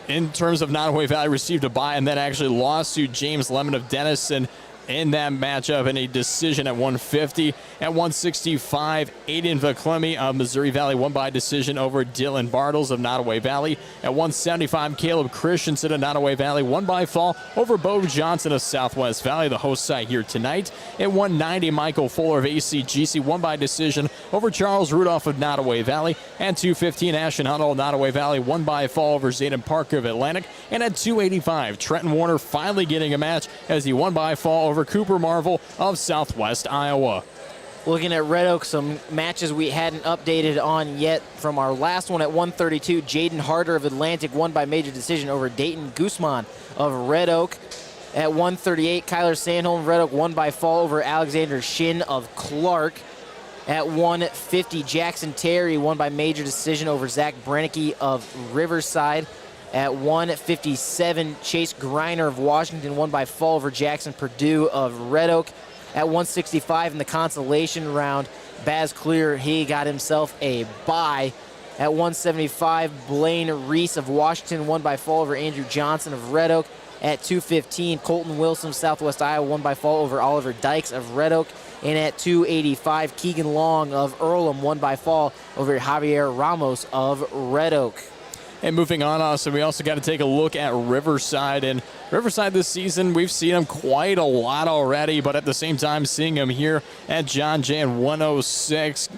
in terms of Nottoway Valley, received a bye and then actually lost to James Lemon of Denison in that matchup in a decision at 150. At 165, Aiden Vaclemi of Missouri Valley won by decision over Dylan Bartles of Nottoway Valley. At 175, Caleb Christensen of Nottoway Valley won by fall over Bo Johnson of Southwest Valley, the host side here tonight. At 190, Michael Fuller of ACGC won by decision over Charles Rudolph of Nottoway Valley. At 215, Ashton Huddle of Nottoway Valley won by fall over Zayden Parker of Atlantic. And at 285, Trenton Warner finally getting a match as he won by fall over Cooper Marvel of Southwest Iowa. Looking at Red Oak, some matches we hadn't updated on yet from our last one. At 132, Jaden Harder of Atlantic won by major decision over Dayton Guzman of Red Oak. At 138, Kyler Sandholm of Red Oak won by fall over Alexander Shin of Clark. At 150, Jackson Terry won by major decision over Zach Brennicky of Riverside. At 157, Chase Greiner of Washington won by fall over Jackson Purdue of Red Oak. At 165 in the consolation round, Baz Clear, he got himself a bye. At 175, Blaine Reese of Washington won by fall over Andrew Johnson of Red Oak. At 215, Colton Wilson of Southwest Iowa won by fall over Oliver Dykes of Red Oak. And at 285, Keegan Long of Earlham won by fall over Javier Ramos of Red Oak. And moving on, so we also got to take a look at Riverside. And Riverside this season, we've seen them quite a lot already, but at the same time, seeing them here at John Jay at 106.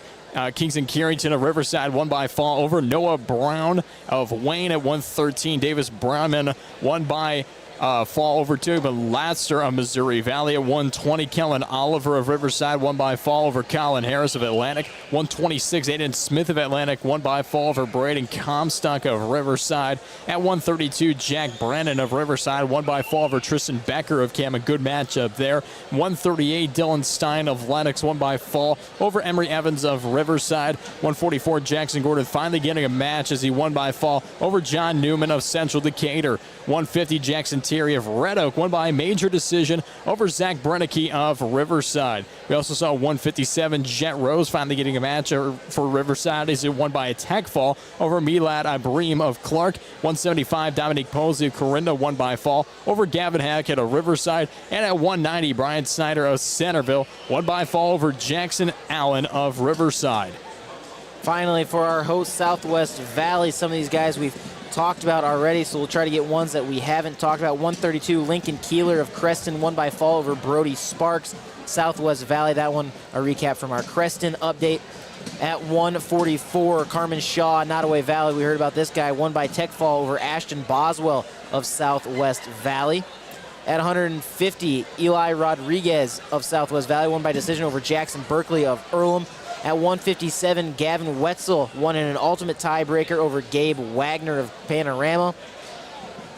Kingston Carrington of Riverside won by fall over Noah Brown of Wayne at 113. Davis Brahman won by fall over Tobin Latzer of Missouri Valley at 120. Kellen Oliver of Riverside won by fall over Colin Harris of Atlantic. 126, Aiden Smith of Atlantic won by fall over Braden Comstock of Riverside. At 132, Jack Brennan of Riverside won by fall over Tristan Becker of Cam. A good matchup there. 138, Dylan Stein of Lennox won by fall over Emery Evans of Riverside. 144, Jackson Gordon finally getting a match as he won by fall over John Newman of Central Decatur. 150, Jackson Terry of Red Oak won by a major decision over Zach Brennicky of Riverside. We also saw 157, Jet Rose finally getting a match for Riverside as it won by a tech fall over Milad Abreem of Clark. 175, Dominique Posey of Corinda won by fall over Gavin Hackett of Riverside. And at 190, Brian Snyder of Centerville won by fall over Jackson Allen of Riverside. Finally, for our host Southwest Valley, some of these guys we've talked about already, so we'll try to get ones that we haven't talked about. 132, Lincoln Keeler of Creston won by fall over Brody Sparks, Southwest Valley. That one, a recap from our Creston update. At 144, Carmen Shaw, Nottoway Valley. We heard about this guy, won by Tech Fall over Ashton Boswell of Southwest Valley. At 150, Eli Rodriguez of Southwest Valley won by decision over Jackson Berkeley of Earlham. At 157, Gavin Wetzel won in an ultimate tiebreaker over Gabe Wagner of Panorama.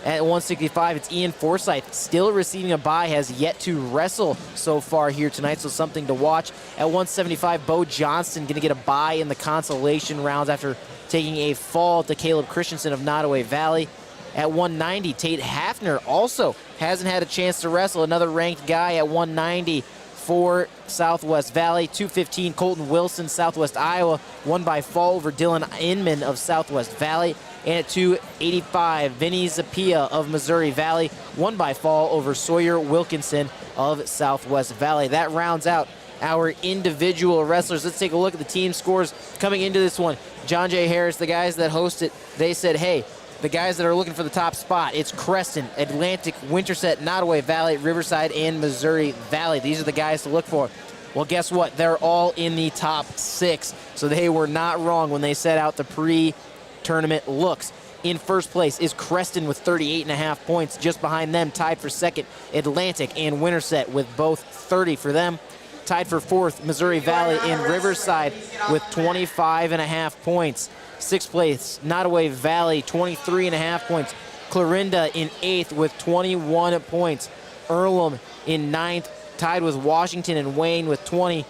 At 165, it's Ian Forsyth, still receiving a bye, has yet to wrestle so far here tonight, so something to watch. At 175, Bo Johnston going to get a bye in the consolation rounds after taking a fall to Caleb Christensen of Nottoway Valley. At 190, Tate Hafner also hasn't had a chance to wrestle, another ranked guy at 190 for Southwest Valley. 215, Colton Wilson, Southwest Iowa, won by fall over Dylan Inman of Southwest Valley. And at 285, Vinny Zapia of Missouri Valley, won by fall over Sawyer Wilkinson of Southwest Valley. That rounds out our individual wrestlers. Let's take a look at the team scores coming into this one. John J. Harris, the guys that host it, they said, hey, the guys that are looking for the top spot, it's Creston, Atlantic, Winterset, Nottoway Valley, Riverside, and Missouri Valley. These are the guys to look for. Well, guess what? They're all in the top 6, so they were not wrong when they set out the pre-tournament looks. In first place is Creston with 38.5 points. Just behind them, tied for second, Atlantic and Winterset with both 30 for them. Tied for fourth, Missouri Valley and Riverside with 25.5 points. Sixth place, Nottoway Valley, 23.5 points. Clarinda in eighth with 21 points. Earlham in ninth, tied with Washington and Wayne with 20.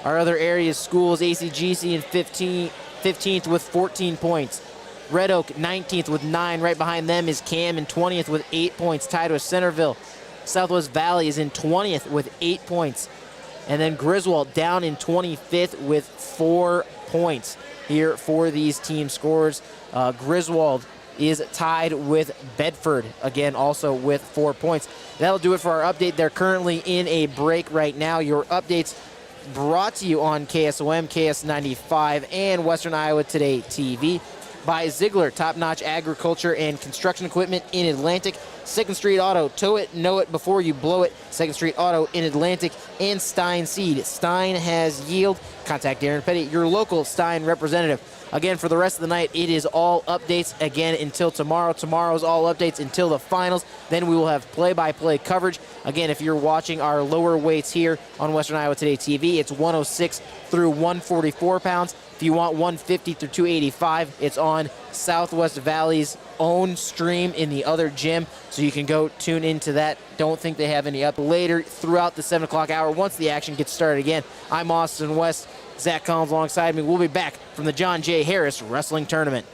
Our other areas, schools, ACGC in 15th with 14 points. Red Oak, 19th with 9. Right behind them is Cam in 20th with 8 points, tied with Centerville. Southwest Valley is in 20th with 8 points. And then Griswold down in 25th with 4 points here for these team scores. Griswold is tied with Bedford, again, also with 4 points. That'll do it for our update. They're currently in a break right now. Your updates brought to you on KSOM, KS95, and Western Iowa Today TV by Ziegler, top-notch agriculture and construction equipment in Atlantic. 2nd Street Auto, tow it, know it before you blow it. 2nd Street Auto in Atlantic, and Stein Seed. Stein has yield. Contact Darren Petty, your local Stein representative. Again, for the rest of the night, it is all updates again until tomorrow. Tomorrow's all updates until the finals. Then we will have play-by-play coverage. Again, if you're watching our lower weights here on Western Iowa Today TV, it's 106 through 144 pounds. If you want 150 through 285, it's on Southwest Valley's own stream in the other gym, so you can go tune into that. Don't think they have any up later throughout the 7 o'clock hour once the action gets started again. I'm Austin West. Zach Collins alongside me. We'll be back from the John J. Harris Wrestling Tournament.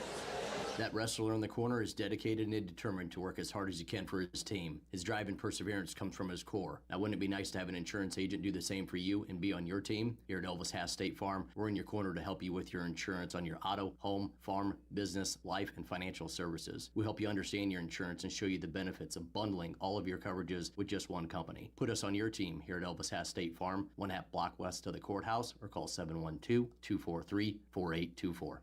That wrestler in the corner is dedicated and determined to work as hard as he can for his team. His drive and perseverance comes from his core. Now, wouldn't it be nice to have an insurance agent do the same for you and be on your team? Here at Elvis Hass State Farm, we're in your corner to help you with your insurance on your auto, home, farm, business, life, and financial services. We help you understand your insurance and show you the benefits of bundling all of your coverages with just one company. Put us on your team here at Elvis Hass State Farm, 1/2 block west of the courthouse, or call 712-243-4824.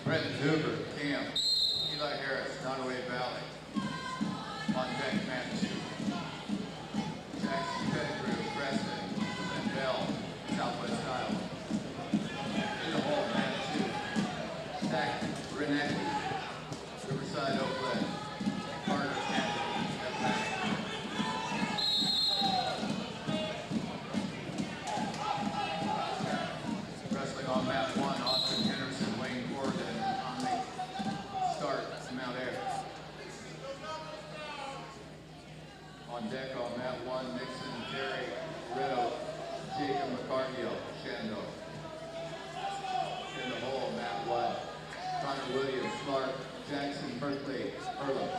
Brett Zuber, Cam, Eli Harris, Nottoway Valley. On deck, man 2. Jackson, Pettigrew, Preston, and Bell, Southwest Iowa. In the hole, man 2. Stack, Renecki, Riverside, Oakland. Carter, Canton, Atlantic. Wrestling on map 1, Austin Henderson, Wayne Corrigan on the start, Mount Air. On deck on map 1, Nixon, Terry, Riddle, Jacob McCartney, Shandor. In the hole, map 1, Connor Williams, Clark, Jackson, Berkeley, Earl.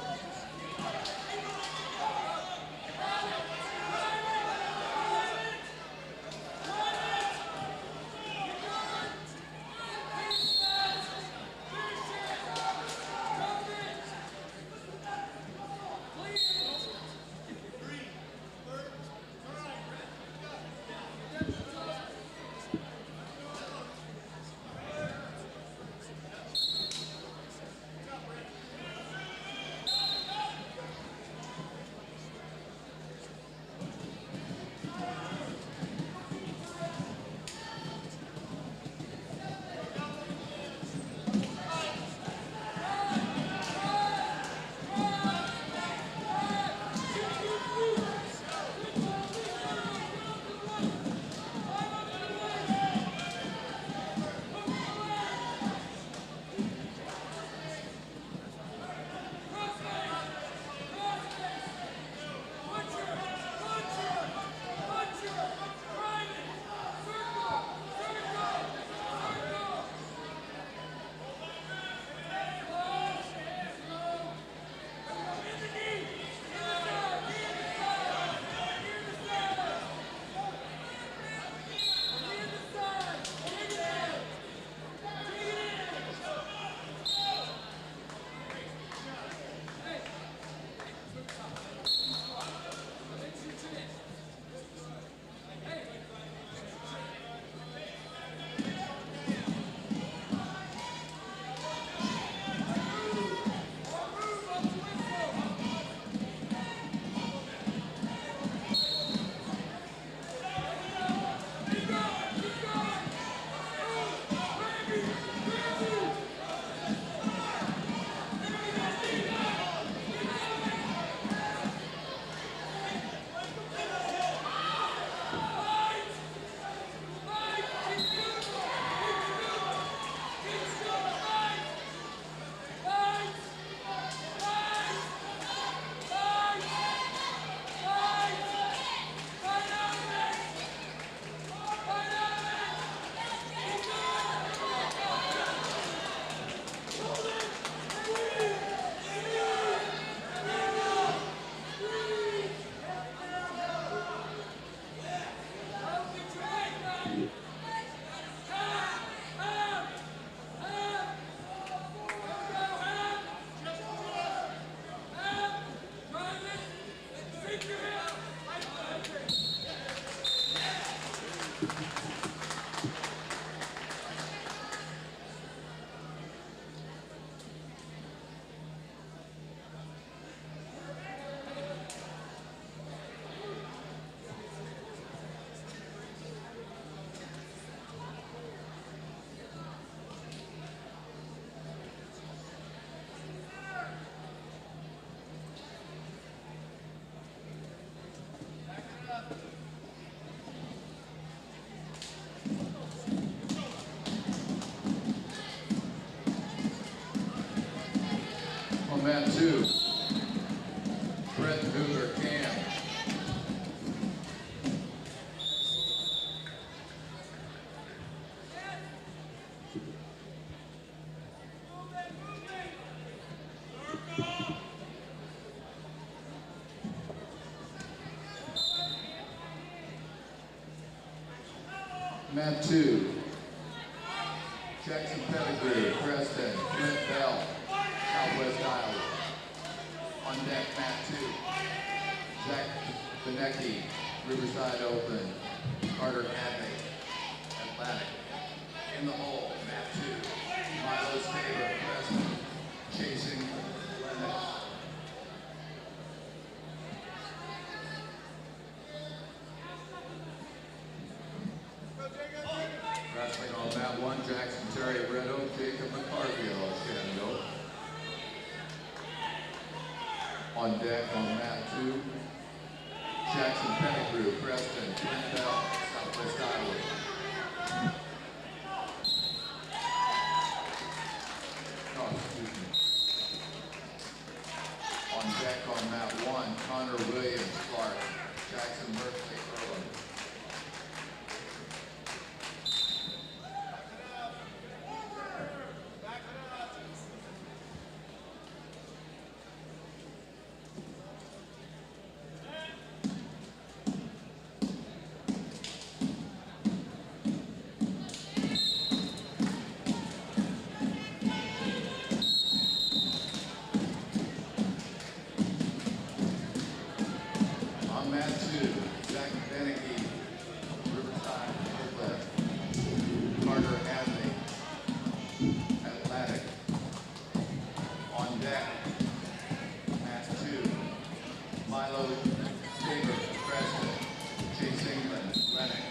on mat 2. Brett Hoover, Cam. Mat 2. Jackson Pettigrew, Preston, Clint Bell, Southwest Iowa. On deck, mat 2. Zach Benecki, Riverside Open, Carter Hadley, Atlantic. In the hole, mat 2. Milo Staber, Preston, chasing Lennox. Wrestling on mat 1, Jackson Terry Red Oak, Jacob McCarthy, Shenandoah. On deck on mat 2, Jackson Pettigrew, Preston, Clint Bell, Southwest Iowa. Oh, excuse me. On deck on mat 1, Connor Williams, Clark, Jackson Berkeley, Irwin. On mat 2, Zach Benecki, Riverside, Oakland, Carter Hadley, Atlantic. On deck, mat 2, Milo Staber, Preston, Chase England, Lennox.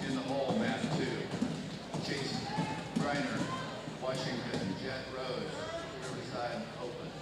In the hole, mat 2, Chase Griner, Washington, Jet Rose, Riverside, Oakland.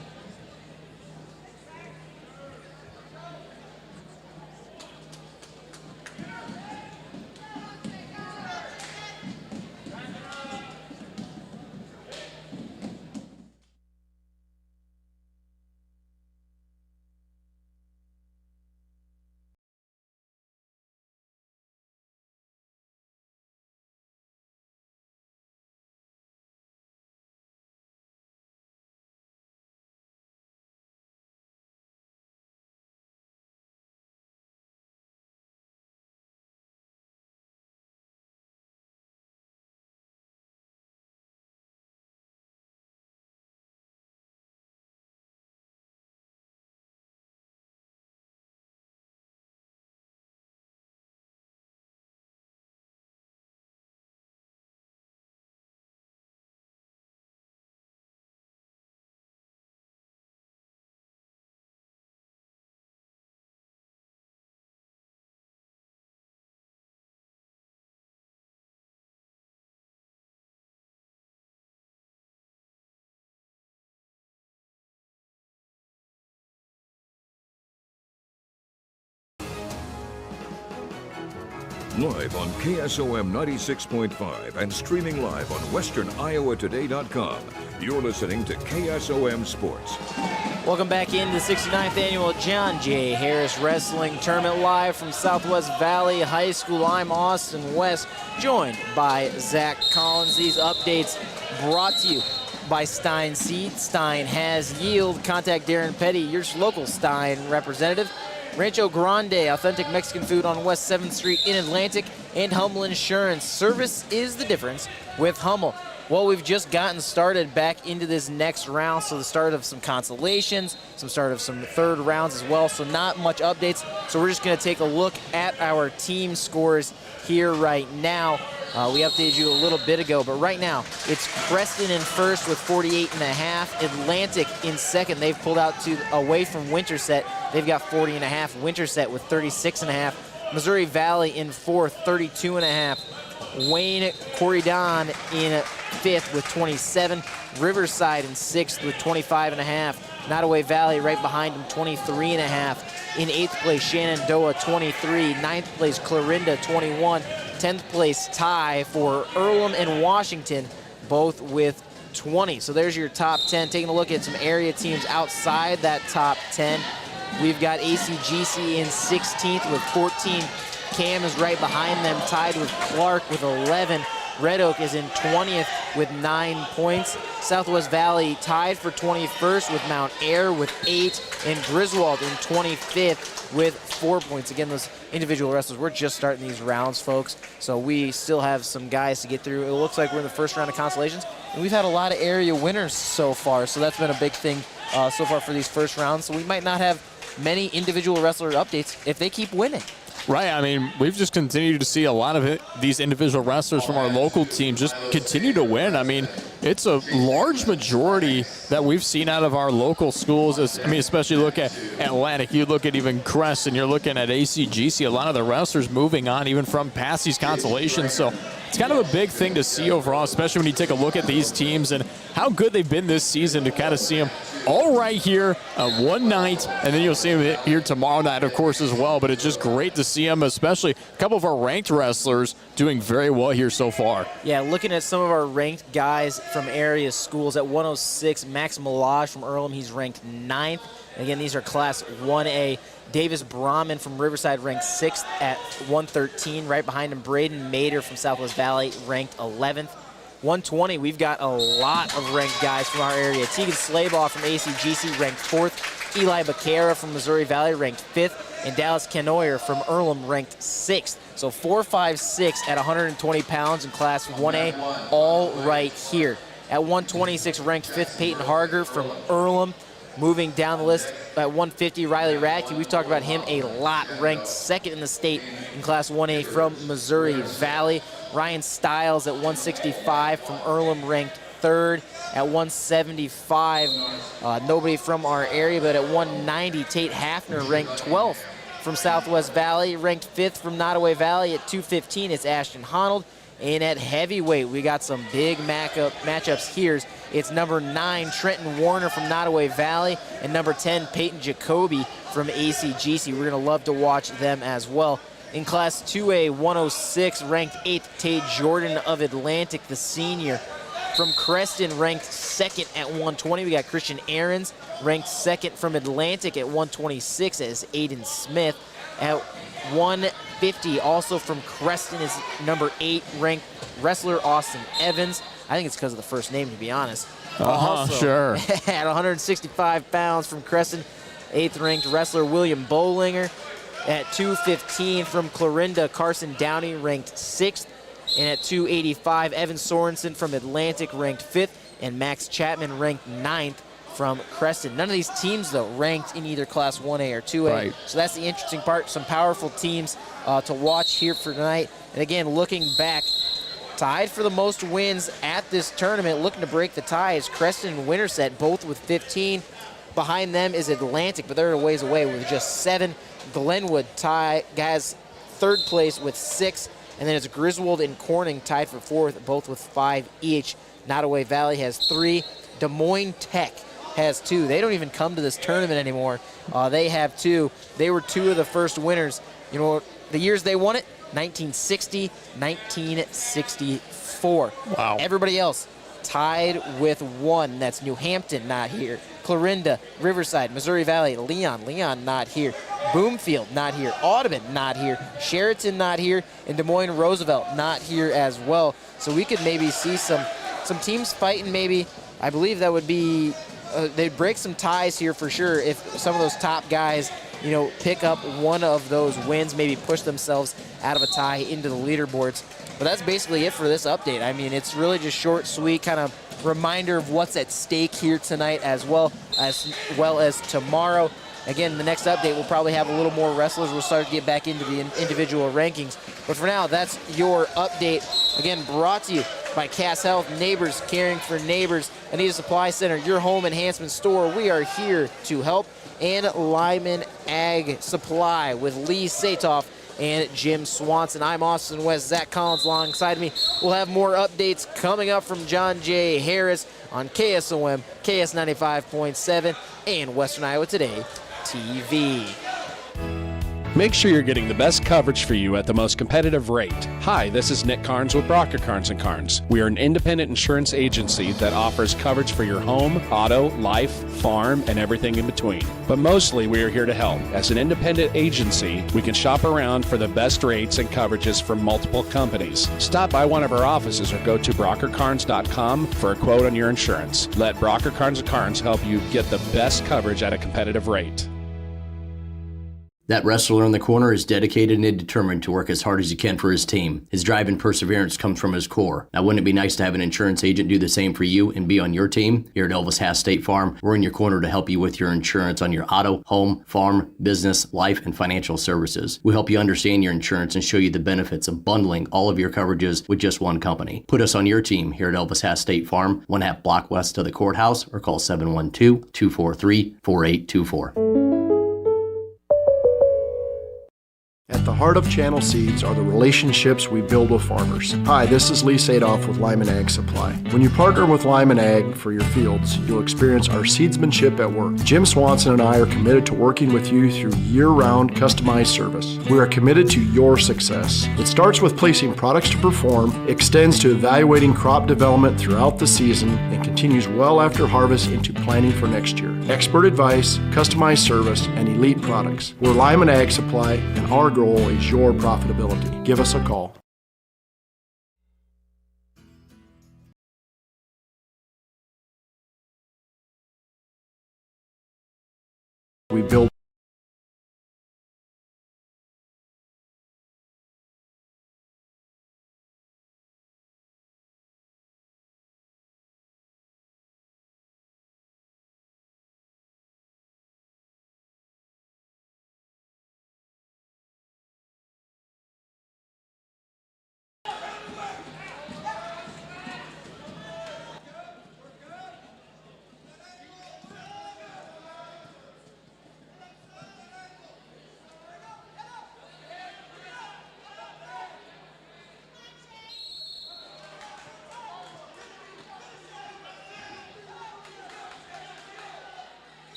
Live on KSOM 96.5 and streaming live on westerniowatoday.com. You're listening to KSOM Sports. Welcome back into the 69th annual John J. Harris Wrestling Tournament live from Southwest Valley High School. I'm Austin West, joined by Zach Collins. These updates brought to you by Stein Seed. Stein has yield. Contact Darren Petty, your local Stein representative. Rancho Grande, authentic Mexican food on West 7th Street in Atlantic, and Hummel Insurance. Service is the difference with Hummel. Well, we've just gotten started back into this next round, so the start of some consolations, start of some third rounds as well, so not much updates. So we're just going to take a look at our team scores here right now. We updated you a little bit ago, but right now it's Preston in first with 48.5. Atlantic in second. They've pulled out away from Winterset. They've got 40.5. Winterset with 36.5. Missouri Valley in fourth, 32.5. Wayne Corridon in fifth with 27. Riverside in sixth with 25.5. Nottoway Valley right behind him, 23.5. In eighth place, Shenandoah, 23. Ninth place, Clarinda, 21. 10th place tie for Earlham and Washington, both with 120. So there's your top 10. Taking a look at some area teams outside that top 10. We've got ACGC in 16th with 14. Cam is right behind them, tied with Clark with 11. Red Oak is in 20th with 9 points. Southwest Valley tied for 21st with Mount Air with 8. And Griswold in 25th with 4 points. Again, those individual wrestlers, we're just starting these rounds, folks. So we still have some guys to get through. It looks like we're in the first round of consolations. And we've had a lot of area winners so far. So that's been a big thing so far for these first rounds. So we might not have many individual wrestler updates if they keep winning. Right. I mean, we've just continued to see a lot of these individual wrestlers from our local teams just continue to win. I mean, it's a large majority that we've seen out of our local schools. Especially look at Atlantic. You look at even Crescent. You're looking at ACGC. A lot of the wrestlers moving on even from past these consolations. So it's kind of a big thing to see overall, especially when you take a look at these teams and how good they've been this season, to kind of see them all right here one night, and then you'll see them here tomorrow night, of course, as well. But it's just great to see them, especially a couple of our ranked wrestlers doing very well here so far. Yeah, looking at some of our ranked guys from area schools, at 106, Max Milage from Earlham, he's ranked 9th. Again, these are Class 1A. Davis Brahman from Riverside ranked 6th at 113. Right behind him, Braden Mader from Southwest Valley ranked 11th. 120, we've got a lot of ranked guys from our area. Tegan Slaybaugh from ACGC ranked 4th. Eli Becerra from Missouri Valley ranked 5th. And Dallas Canoyer from Earlham ranked 6th. So 4, 5, 6 at 120 pounds in Class 1A, all right here. At 126, ranked 5th, Peyton Harger from Earlham. Moving down the list at 150, Riley Radke. We've talked about him a lot, ranked 2nd in the state in Class 1A from Missouri Valley. Ryan Stiles at 165 from Earlham, ranked 3rd. At 175, nobody from our area, but at 190, Tate Hafner ranked 12th from Southwest Valley, ranked 5th from Nottoway Valley. At 215, it's Ashton Honnold. And at heavyweight, we got some big matchups here. It's number 9, Trenton Warner from Nottoway Valley, and number 10, Peyton Jacoby from ACGC. We're going to love to watch them as well. In Class 2A, 106, ranked 8th, Tate Jordan of Atlantic, the senior. From Creston, ranked 2nd at 120, we got Christian Ahrens, ranked 2nd from Atlantic at 126 as Aiden Smith. At 150, also from Creston, is number 8 ranked wrestler Austin Evans. I think it's because of the first name, to be honest. Sure. At 165 pounds from Creston, 8th ranked wrestler William Bollinger. At 215 from Clarinda, Carson Downey ranked 6th. And at 285, Evan Sorensen from Atlantic ranked 5th. And Max Chapman ranked 9th from Creston. None of these teams, though, ranked in either Class 1A or 2A. Right. So that's the interesting part. Some powerful teams to watch here for tonight. And again, looking back, tied for the most wins at this tournament, looking to break the tie is Creston and Winterset, both with 15. Behind them is Atlantic, but they're a ways away with just 7. Glenwood has 3rd place with 6. And then it's Griswold and Corning tied for 4th, both with 5 each. Nottoway Valley has 3. Des Moines Tech has 2. They don't even come to this tournament anymore. They have 2. They were 2 of the first winners. You know, the years they won it, 1960, 1964. Wow. Everybody else tied with 1. That's New Hampton, not here. Clarinda, Riverside, Missouri Valley, Leon not here. Boomfield, not here. Audubon, not here. Sheraton, not here. And Des Moines Roosevelt, not here as well. So we could maybe see some teams fighting maybe. I believe that would be, they'd break some ties here for sure if some of those top guys, you know, pick up one of those wins, maybe push themselves out of a tie into the leaderboards. But that's basically it for this update. I mean, it's really just short, sweet, kind of reminder of what's at stake here tonight as well as tomorrow. Again, the next update will probably have a little more wrestlers. We'll start to get back into the individual rankings. But for now, that's your update. Again, brought to you by Cass Health, Neighbors Caring for Neighbors, Anita Supply Center, your home enhancement store. We are here to help. And Lyman Ag Supply with Lee Satoff and Jim Swanson. I'm Austin West, Zach Collins alongside me. We'll have more updates coming up from John J. Harris on KSOM, KS 95.7, and Western Iowa Today TV. Make sure you're getting the best coverage for you at the most competitive rate. Hi, this is Nick Carnes with Brocker Carnes & Carnes. We are an independent insurance agency that offers coverage for your home, auto, life, farm, and everything in between. But mostly we are here to help. As an independent agency, we can shop around for the best rates and coverages from multiple companies. Stop by one of our offices or go to brockercarnes.com for a quote on your insurance. Let Brocker Carnes & Carnes help you get the best coverage at a competitive rate. That wrestler in the corner is dedicated and determined to work as hard as he can for his team. His drive and perseverance comes from his core. Now, wouldn't it be nice to have an insurance agent do the same for you and be on your team? Here at Elvis Hass State Farm, we're in your corner to help you with your insurance on your auto, home, farm, business, life, and financial services. We help you understand your insurance and show you the benefits of bundling all of your coverages with just one company. Put us on your team here at Elvis Hass State Farm, 1/2 block west of the courthouse, or call 712-243-4824. At the heart of Channel Seeds are the relationships we build with farmers. Hi, this is Lee Sadoff with Lyman Ag Supply. When you partner with Lyman Ag for your fields, you'll experience our seedsmanship at work. Jim Swanson and I are committed to working with you through year-round customized service. We are committed to your success. It starts with placing products to perform, extends to evaluating crop development throughout the season, and continues well after harvest into planning for next year. Expert advice, customized service, and elite products. We're Lyman Ag Supply, and our goal is your profitability. Give us a call. We build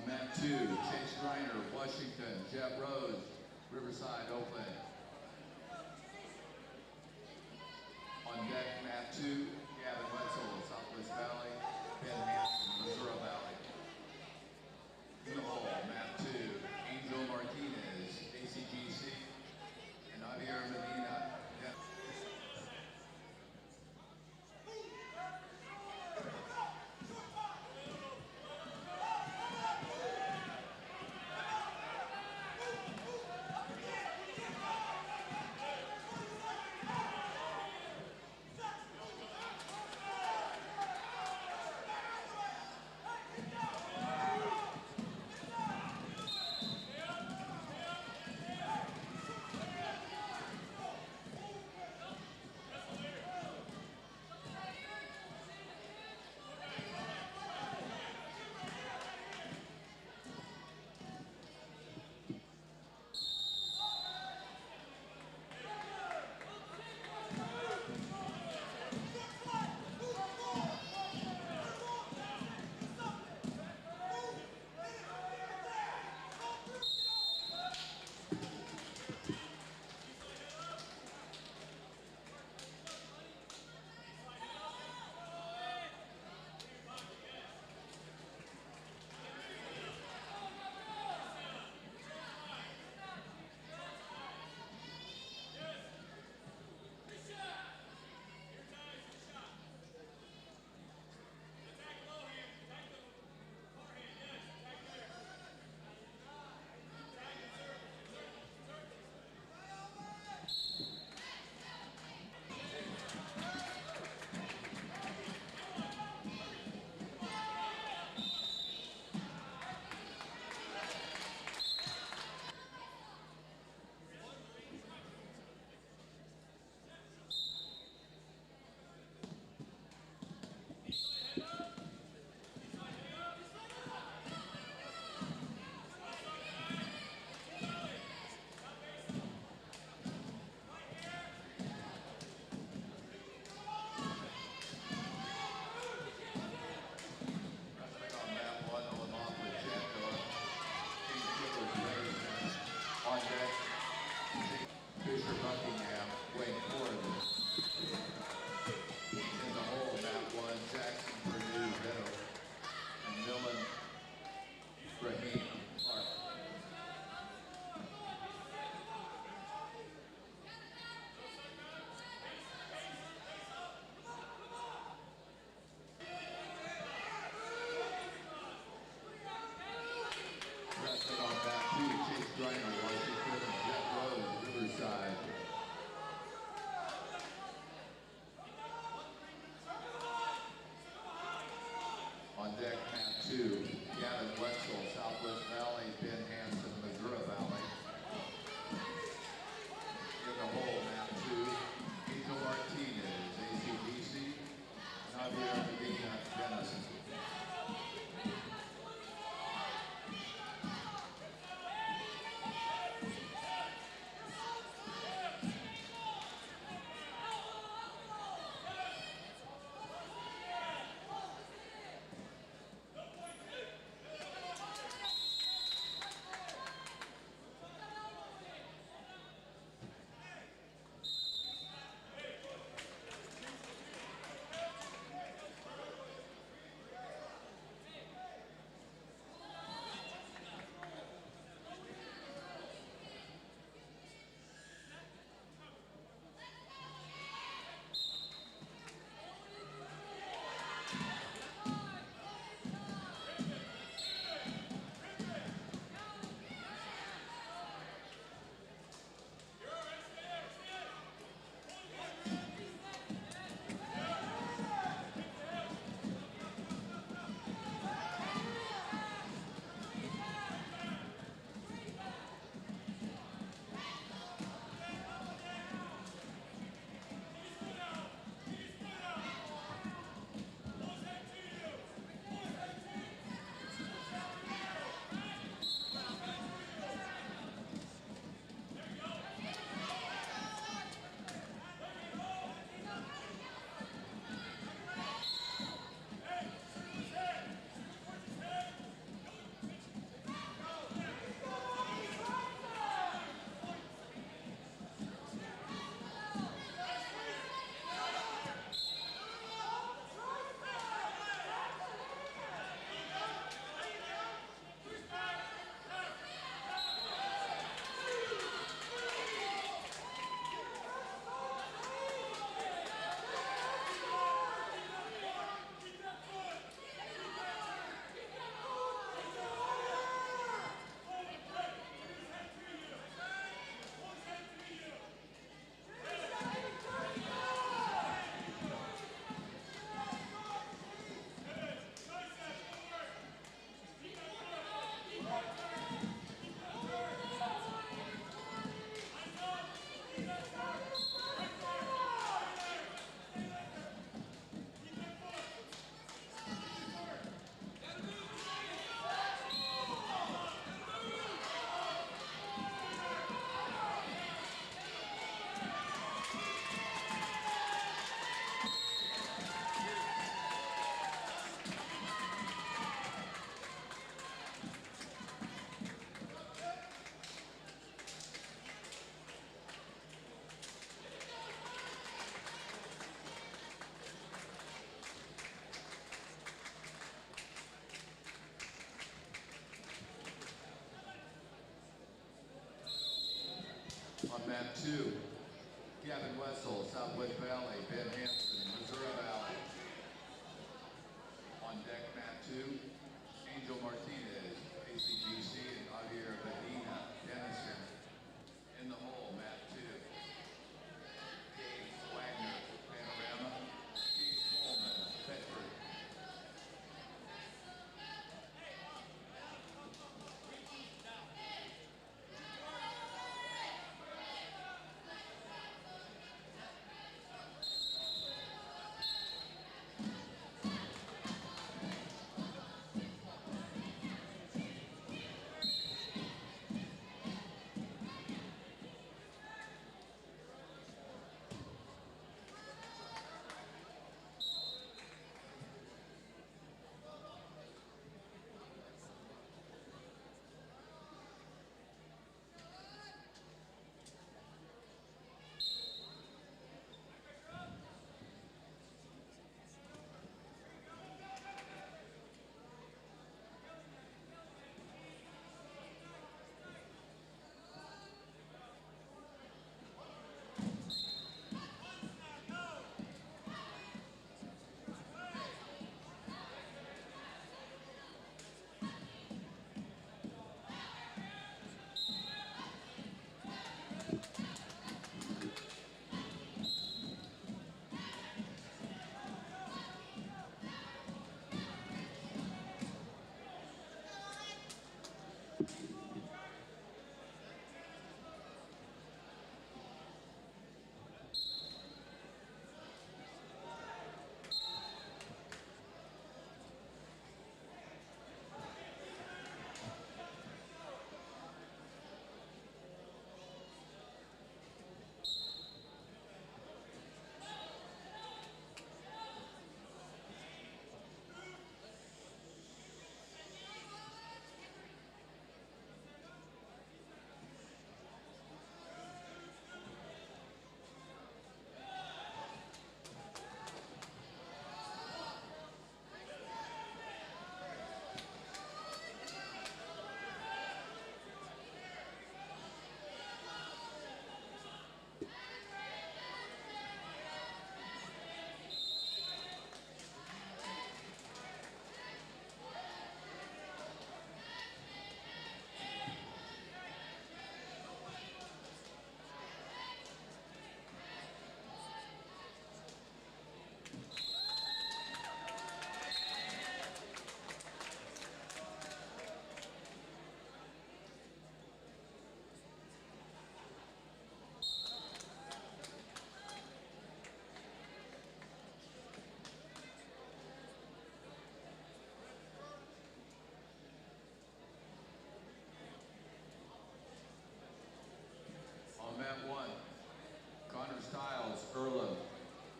Mat 2, Chase Griner, Washington, Jeff Rose, Riverside, Oakland. On deck, Mat 2, Gavin Wetzel, Southwest Valley, Ben Hansen, Missouri Valley. In the hole, Mat 2, Angel Martinez, ACGC, and Javier Medina. Fisher Buckingham, Wayne Ford. In the hole, Matt 1, Jackson, Purdue, Veto, and Millen, Raheem, Clark. Wrestling on back 2, Chase Griner, Washington, and Jeff Rose, Riverside. On deck, mat 2, Gavin Wetzel, Southwest Valley, Ben Hansen, Missouri Valley. In the hole, mat 2, Angel Martinez, ACDC, Javier Medina, Denison. On mat 2, Gavin Wessel, Southwest Valley, Ben Hansen, Missouri Valley. On deck, mat 2, Angel Martinez, ACGC, and Javier Medina, Denison. In the hole, mat 2, Dave Wagner, Panorama, Keith Coleman, Bedford. On mat 1, Connor Stiles, Earlham,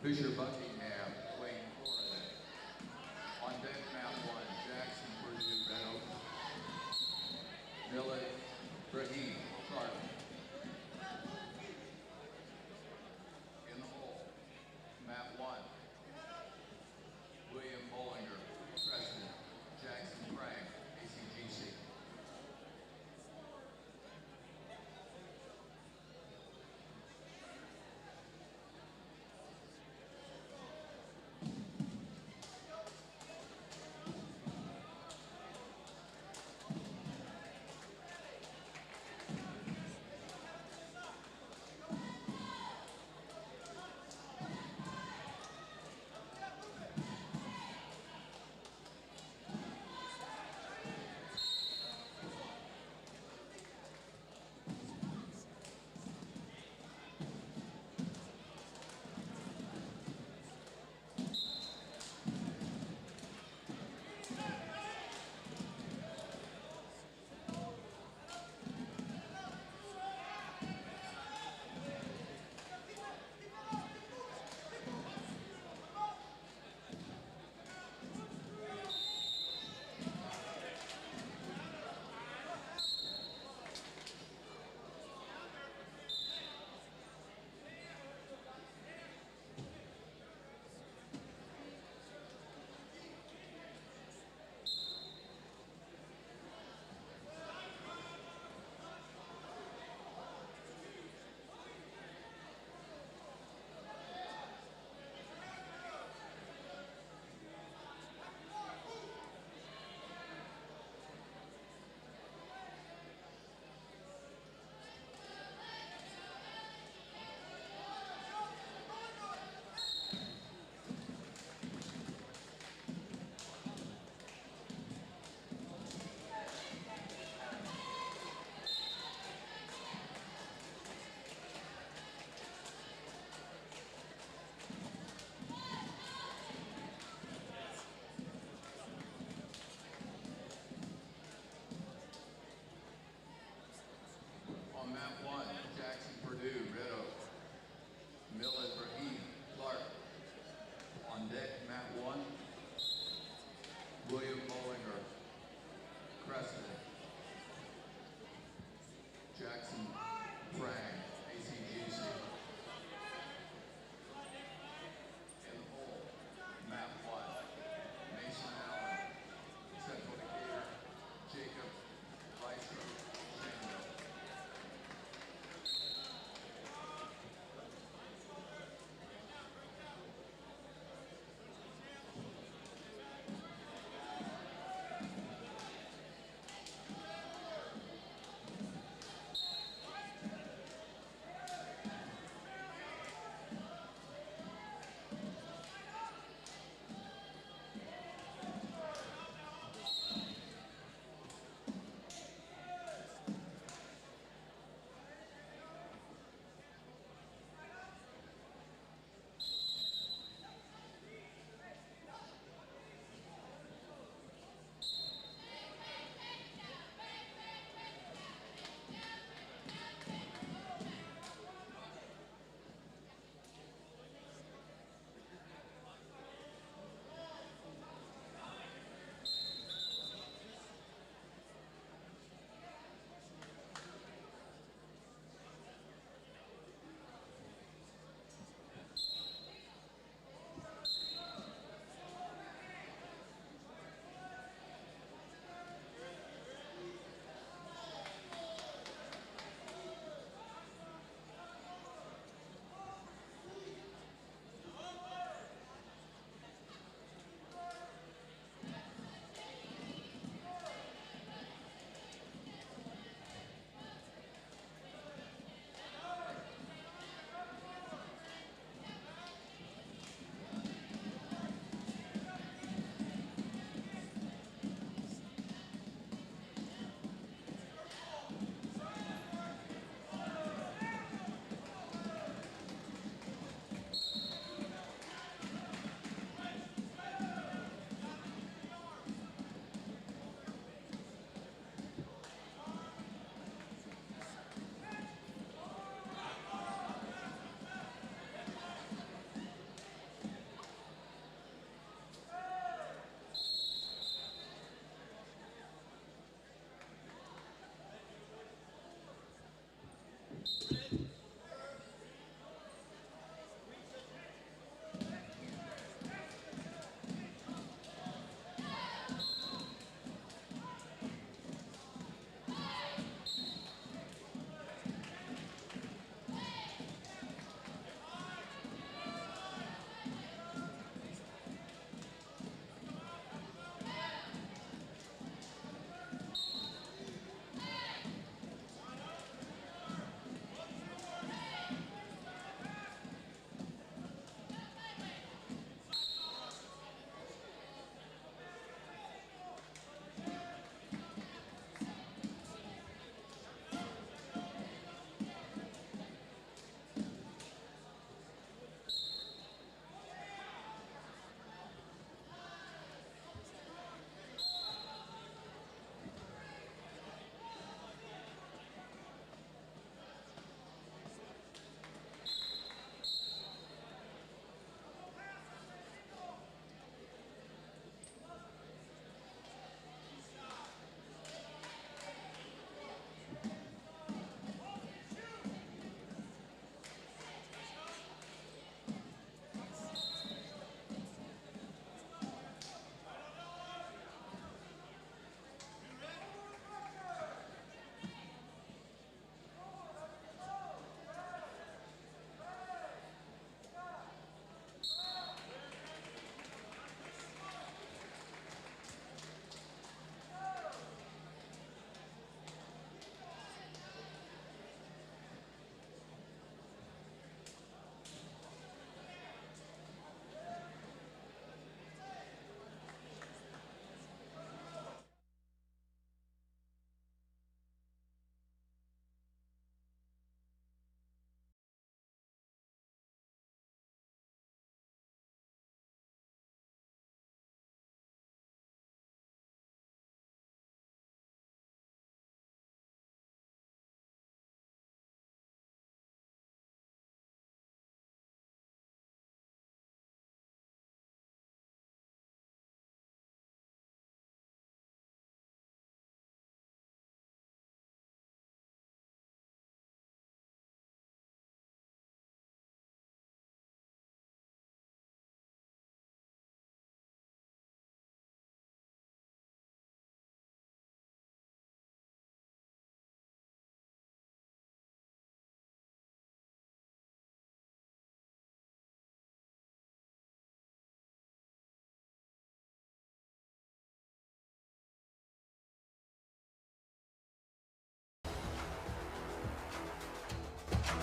Fisher Buckingham, Wayne Corridan. On deck, mat 1, Jackson, Purdue, Red Oak, Millet, Brahim, Clark. In the hole, mat 1, William Bollinger, Preston, Jackson Frank, ACGC.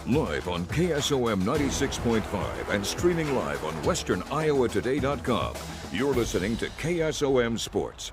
Live on KSOM 96.5 and streaming live on westerniowatoday.com. You're listening to KSOM Sports.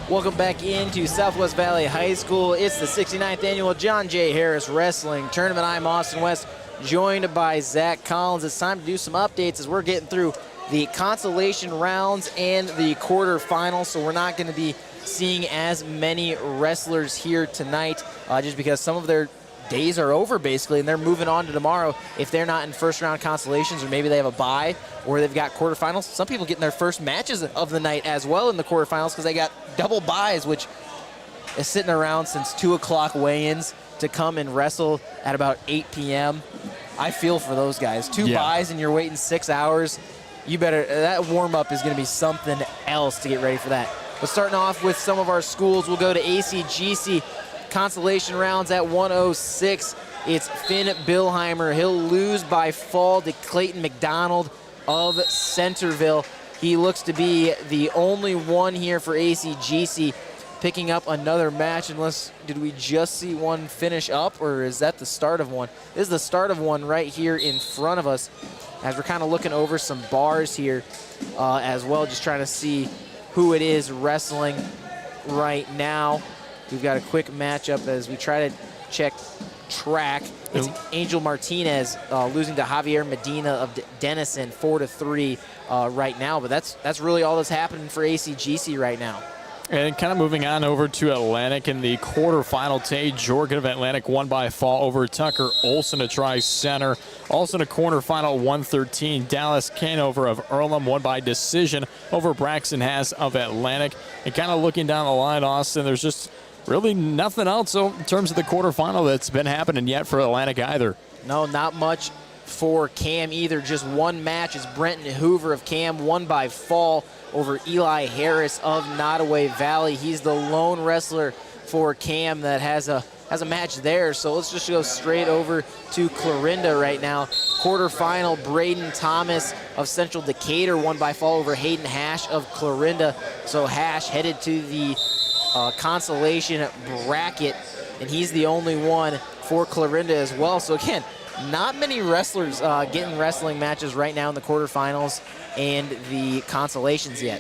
Welcome back into Southwest Valley High School. It's the 69th annual John J. Harris Wrestling Tournament. I'm Austin West, joined by Zach Collins. It's time to do some updates as we're getting through the consolation rounds and the quarterfinals, so we're not going to be seeing as many wrestlers here tonight just because some of their days are over basically and they're moving on to tomorrow if they're not in first round consolations, or maybe they have a bye or they've got quarterfinals. Some people getting their first matches of the night as well in the quarterfinals because they got double buys, which is sitting around since 2 o'clock weigh-ins to come and wrestle at about 8 p.m. I feel for those guys. Two buys and you're waiting 6 hours. You better, that warm-up is going to be something else to get ready for that. But starting off with some of our schools, we'll go to ACGC consolation rounds at 106. It's Finn Billheimer. He'll lose by fall to Clayton McDonald of Centerville. He looks to be the only one here for ACGC picking up another match, unless, did we just see one finish up, or is that the start of one? This is the start of one right here in front of us as we're kind of looking over some bars here as well, just trying to see who it is wrestling right now. We've got a quick matchup as we try to check track. It's Angel Martinez losing to Javier Medina of Denison 4-3 right now, but that's really all that's happening for ACGC right now. And kind of moving on over to Atlantic in the quarterfinal. Tay Jorgen of Atlantic won by fall over Tucker Olson to Tri-Center. Also in a quarterfinal 113, Dallas Canover of Earlham won by decision over Braxton Haas of Atlantic. And kind of looking down the line, Austin, there's just really nothing else in terms of the quarterfinal that's been happening yet for Atlantic either. No, not much for Cam either. Just one match is Brenton Hoover of Cam, won by fall over Eli Harris of Nottoway Valley. He's the lone wrestler for Cam that has a match there. So let's just go straight over to Clarinda right now. Quarterfinal, Braden Thomas of Central Decatur won by fall over Hayden Hash of Clarinda. So Hash headed to the consolation bracket, and he's the only one for Clarinda as well. So again, not many wrestlers getting wrestling matches right now in the quarterfinals and the consolations yet.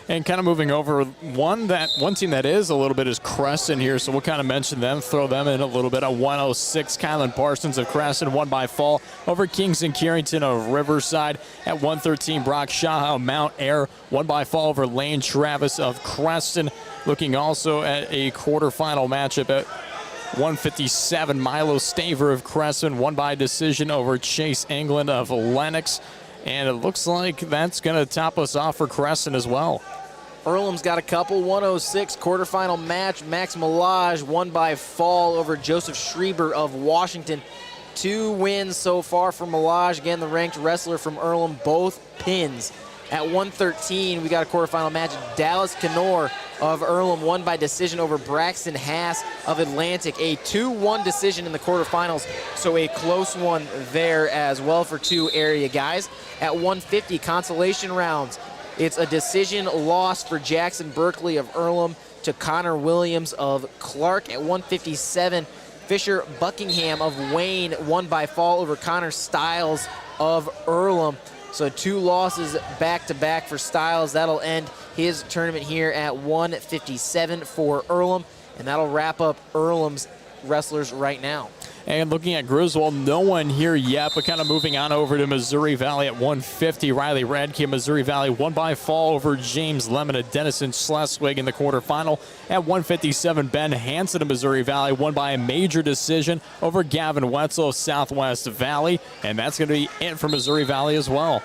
And kind of moving over, one team that is a little bit is Crescent here, so we'll kind of mention them, throw them in a little bit. At 106, Kylan Parsons of Crescent won by fall over Kingston Carrington of Riverside. At 113, Brock Shaw of Mount Air won by fall over Lane Travis of Crescent. Looking also at a quarterfinal matchup at 157, Milo Staver of Crescent won by decision over Chase England of Lenox. And it looks like that's going to top us off for Crescent as well. Earlham's got a couple. 106 quarterfinal match. Max Milage won by fall over Joseph Schreiber of Washington. 2 wins so far for Milage. Again, the ranked wrestler from Earlham, both pins. At 113, we got a quarterfinal match. Dallas Canor of Earlham won by decision over Braxton Haas of Atlantic. A 2-1 decision in the quarterfinals, so a close one there as well for 2 area guys. At 150, consolation rounds. It's a decision loss for Jackson Berkeley of Earlham to Connor Williams of Clark. At 157, Fisher Buckingham of Wayne won by fall over Connor Stiles of Earlham. So 2 losses back-to-back for Stiles. That'll end his tournament here at 157 for Earlham, and that'll wrap up Earlham's wrestlers right now. And looking at Griswold, no one here yet, but kind of moving on over to Missouri Valley at 150. Riley Radke of Missouri Valley won by fall over James Lemon of Denison Schleswig in the quarterfinal. At 157, Ben Hansen of Missouri Valley won by a major decision over Gavin Wetzel of Southwest Valley. And that's going to be it for Missouri Valley as well.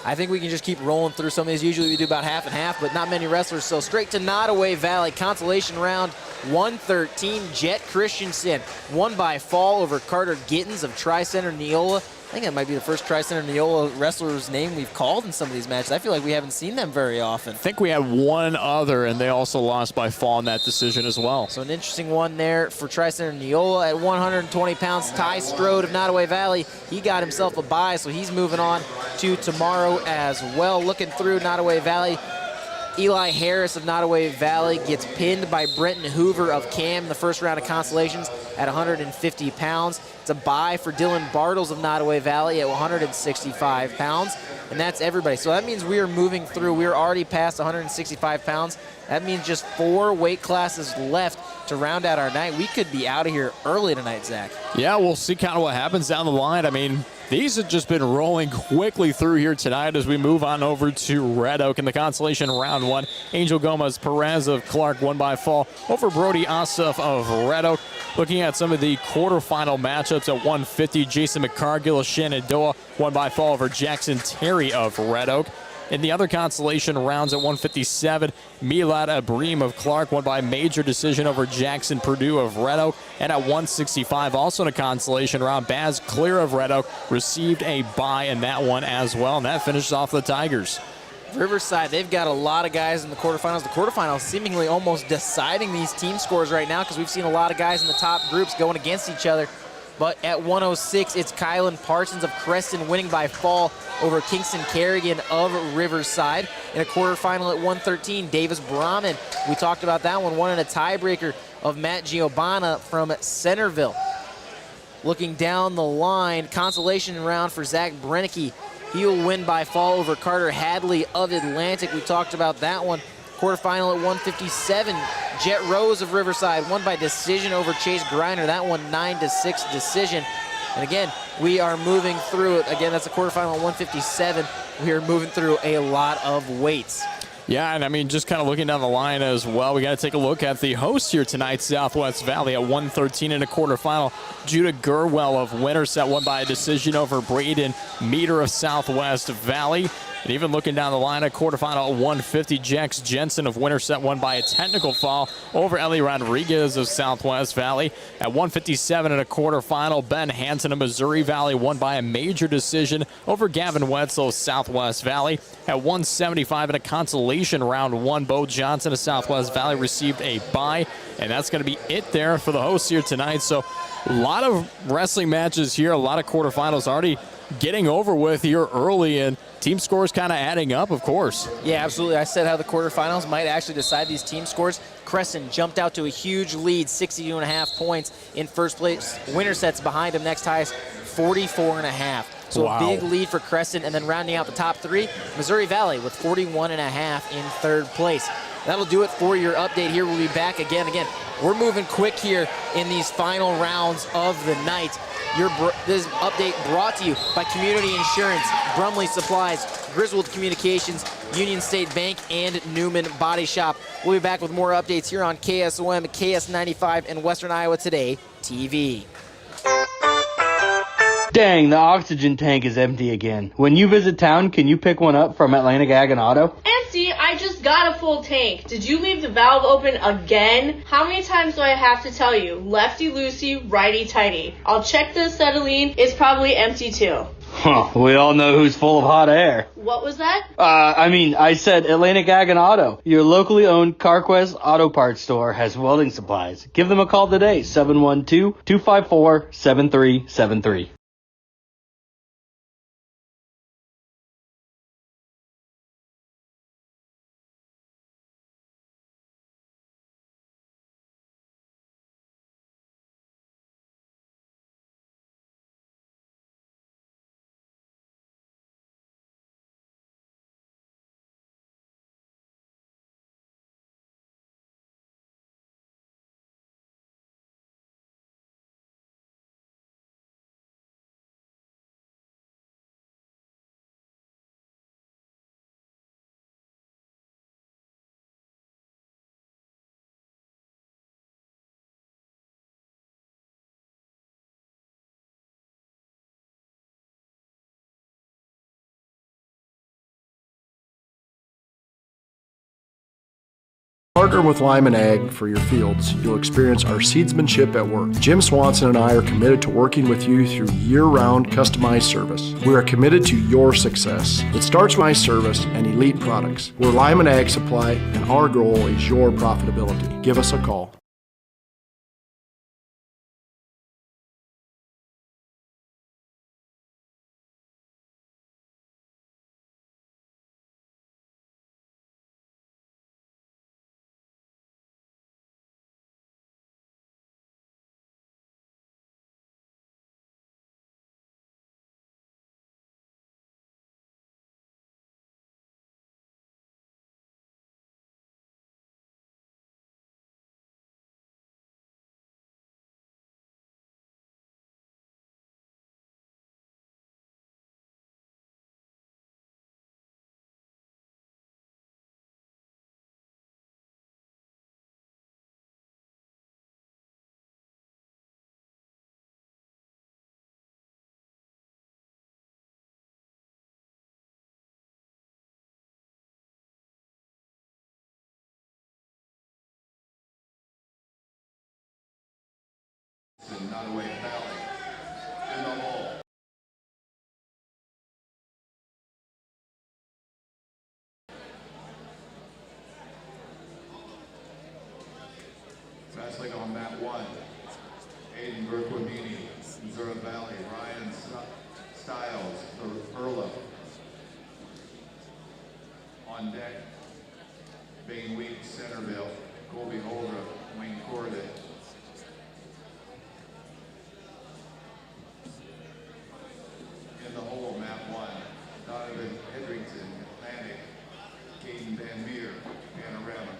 I think we can just keep rolling through some of these. Usually we do about half and half, but not many wrestlers. So straight to Nottoway Valley, consolation round 113. Jet Christensen won by fall over Carter Gittens of Tri-Center Neola. I think that might be the first Tri-Center Neola wrestler's name we've called in some of these matches. I feel like we haven't seen them very often. I think we had one other, and they also lost by fall in that decision as well. So an interesting one there for Tri-Center Neola. At 120 pounds, Ty Strode of Nottoway Valley, he got himself a bye, so he's moving on to tomorrow as well. Looking through Nottoway Valley, Eli Harris of Nottoway Valley gets pinned by Brenton Hoover of Cam in the first round of consolations. at 150 pounds. It's a bye for Dylan Bartles of Nottoway Valley at 165 pounds. And that's everybody. So that means we are moving through. We are already past 165 pounds. That means just 4 weight classes left to round out our night. We could be out of here early tonight, Zach. Yeah, we'll see kind of what happens down the line. I mean, these have just been rolling quickly through here tonight as we move on over to Red Oak in the consolation round 1. Angel Gomez Perez of Clark won by fall over Brody Ossoff of Red Oak. Looking at some of the quarterfinal matchups at 150, Jason McCargill of Shenandoah won by fall over Jackson Terry of Red Oak. In the other consolation rounds at 157, Milad Abreem of Clark won by major decision over Jackson Purdue of Red Oak. And at 165, also in a consolation round, Baz Clear of Red Oak received a bye in that one as well. And that finishes off the Tigers. Riverside, they've got a lot of guys in the quarterfinals. The quarterfinals seemingly almost deciding these team scores right now because we've seen a lot of guys in the top groups going against each other. But at 106, it's Kylan Parsons of Creston winning by fall over Kingston Kerrigan of Riverside. In a quarterfinal at 113, Davis Brahman, we talked about that one, won in a tiebreaker of Matt Giovanna from Centerville. Looking down the line, consolation round for Zach Brennicky. He'll win by fall over Carter Hadley of Atlantic. We talked about that one. Quarterfinal at 157, Jet Rose of Riverside won by decision over Chase Griner. That one 9-6 decision. And again, we are moving through it. Again, that's a quarterfinal at 157. We are moving through a lot of weights. Yeah, and I mean, just kind of looking down the line as well, we got to take a look at the host here tonight, Southwest Valley at 113 in a quarterfinal. Judah Gurwell of Winterset won by a decision over Braden Meter of Southwest Valley. And even looking down the line at quarterfinal at 150, Jax Jensen of Winterset won by a technical foul over Ellie Rodriguez of Southwest Valley. At 157 in a quarterfinal, Ben Hansen of Missouri Valley won by a major decision over Gavin Wetzel of Southwest Valley. At 175 in a consolation round 1, Bo Johnson of Southwest Valley received a bye. And that's going to be it there for the hosts here tonight. So a lot of wrestling matches here, a lot of quarterfinals already getting over with here early, and team scores kind of adding up, of course. Yeah, absolutely. I said how the quarterfinals might actually decide these team scores. Crescent jumped out to a huge lead, 62.5 points in first place. Winterset's behind him next highest, 44.5. So wow. A big lead for Crescent, and then rounding out the top 3, Missouri Valley with 41.5 in third place. That'll do it for your update here. We'll be back again. We're moving quick here in these final rounds of the night. This update brought to you by Community Insurance, Brumley Supplies, Griswold Communications, Union State Bank, and Newman Body Shop. We'll be back with more updates here on KSOM, KS95, and Western Iowa Today TV. Dang, the oxygen tank is empty again. When you visit town, can you pick one up from Atlantic Ag and Auto? Empty? I just got a full tank. Did you leave the valve open again? How many times do I have to tell you? Lefty loosey, righty tighty. I'll check the acetylene. It's probably empty too. Huh, we all know who's full of hot air. What was that? I said Atlantic Ag and Auto. Your locally owned CarQuest Auto Parts store has welding supplies. Give them a call today, 712-254-7373. Partner with Lyman Ag for your fields. You'll experience our seedsmanship at work. Jim Swanson and I are committed to working with you through year-round customized service. We are committed to your success. It starts with my service and elite products. We're Lyman Ag Supply, and our goal is your profitability. Give us a call. Nottoway Valley. In the hole. Wrestling on mat 1. Aiden Berquamini, Missouri Valley. Ryan Stiles, Erla. On deck, Bane Weeks, Centerville. Colby Holdrup, Wayne Corday. In the hole, mat 1. Donovan Hedrington, Atlantic. Caden Van Meer, Panorama.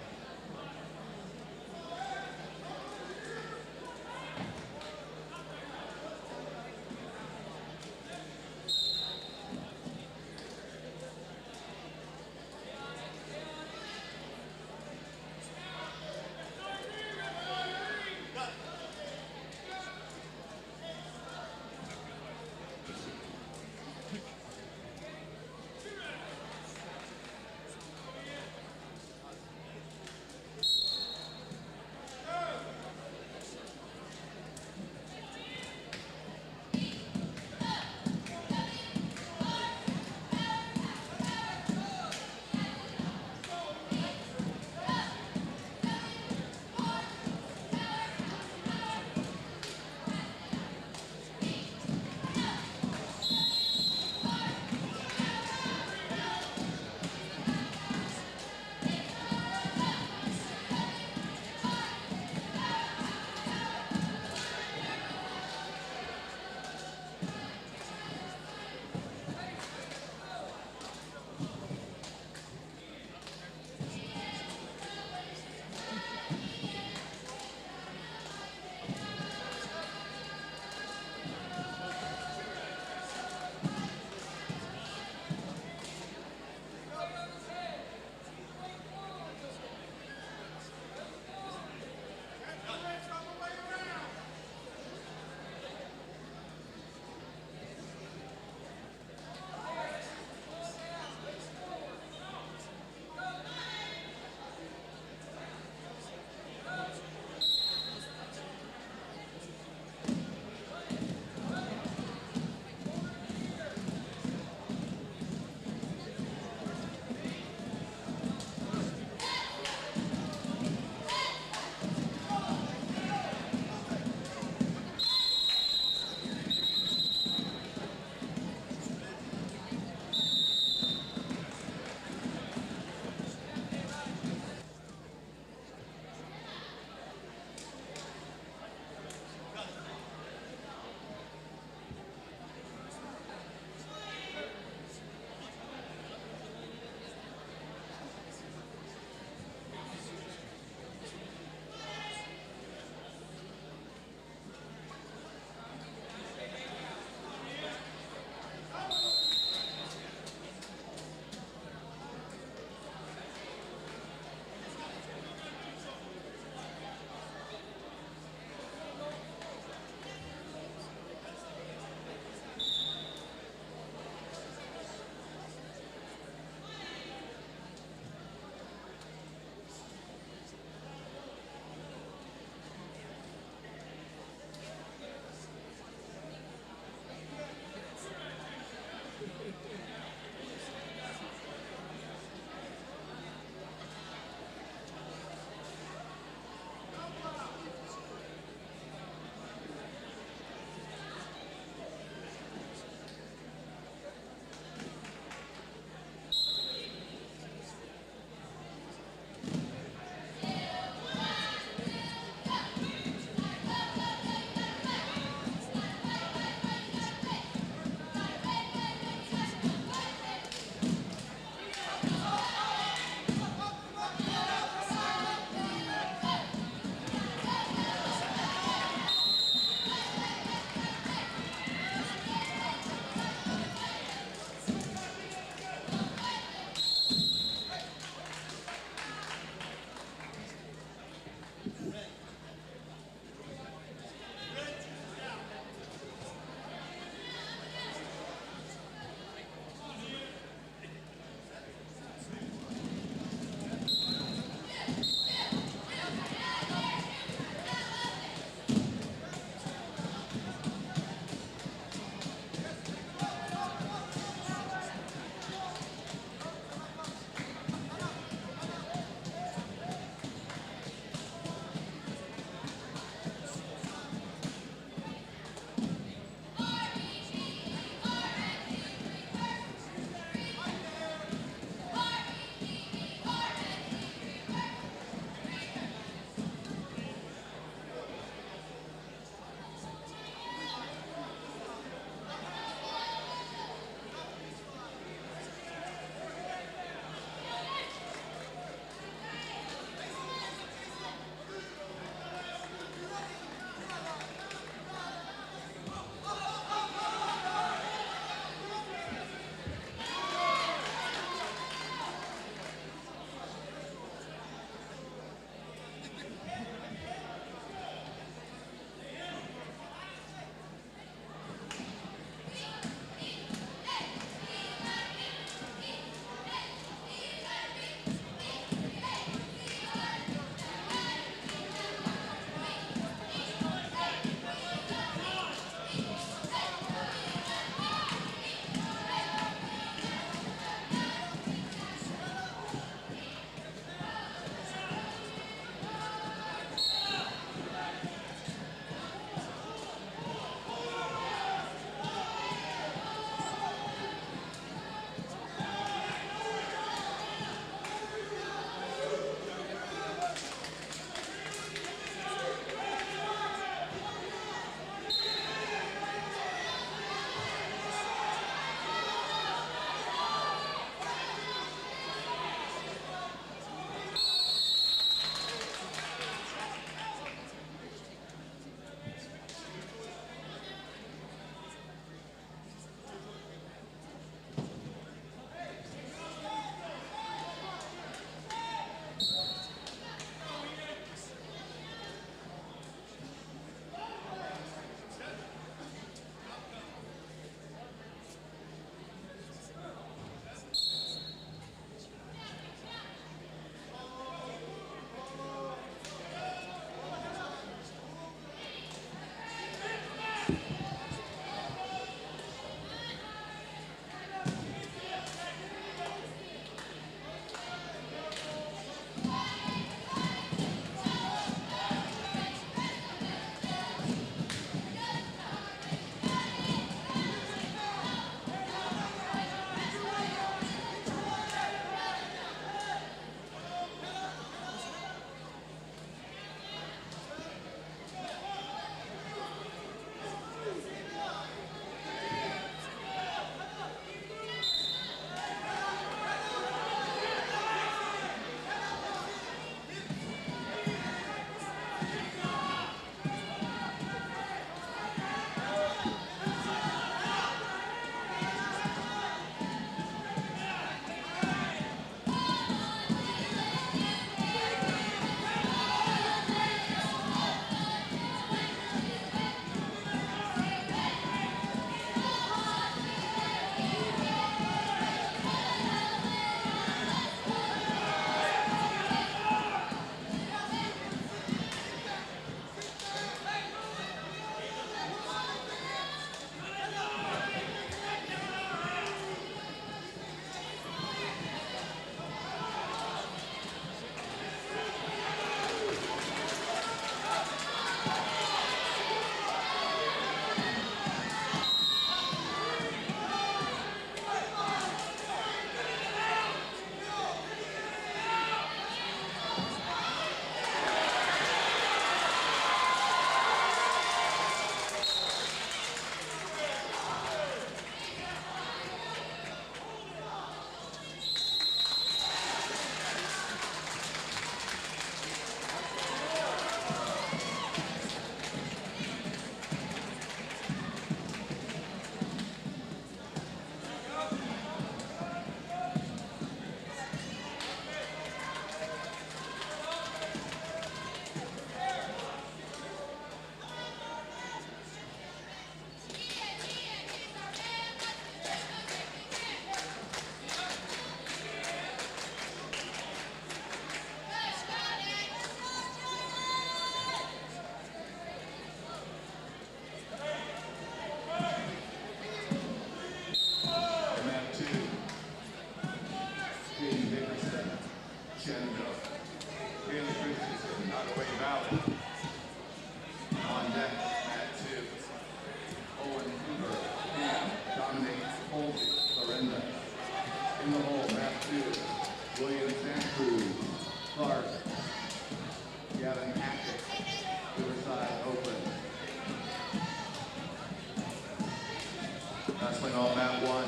Wrestling on mat 1.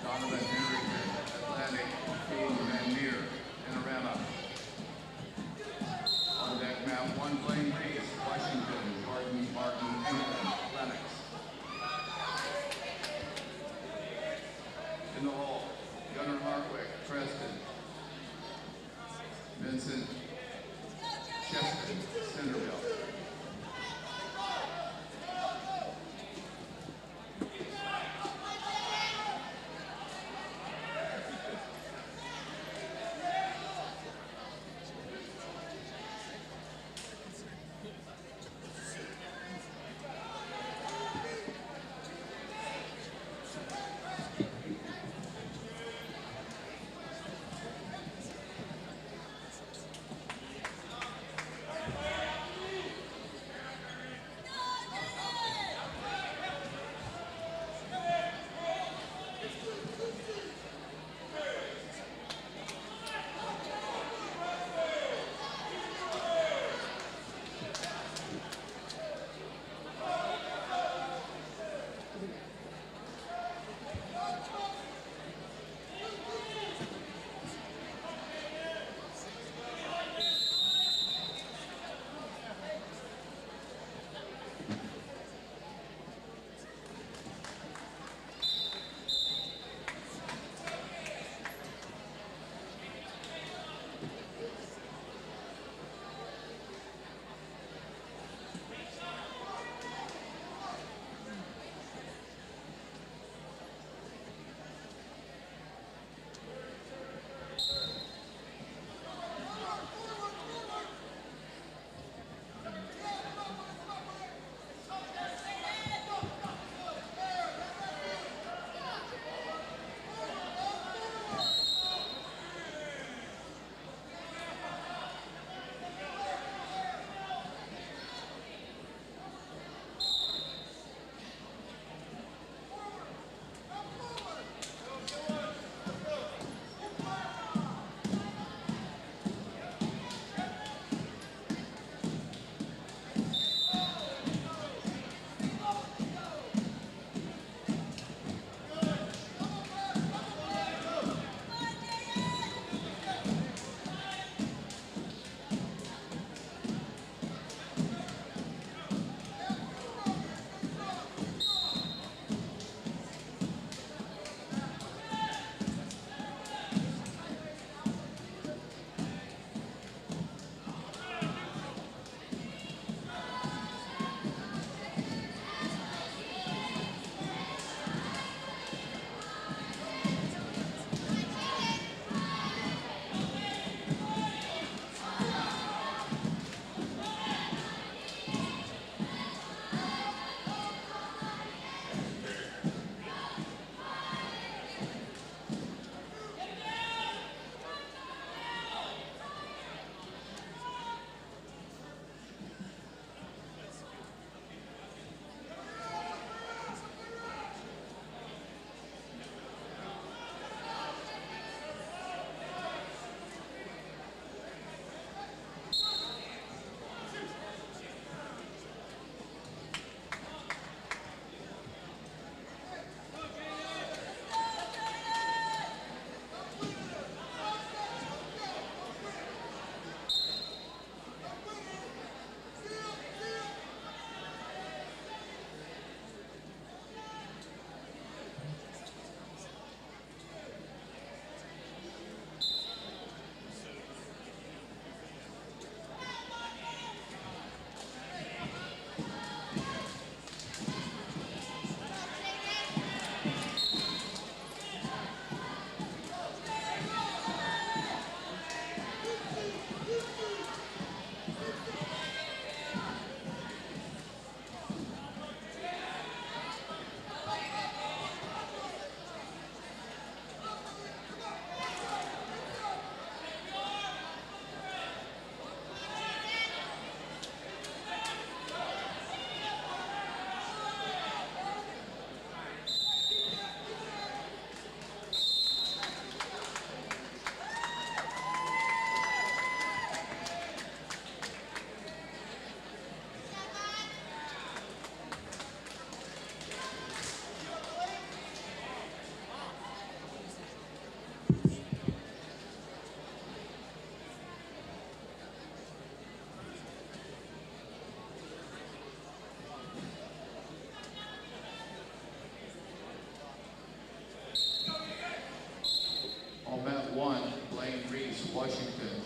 Donovan Henrigan, Atlantic, King Van Meer, Panorama. On deck mat 1, playing base, Washington, Jordan Martin, England, Lennox. In the hole, Gunnar Hartwick, Preston. Vincent Cheston, Centerville.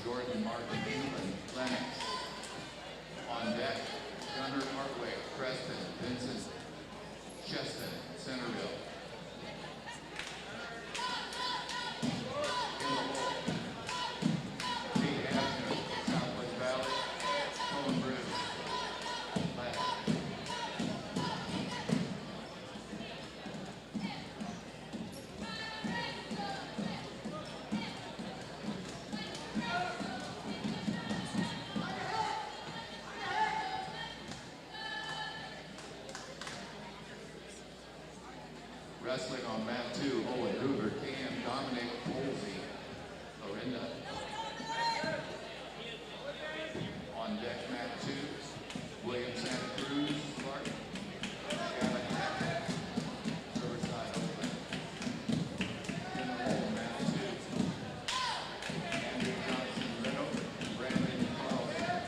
Jordan Martin England, Lennox. On deck, Gunnar Hartwig, Preston, Vincent, Cheston, Centerville. In the hole, Pete Abner, Southwest Valley, Colin Bruce, left. Wrestling on mat 2, Owen Hoover, Cam, Dominic, Holsey, Lorinda. On deck mat 2, William Santa Cruz, Clark, Gallagher, Riverside Open. In the hole, mat 2, Andrew Johnson, Riddle, Brandon Carlson,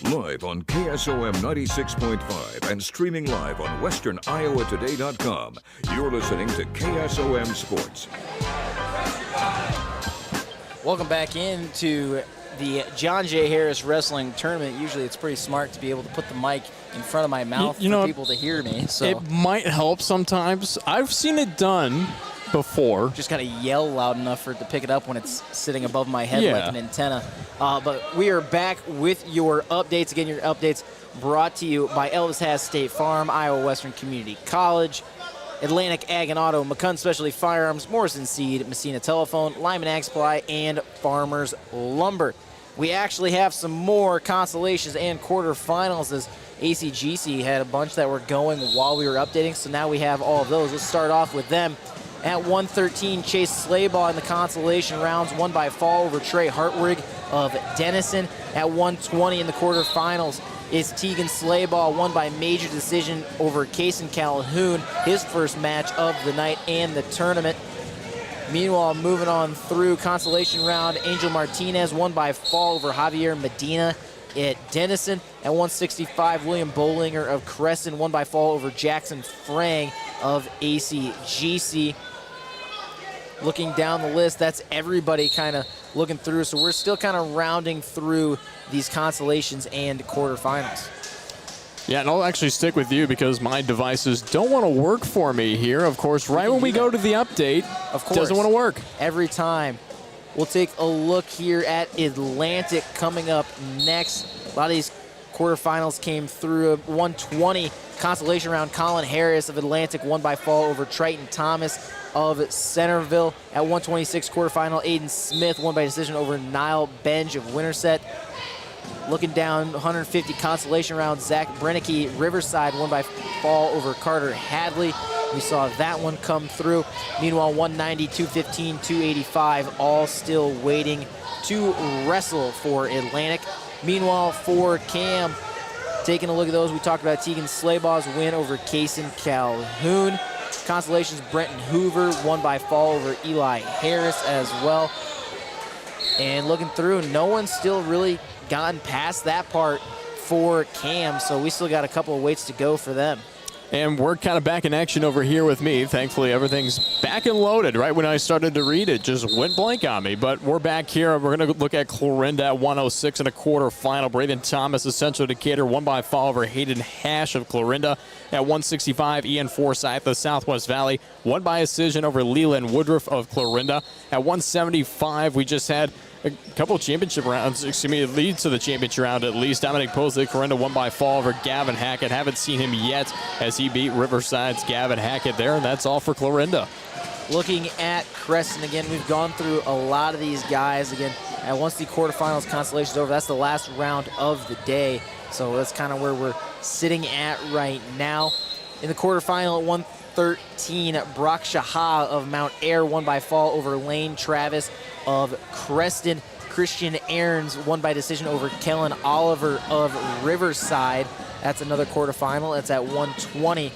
Live on KSOM 96.5 and streaming live on westerniowatoday.com. You're listening to KSOM Sports. Welcome back into the John J. Harris Wrestling Tournament. Usually it's pretty smart to be able to put the mic in front of my mouth for people to hear me. So it might help sometimes. I've seen it done before. Just kind of yell loud enough for it to pick it up when it's sitting above my head like an antenna. But we are back with your updates. Again, your updates brought to you by Elvis Haas State Farm, Iowa Western Community College, Atlantic Ag and Auto, McCunn Specialty Firearms, Morrison Seed, Messina Telephone, Lyman Ag Supply, and Farmers Lumber. We actually have some more consolations and quarterfinals as ACGC had a bunch that were going while we were updating, so now we have all of those. Let's start off with them. At 113, Chase Slaybaugh in the consolation rounds, won by fall over Trey Hartwig of Denison. At 120 in the quarterfinals is Tegan Slaybaugh, won by major decision over Kason Calhoun, his first match of the night and the tournament. Meanwhile, moving on through consolation round, Angel Martinez won by fall over Javier Medina at Denison. At 165, William Bollinger of Crescent won by fall over Jackson Frang of ACGC. looking down the list, that's everybody kind of looking through. So we're still kind of rounding through these consolations and quarterfinals. Yeah, and I'll actually stick with you because my devices don't want to work for me here. Of course, right when we go to the update, of course, doesn't want to work. Every time. We'll take a look here at Atlantic coming up next. A lot of these quarterfinals came through. 120 consolation round. Colin Harris of Atlantic won by fall over Triton Thomas of Centerville. At 126 quarterfinal, Aiden Smith won by decision over Niall Benj of Winterset. Looking down, 150 consolation round, Zach Brennicky, Riverside, won by fall over Carter Hadley. We saw that one come through. Meanwhile, 190, 215, 285, all still waiting to wrestle for Atlantic. Meanwhile, for Cam, taking a look at those, we talked about Tegan Slaybaw's win over Kaysen Calhoun. Consolations, Brenton Hoover won by fall over Eli Harris as well. And looking through, no one's still really gotten past that part for Cam, so we still got a couple of weights to go for them. And we're kind of back in action over here with me. Thankfully, everything's back and loaded. Right when I started to read it, just went blank on me. But we're back here. We're going to look at Clarinda at 106 in a quarterfinal. Braden Thomas of Central Decatur won by fall over Hayden Hash of Clarinda. At 165, Ian Forsyth of Southwest Valley won by decision over Leland Woodruff of Clarinda. At 175, we just had a couple of championship rounds, leads to the championship round at least. Dominic Posley, Clarinda won by fall over Gavin Hackett. Haven't seen him yet as he beat Riverside's Gavin Hackett there, and that's all for Clarinda. Looking at Creston again, we've gone through a lot of these guys again. And once the quarterfinals consolation is over, that's the last round of the day. So that's kind of where we're sitting at right now. In the quarterfinal at 113, Brock Shaha of Mount Air won by fall over Lane Travis of Creston. Christian Aarons won by decision over Kellen Oliver of Riverside. That's another quarterfinal. That's at 120.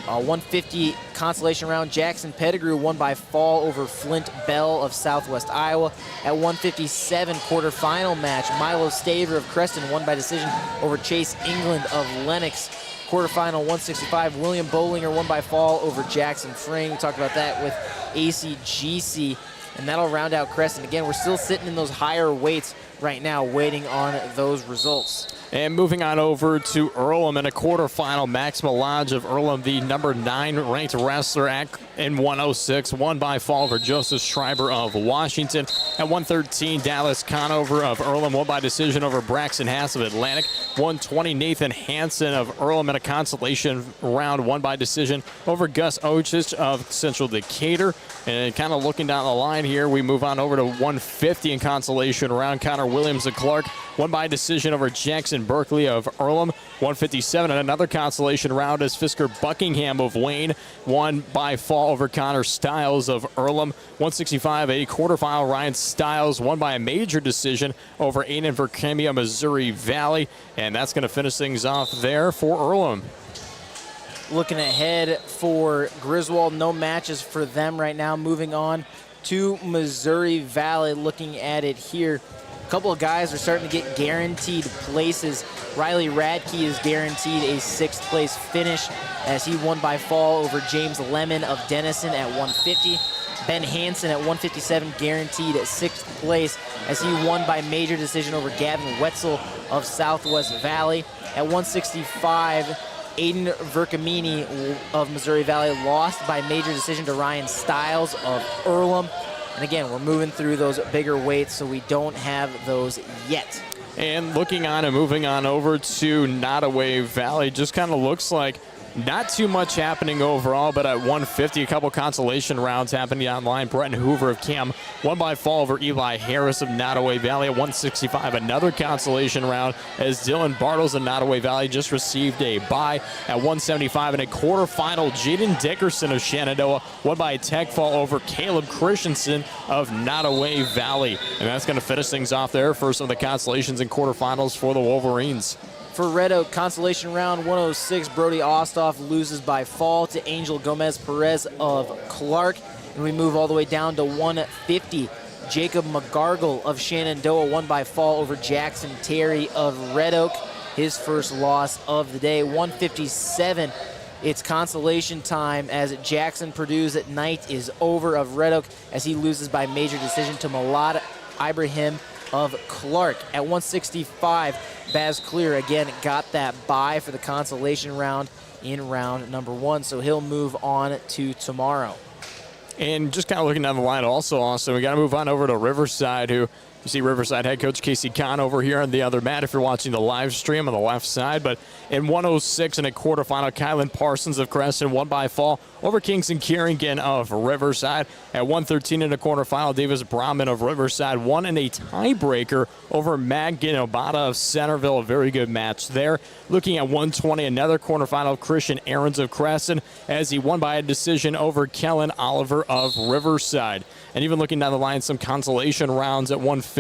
150 consolation round, Jackson Pettigrew won by fall over Flint Bell of Southwest Iowa. At 157 quarterfinal match, Milo Staver of Creston won by decision over Chase England of Lennox. Quarterfinal 165, William Bolinger won by fall over Jackson Frame. We talked about that with ACGC, and that'll round out Creston. Again, we're still sitting in those higher weights right now, waiting on those results. And moving on over to Earlham in a quarterfinal, Max Melange of Earlham, the number 9 ranked wrestler in 106, won by fall over Joseph Schreiber of Washington. At 113, Dallas Conover of Earlham won by decision over Braxton Haas of Atlantic. 120, Nathan Hansen of Earlham in a consolation round, won by decision over Gus Ochich of Central Decatur. And kind of looking down the line here, we move on over to 150 in consolation round. Connor Williams of Clark won by decision over Jackson Berkeley of Earlham. 157 and another consolation round as Fisker Buckingham of Wayne won by fall over Connor Stiles of Earlham. 165, a quarterfinal, Ryan Stiles won by a major decision over Aiden Verkemia, Missouri Valley. And that's going to finish things off there for Earlham. Looking ahead for Griswold, no matches for them right now. Moving on to Missouri Valley, looking at it here. A couple of guys are starting to get guaranteed places. Riley Radke is guaranteed a 6th place finish as he won by fall over James Lemon of Denison at 150. Ben Hansen at 157 guaranteed at 6th place as he won by major decision over Gavin Wetzel of Southwest Valley. At 165, Aiden Verkamini of Missouri Valley lost by major decision to Ryan Stiles of Earlham. And again, we're moving through those bigger weights, so we don't have those yet. And looking on and moving on over to Nottoway Valley, just kind of looks like not too much happening overall, but at 150, a couple consolation rounds happening online. Bretton Hoover of Cam won by fall over Eli Harris of Nottoway Valley. At 165, another consolation round as Dylan Bartles of Nottoway Valley just received a bye. At 175, in a quarterfinal, Jaden Dickerson of Shenandoah won by a tech fall over Caleb Christensen of Nottoway Valley. And that's going to finish things off there for some of the consolations and quarterfinals for the Wolverines. For Red Oak, consolation round 106, Brody Ostoff loses by fall to Angel Gomez Perez of Clark. And we move all the way down to 150. Jacob McGargle of Shenandoah won by fall over Jackson Terry of Red Oak, his first loss of the day. 157, It's consolation time as Jackson Purdue's night is over of Red Oak as he loses by major decision to Malad Ibrahim of Clark. At 165, Baz Clear again got that bye for the consolation round in round number 1, so he'll move on to tomorrow. And just kind of looking down the line also, Austin, we got to move on over to Riverside, who you see Riverside head coach Casey Kahn over here on the other mat if you're watching the live stream on the left side. But in 106 in a quarterfinal, Kylan Parsons of Creston won by fall over Kingston Kieran of Riverside. At 113 in a quarterfinal, Davis Brahman of Riverside won in a tiebreaker over Magin Obata of Centerville. A very good match there. Looking at 120, another quarterfinal, Christian Aarons of Creston as he won by a decision over Kellen Oliver of Riverside. And even looking down the line, some consolation rounds at 150.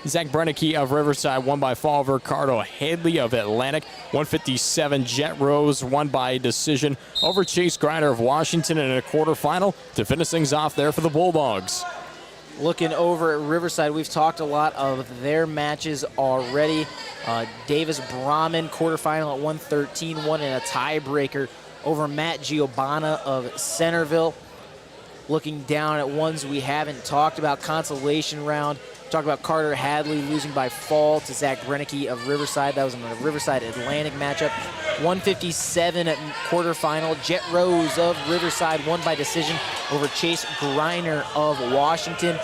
Zach Brennicky of Riverside won by fall over Ricardo Hadley of Atlantic. 157, Jet Rose won by decision over Chase Grider of Washington in a quarterfinal to finish things off there for the Bulldogs. Looking over at Riverside, we've talked a lot of their matches already. Davis Brahman, quarterfinal at 113, won in a tiebreaker over Matt Giovanna of Centerville. Looking down at ones we haven't talked about, consolation round. Talk about Carter Hadley losing by fall to Zach Brennicky of Riverside. That was in a Riverside Atlantic matchup. 157 at quarterfinal. Jet Rose of Riverside won by decision over Chase Greiner of Washington.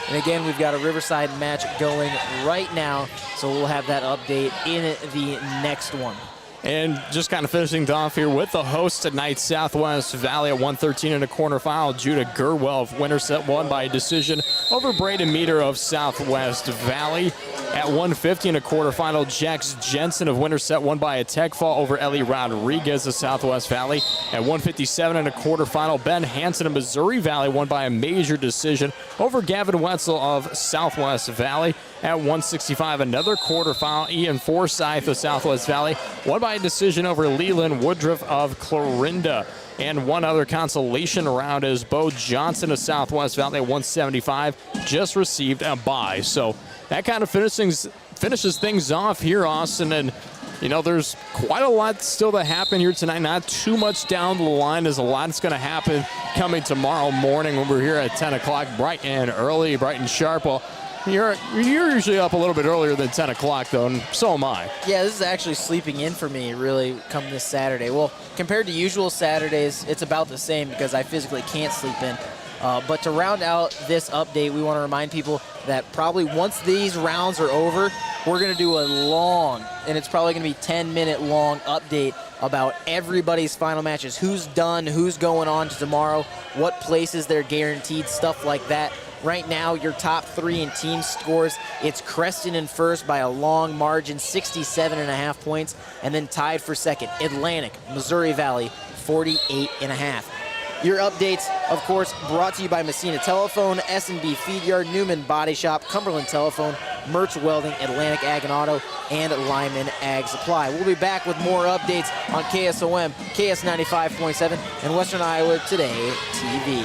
And again, we've got a Riverside match going right now, so we'll have that update in the next one. And just kind of finishing off here with the host tonight, Southwest Valley at 113 in a quarterfinal. Judah Gerwell of Winterset won by decision over Braden Meter of Southwest Valley. At 150 in a quarterfinal, Jax Jensen of Winterset won by a tech fall over Ellie Rodriguez of Southwest Valley. At 157 in a quarterfinal, Ben Hansen of Missouri Valley won by a major decision over Gavin Wetzel of Southwest Valley. At 165, another quarterfinal, Ian Forsyth of Southwest Valley won by a decision over Leland Woodruff of Clorinda. And one other consolation round is Bo Johnson of Southwest Valley at 175 just received a bye. So that kind of finishes things off here, Austin. And, you know, there's quite a lot still to happen here tonight. Not too much down the line. There's a lot that's going to happen coming tomorrow morning when we're here at 10 o'clock, bright and early, bright and sharp. Well, you're usually up a little bit earlier than 10 o'clock, though, and so am I. Yeah, this is actually sleeping in for me, really, come this Saturday. Well, compared to usual Saturdays, it's about the same because I physically can't sleep in. But to round out this update, we want to remind people that probably once these rounds are over, we're going to do a long, and it's probably going to be 10-minute long update about everybody's final matches, who's done, who's going on to tomorrow, what places they're guaranteed, stuff like that. Right now, your top 3 in team scores, it's Creston in first by a long margin, 67.5 points, and then tied for second, Atlantic, Missouri Valley, 48.5. Your updates, of course, brought to you by Messina Telephone, S&B Feed Yard, Newman Body Shop, Cumberland Telephone, Mertz Welding, Atlantic Ag and Auto, and Lyman Ag Supply. We'll be back with more updates on KSOM, KS 95.7, and Western Iowa Today TV.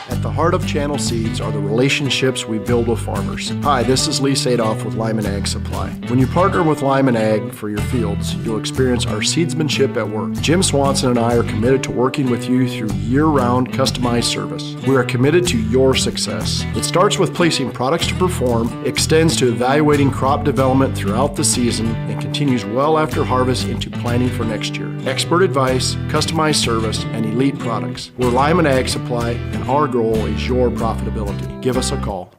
At the heart of Channel Seeds are the relationships we build with farmers. Hi, this is Lee Sadoff with Lyman Ag Supply. When you partner with Lyman Ag for your fields, you'll experience our seedsmanship at work. Jim Swanson and I are committed to working with you through year-round customized service. We are committed to your success. It starts with placing products to perform, extends to evaluating crop development throughout the season, and continues well after harvest into planning for next year. Expert advice, customized service, and elite products. We're Lyman Ag Supply, and our goal is your profitability. Give us a call.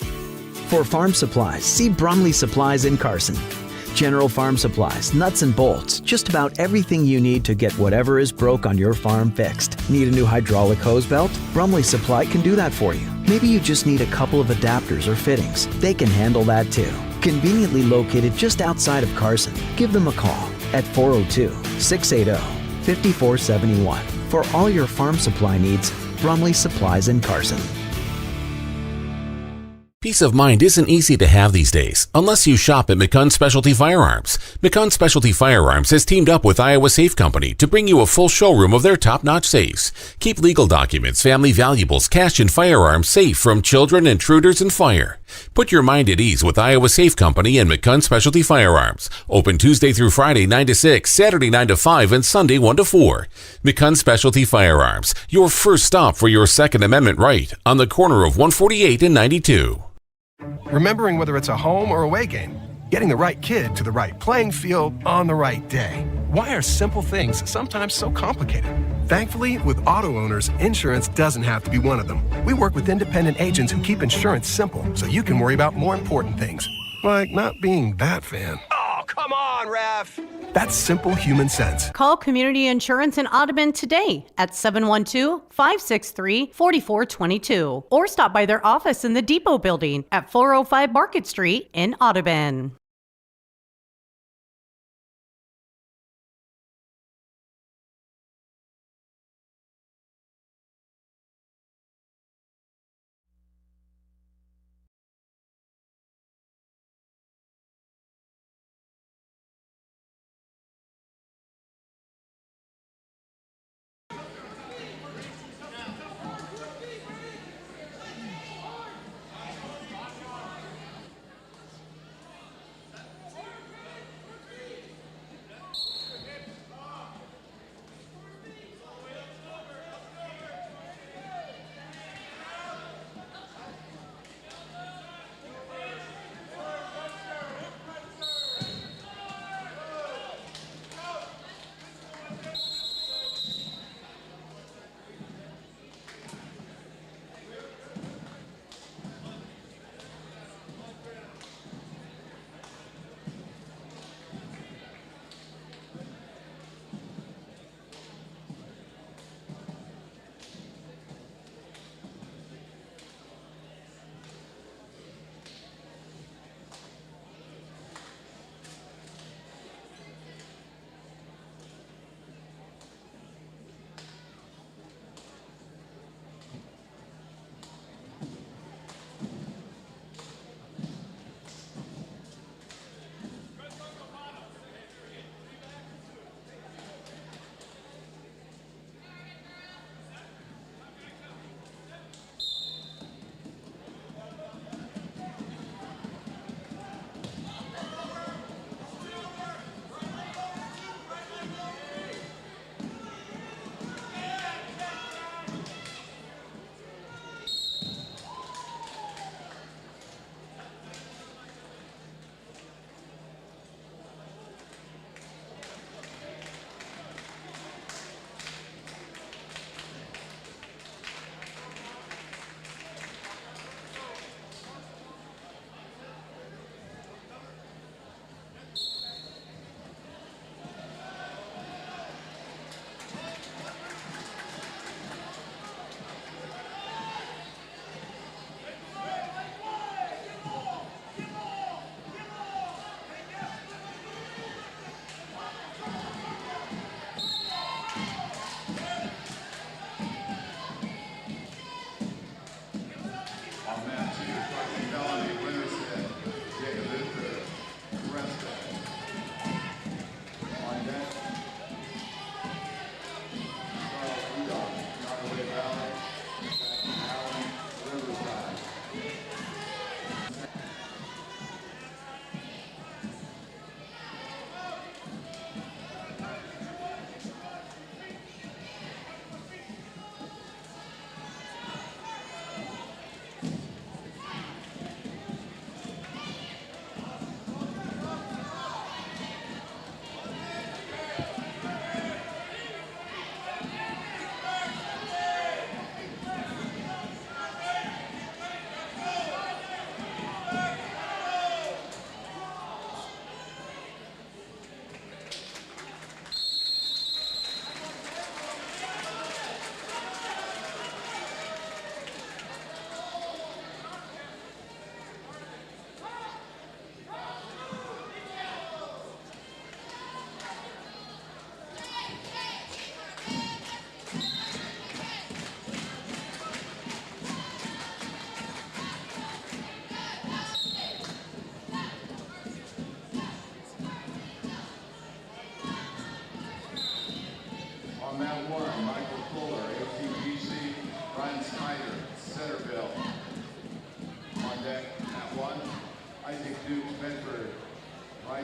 For farm supplies, see Brumley Supplies in Carson. General farm supplies, nuts and bolts, just about everything you need to get whatever is broke on your farm fixed. Need a new hydraulic hose belt? Brumley Supply can do that for you. Maybe you just need a couple of adapters or fittings. They can handle that too. Conveniently located just outside of Carson. Give them a call at 402-680-5471. For all your farm supply needs, Brumley Supplies in Carson. Peace of mind isn't easy to have these days, unless you shop at McCunn Specialty Firearms. McCunn Specialty Firearms has teamed up with Iowa Safe Company to bring you a full showroom of their top-notch safes. Keep legal documents, family valuables, cash, and firearms safe from children, intruders, and fire. Put your mind at ease with Iowa Safe Company and McCunn Specialty Firearms. Open Tuesday through Friday 9 to 6, Saturday 9 to 5, and Sunday 1 to 4. McCunn Specialty Firearms, your first stop for your Second Amendment right, on the corner of 148 and 92. Remembering whether it's a home or away game, getting the right kid to the right playing field on the right day. Why are simple things sometimes so complicated? Thankfully, with auto owners, insurance doesn't have to be one of them. We work with independent agents who keep insurance simple so you can worry about more important things, like not being that fan. Oh, come on, ref! That's simple human sense. Call Community Insurance in Audubon today at 712-563-4422 or stop by their office in the Depot Building at 405 Market Street in Audubon.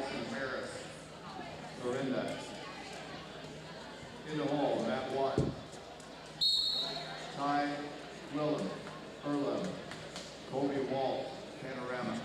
Bryson Harris, Lorinda. In the hole, mat 1. Ty Willem, Erlo, Colby Walt, Panorama.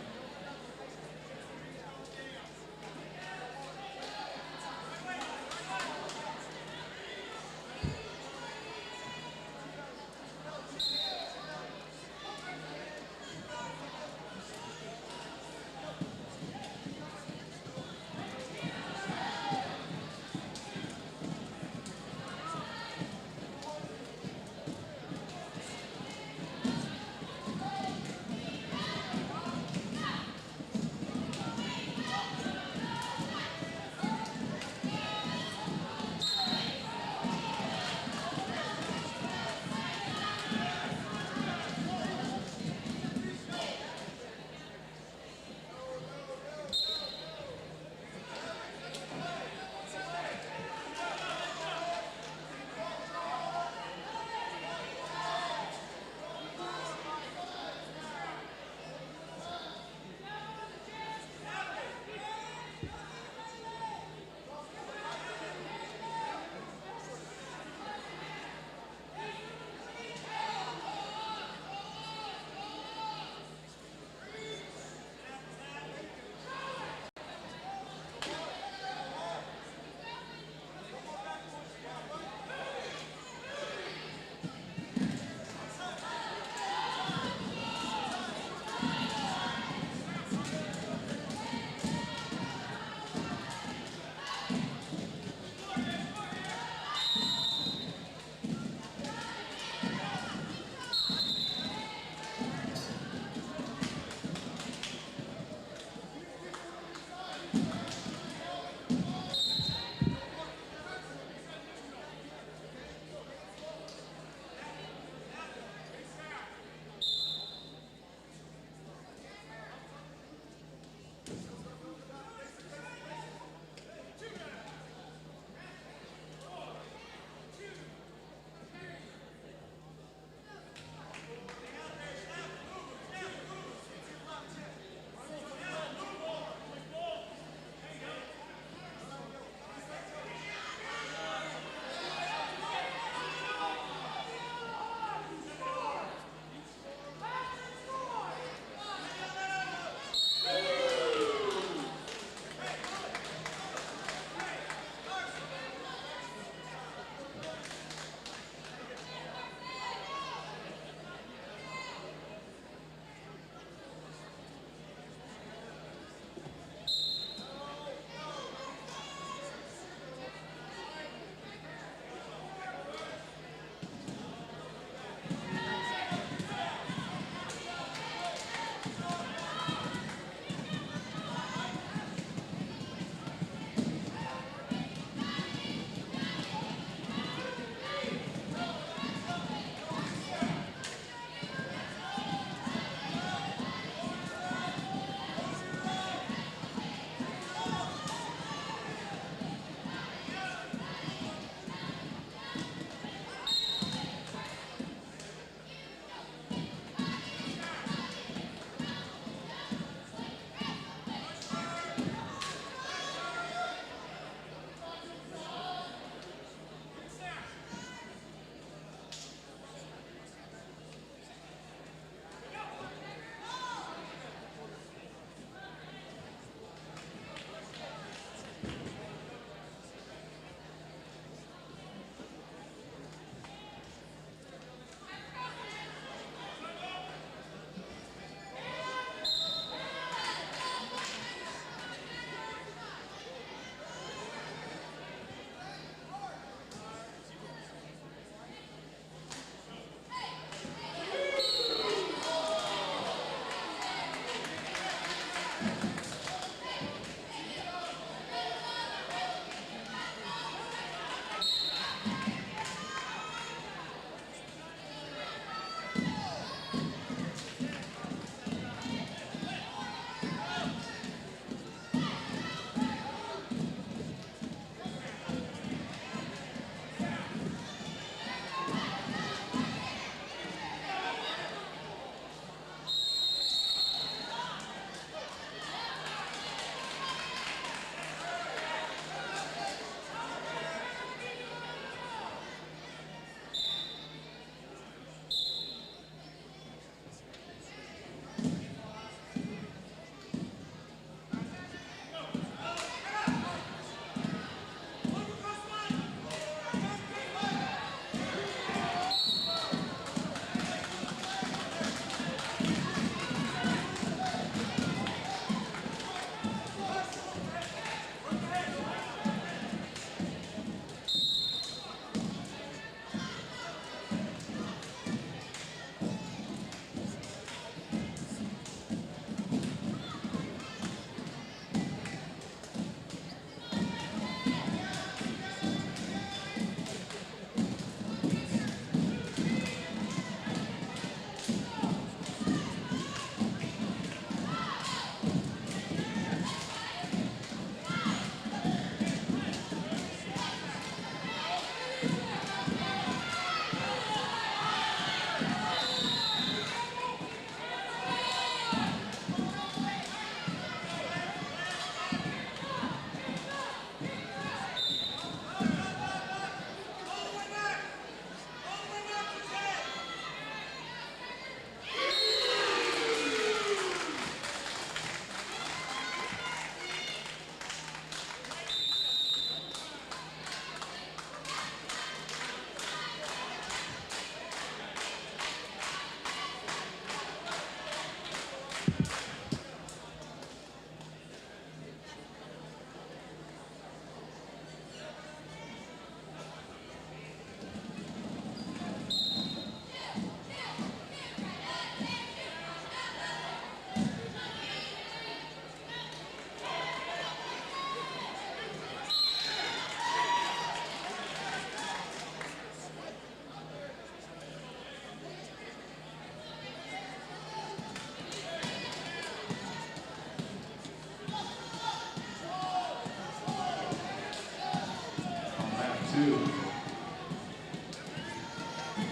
2.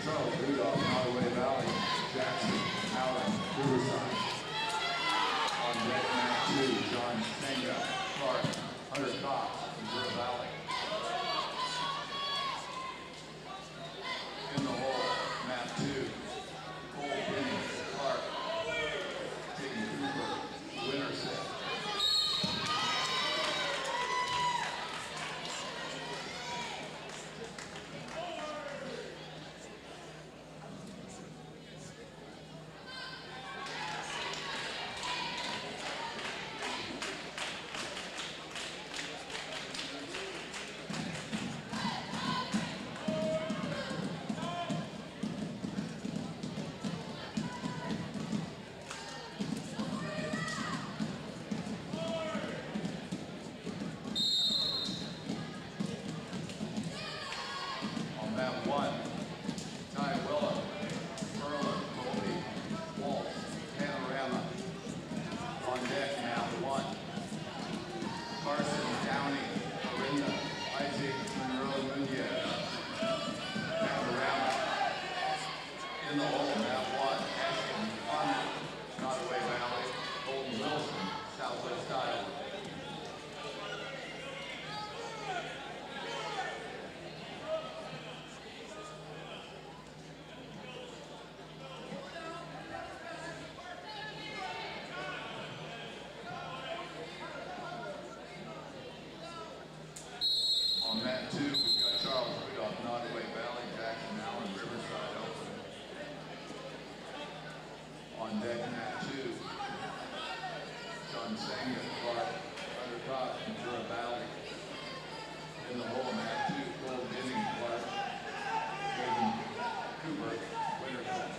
Charles Rudolph, Nottoway Valley. Jackson Allen, Riverside. On deck, mat 2, John Senga, Clark, Hunter Cox, Missouri Valley. In the hole, mat 2, Cole Penny, Clark, Jaden Cooper, winner set. On mat 1, Ty Willa, Merlin, Colby, Waltz, Panorama. On deck, mat 1, Carson, Downey, Arinda, Isaac, Monroe, Nunez, Panorama. In the hole, mat 1, Ashton, Conner, Nottoway Valley, Golden Wilson, Southwest Iowa. On mat 2, we've got Charles Rudolph, Nottoway Valley, Jackson Allen, Riverside Open. On deck, mat 2, John Sanger, Clark, Hunter Cox, Missouri Valley. In the hole, mat 2, Cole Denning, Clark, Jaden Cooper, winner set.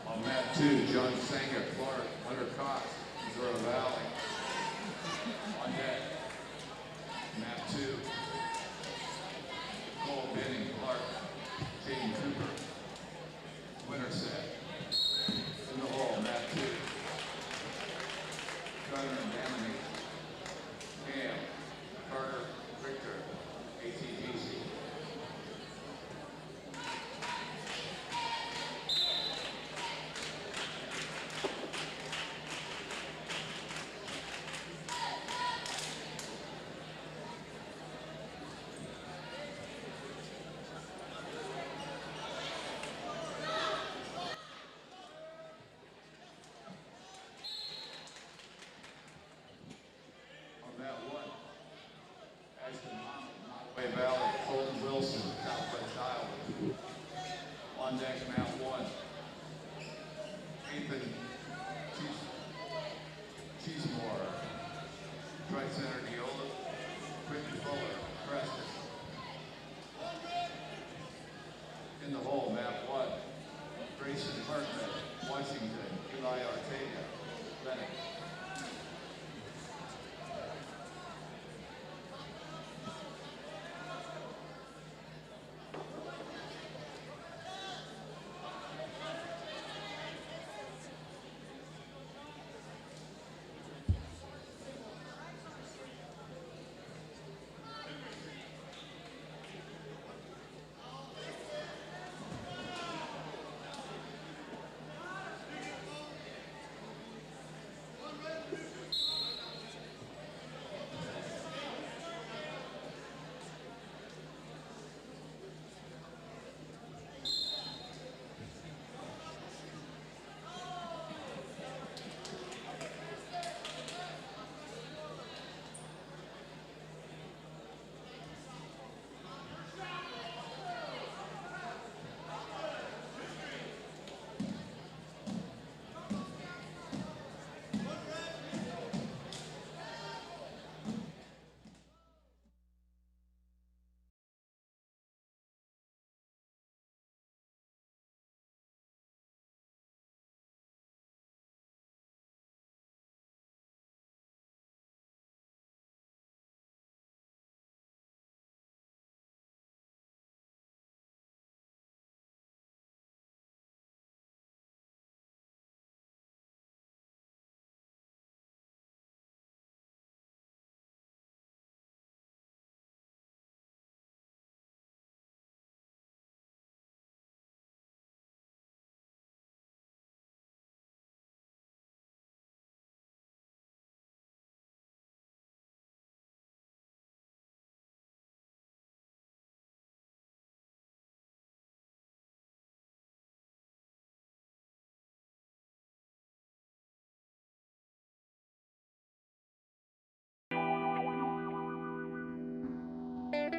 On mat 2, John Sanger, Clark, Hunter Cox, Missouri Valley. On deck, mat 2, Cole Benning, Clark, Jaden Cooper, winner set. In the hole, mat 2, Gunner and Damony, Cam, Carter, Victor, ATTC. On mat 1, Ashton Nottoway Valley, Colton Wilson, Southwest Iowa. On deck, mat 1, Ethan Cheesemore, Trade Center, Neola, Quentin Fuller, Preston. In the hole, mat 1, Grayson Hartman, Washington, Eli Ortega, Lennox.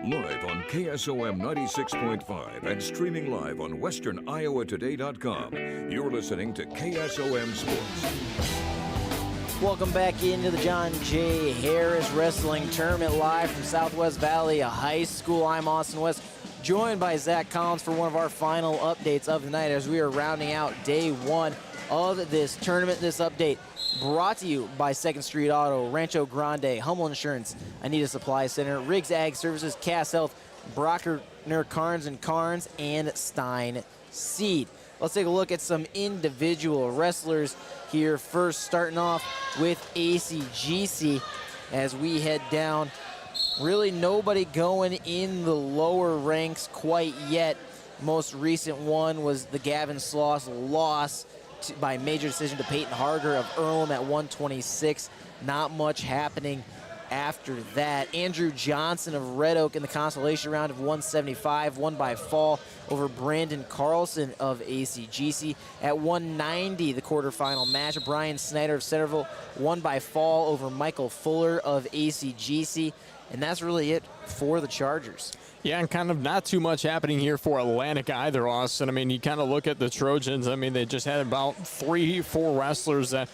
Live on KSOM 96.5 and streaming live on westerniowatoday.com. You're listening to KSOM Sports. Welcome back into the John J. Harris Wrestling Tournament live from Southwest Valley High School. I'm Austin West, joined by Zach Collins for one of our final updates of the night as we are rounding out day one of this tournament. This update brought to you by 2nd Street Auto, Rancho Grande, Hummel Insurance, Anita Supply Center, Riggs Ag Services, Cass Health, Brockner Carnes & Carnes, and Stein Seed. Let's take a look at some individual wrestlers here. First, starting off with ACGC as we head down. Really nobody going in the lower ranks quite yet. Most recent one was the Gavin Sloss loss by major decision to Peyton Harger of Earlham at 126. Not much happening after that. Andrew Johnson of Red Oak in the consolation round of 175, won by fall over Brandon Carlson of ACGC. At 190, the quarterfinal match, Brian Snyder of Centerville won by fall over Michael Fuller of ACGC. And that's really it for the Chargers. Yeah, and kind of not too much happening here for Atlantic either, Austin. I mean, you kind of look at the Trojans. I mean, they just had about 3-4 wrestlers that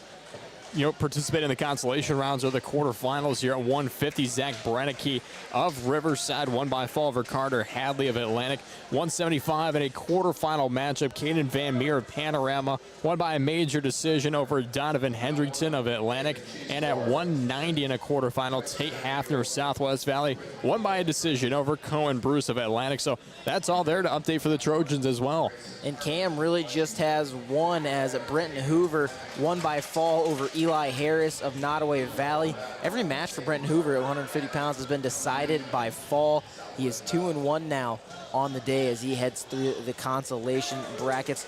participate in the consolation rounds or the quarterfinals here at 150. Zach Brennicky of Riverside won by fall over Carter Hadley of Atlantic. 175 in a quarterfinal matchup. Caden Van Meer of Panorama won by a major decision over Donovan Hendrickson of Atlantic. And at 190 in a quarterfinal, Tate Hafner of Southwest Valley won by a decision over Cohen Bruce of Atlantic. So that's all there to update for the Trojans as well. And Cam really just has one as Brenton Hoover won by fall over Eli Harris of Nottoway Valley. Every match for Brenton Hoover at 150 pounds has been decided by fall. He is 2-1 now on the day as he heads through the consolation brackets.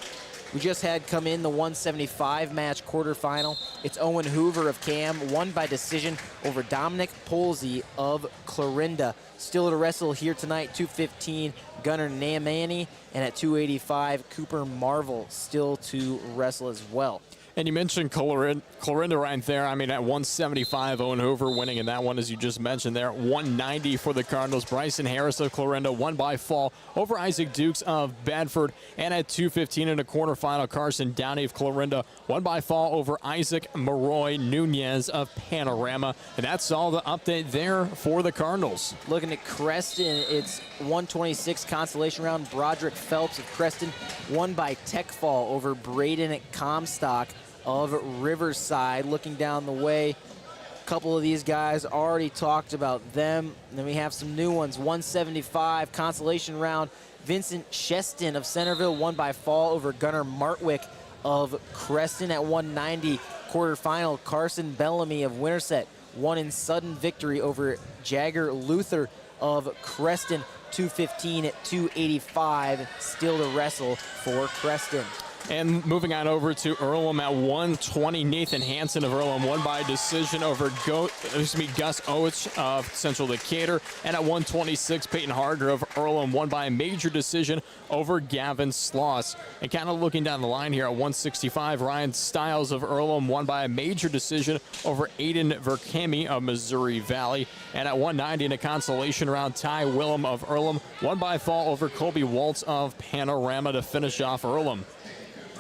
We just had come in the 175 match quarterfinal. It's Owen Hoover of Cam, won by decision over Dominic Polsey of Clarinda. Still to wrestle here tonight, 215, Gunnar Namani, and at 285, Cooper Marvel still to wrestle as well. And you mentioned Clarinda right there. I mean, at 175, Owen Hoover winning in that one, as you just mentioned there. 190 for the Cardinals. Bryson Harris of Clarinda won by fall over Isaac Dukes of Bedford. And at 215 in a quarterfinal, Carson Downey of Clarinda won by fall over Isaac Maroy Nunez of Panorama. And that's all the update there for the Cardinals. Looking at Creston, it's 126 consolation round. Broderick Phelps of Creston won by tech fall over Braden Comstock of Riverside. Looking down the way, a couple of these guys already talked about them. And then we have some new ones. 175 consolation round, Vincent Cheston of Centerville won by fall over Gunnar Martwick of Creston. At 190 quarterfinal, Carson Bellamy of Winterset won in sudden victory over Jagger Luther of Creston. 215 at 285 still to wrestle for Creston. And moving on over to Earlham at 120, Nathan Hansen of Earlham won by decision over Gus Oates of Central Decatur. And at 126, Peyton Harder of Earlham won by a major decision over Gavin Sloss. And kind of looking down the line here at 165, Ryan Stiles of Earlham won by a major decision over Aiden Verkemi of Missouri Valley. And at 190 in a consolation round, Ty Willem of Earlham won by fall over Colby Waltz of Panorama to finish off Earlham.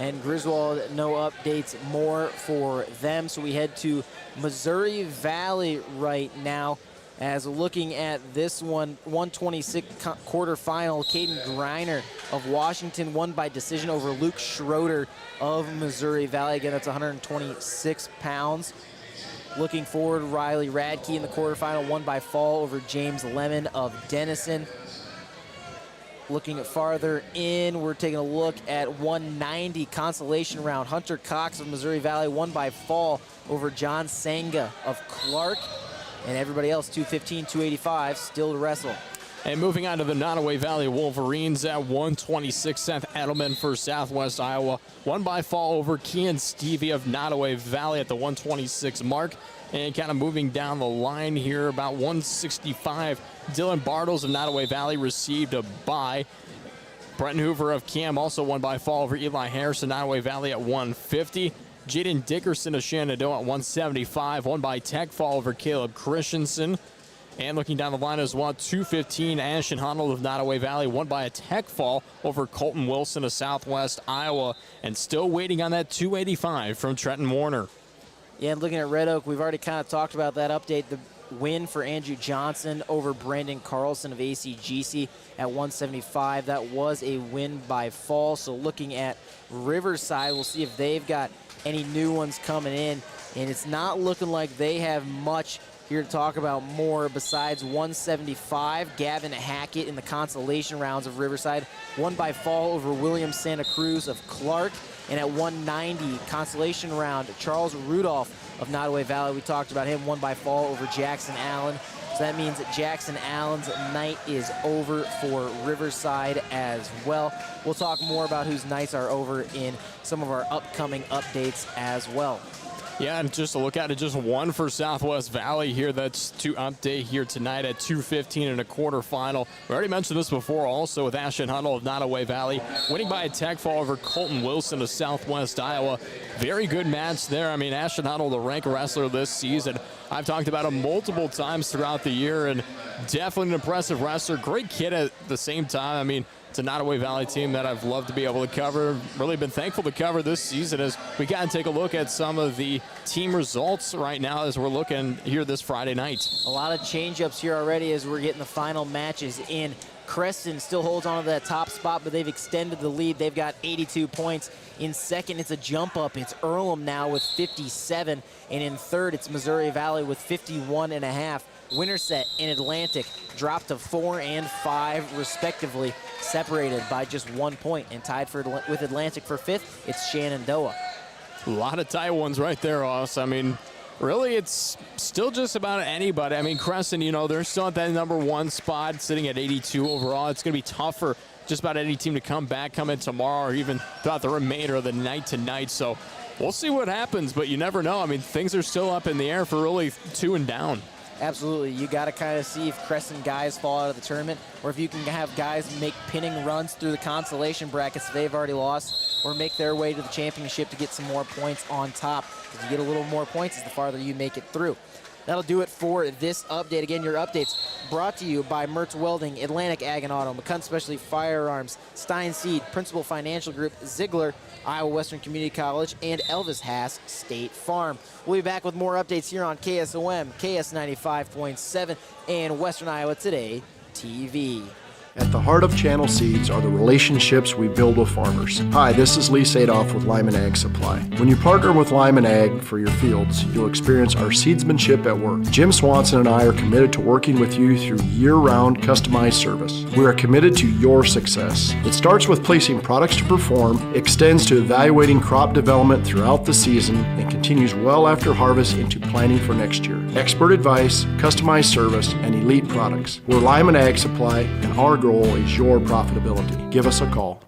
And Griswold, no updates more for them. So we head to Missouri Valley right now as looking at this one, 126 quarterfinal, Caden Greiner of Washington won by decision over Luke Schroeder of Missouri Valley. Again, that's 126 pounds. Looking forward, Riley Radke in the quarterfinal won by fall over James Lemon of Denison. Looking farther in, we're taking a look at 190 consolation round. Hunter Cox of Missouri Valley won by fall over John Sanga of Clark. And everybody else, 215, 285, still to wrestle. And moving on to the Nottoway Valley Wolverines at 126, Seth Edelman for Southwest Iowa. Won by fall over Kean Stevie of Nottoway Valley at the 126 mark. And kind of moving down the line here, about 165, Dylan Bartles of Nottoway Valley received a bye. Brenton Hoover of Cam also won by fall over Eli Harris of Nottoway Valley at 150. Jaden Dickerson of Shenandoah at 175, won by tech fall over Caleb Christensen. And looking down the line as well, 2:15, Ashton Honnold of Nottoway Valley won by a tech fall over Colton Wilson of Southwest Iowa, and still waiting on that 285 from Trenton Warner. Yeah, and looking at Red Oak, we've already kind of talked about that update. The win for Andrew Johnson over Brandon Carlson of ACGC at 175. That was a win by fall. So looking at Riverside, we'll see if they've got any new ones coming in. And it's not looking like they have much here to talk about more besides 175. Gavin Hackett in the consolation rounds of Riverside won by fall over William Santa Cruz of Clark. And at 190, consolation round, Charles Rudolph of Nottoway Valley, we talked about him, won by fall over Jackson Allen. So that means that Jackson Allen's night is over for Riverside as well. We'll talk more about whose nights are over in some of our upcoming updates as well. Yeah, and just to look at it, just one for Southwest Valley here. That's to update here tonight at 2:15 in a quarterfinal. We already mentioned this before also with Ashton Huddle of Nottoway Valley winning by a tech fall over Colton Wilson of Southwest Iowa. Very good match there. I mean, Ashton Huddle, the ranked wrestler this season. I've talked about him multiple times throughout the year, and definitely an impressive wrestler. Great kid at the same time. I mean, it's a Nottoway Valley team that I've loved to be able to cover. Really been thankful to cover this season as we got to take a look at some of the team results right now as we're looking here this Friday night. A lot of change-ups here already as we're getting the final matches in. Creston still holds on to that top spot, but they've extended the lead. They've got 82 points. In second, it's a jump up. It's Earlham now with 57. And in third, it's Missouri Valley with 51.5. Winterset and Atlantic dropped to 4 and 5 respectively, separated by just 1 point. And tied with Atlantic for fifth, it's Shenandoah. A lot of tight ones right there, Ross. I mean, really, it's still just about anybody. I mean, Crescent, you know, they're still at that #1 spot, sitting at 82 overall. It's going to be tough for just about any team to come in tomorrow or even throughout the remainder of the night tonight. So we'll see what happens, but you never know. I mean, things are still up in the air for really 2 and down. Absolutely. You got to kind of see if Crescent guys fall out of the tournament or if you can have guys make pinning runs through the consolation brackets if they've already lost or make their way to the championship to get some more points on top. Because you get a little more points as the farther you make it through. That'll do it for this update. Again, your updates brought to you by Mertz Welding, Atlantic Ag and Auto, McCunn Specialty Firearms, Stein Seed, Principal Financial Group, Ziegler, Iowa Western Community College, and Elvis Haas State Farm. We'll be back with more updates here on KSOM, KS95.7, and Western Iowa Today TV. At the heart of Channel Seeds are the relationships we build with farmers. Hi, this is Lee Sadoff with Lyman Ag Supply. When you partner with Lyman Ag for your fields, you'll experience our seedsmanship at work. Jim Swanson and I are committed to working with you through year-round customized service. We are committed to your success. It starts with placing products to perform, extends to evaluating crop development throughout the season, and continues well after harvest into planning for next year. Expert advice, customized service, and elite products. We're Lyman Ag Supply, and our goal is your profitability. Give us a call.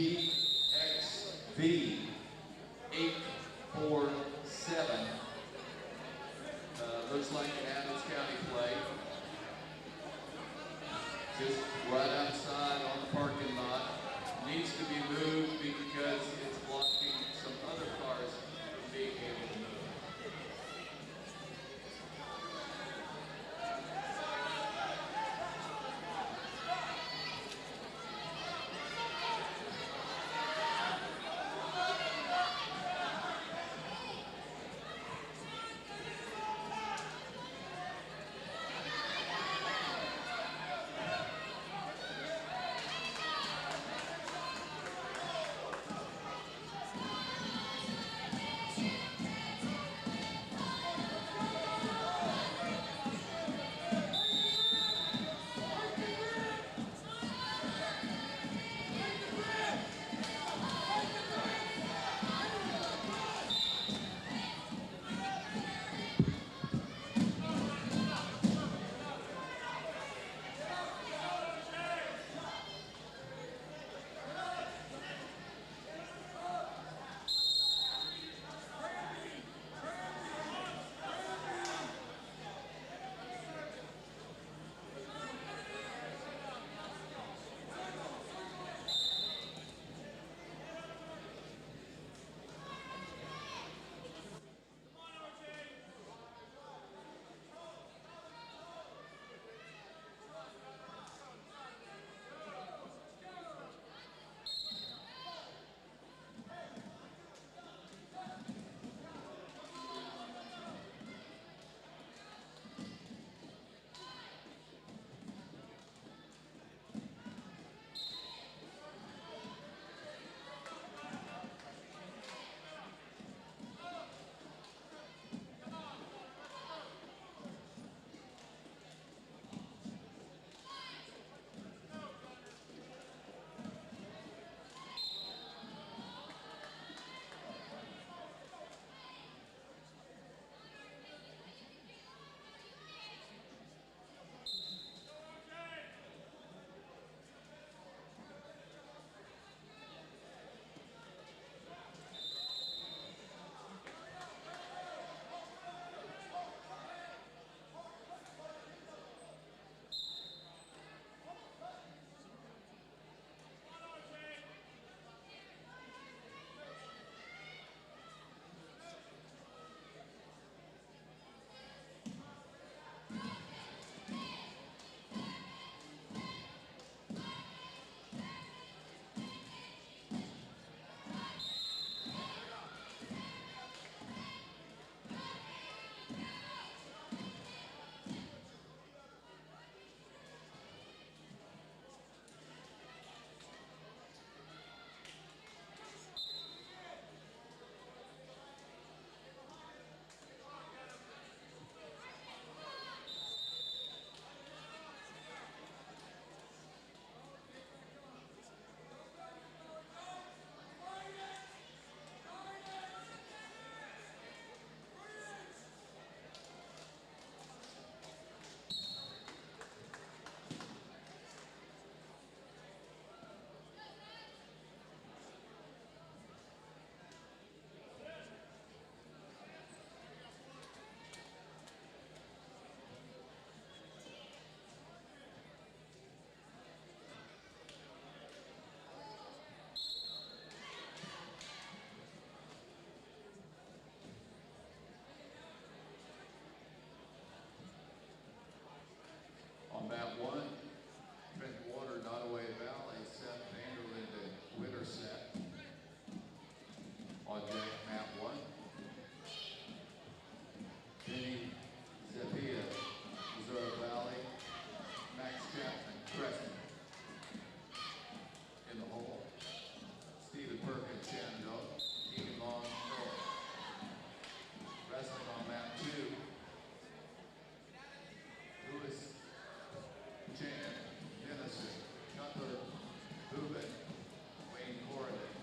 GXV 847. Looks like an Adams County play. Just right outside on the parking lot. Needs to be moved because it's blocking some other cars from being able to move. On mat one, Trent Water, Nottoway Valley, Seth Vanderlinden, Winterset. On deck, mat one. Vinny Zepia, Missouri Valley, Max Chapman, Crescent. In the hole, Stephen Perkins, Shenandoah, Keegan Long, North. Wrestling on mat two. Lewis Chan, Dennison, Gunther, Rubin, Wayne Corrigan.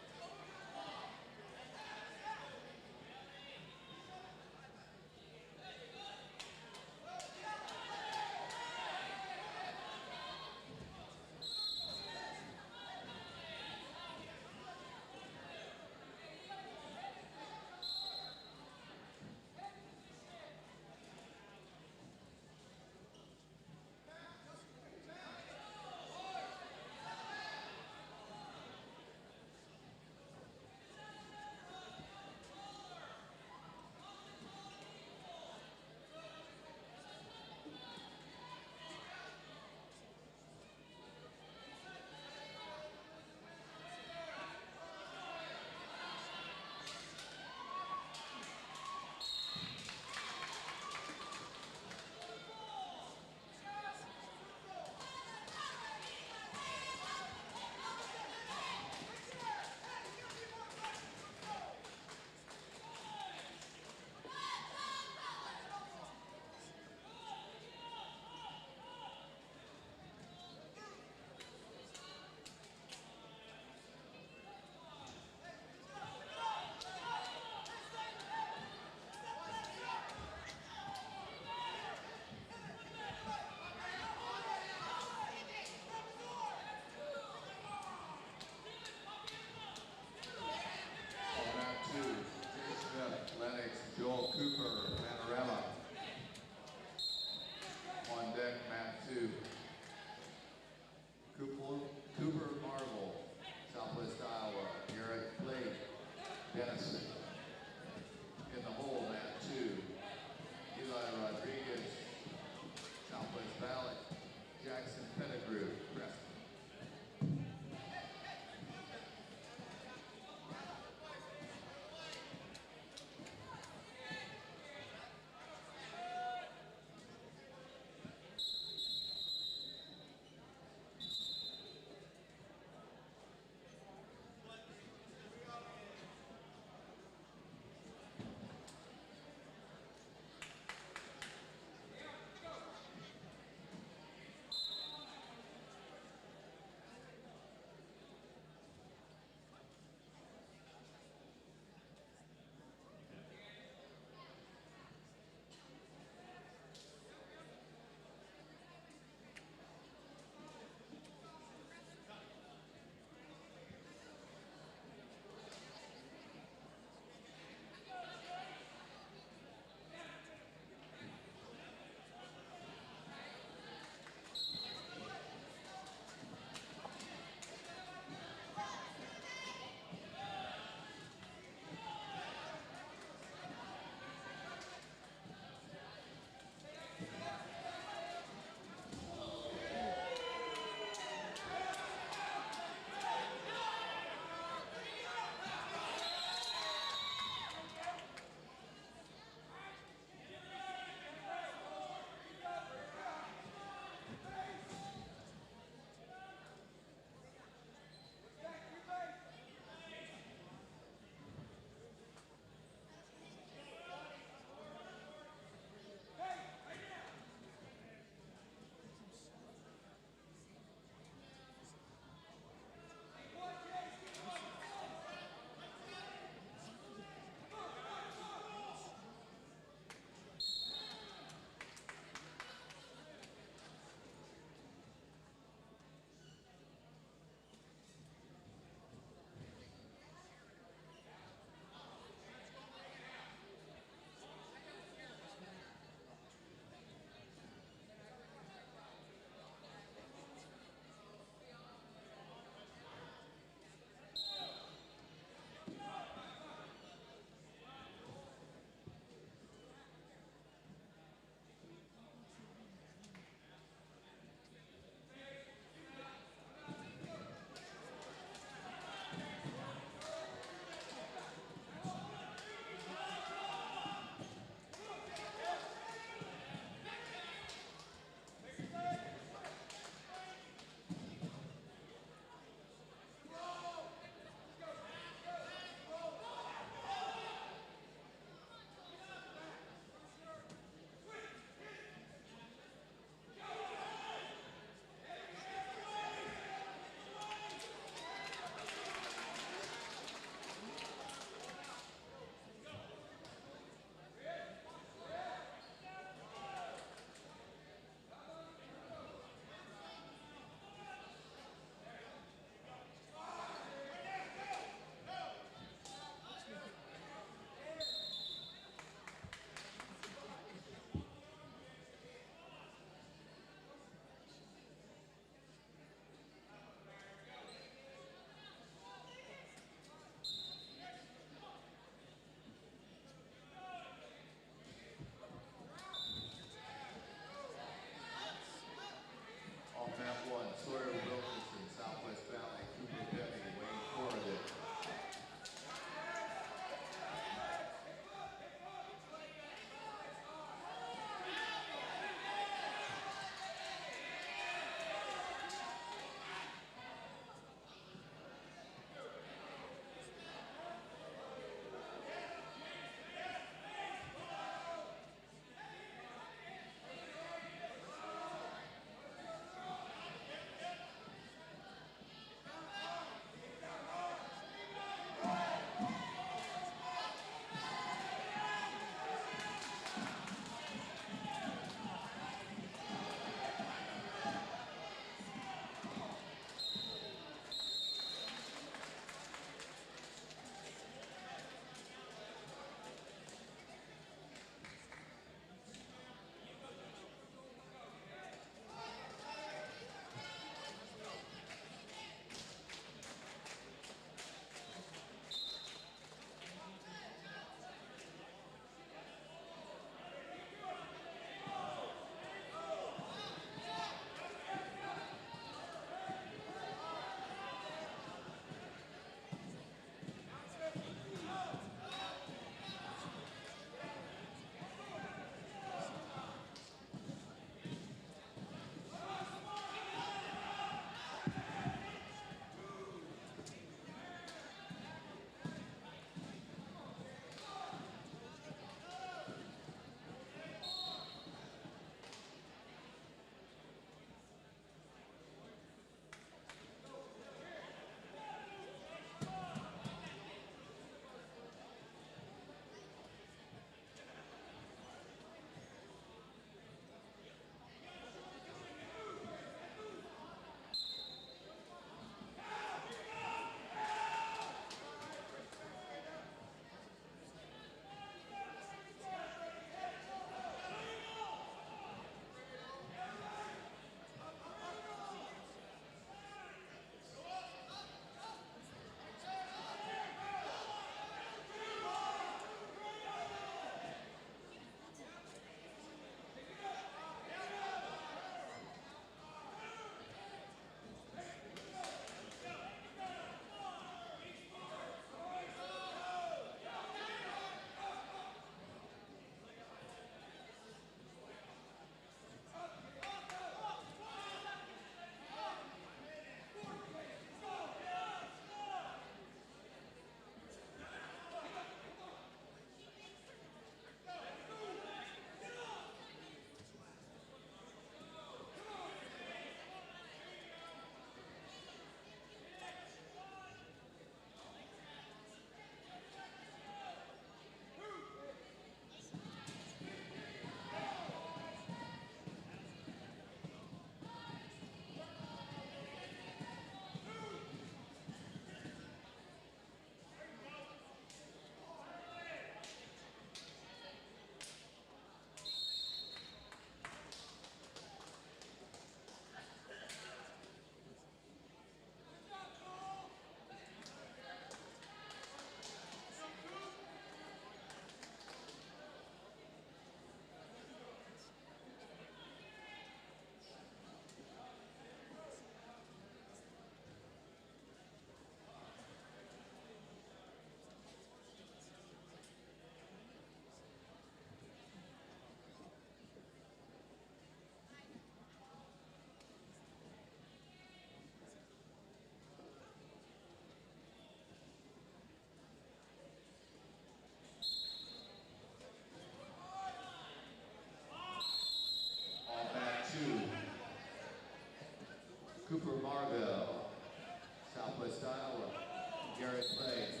Garrett Lane,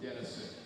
Denison.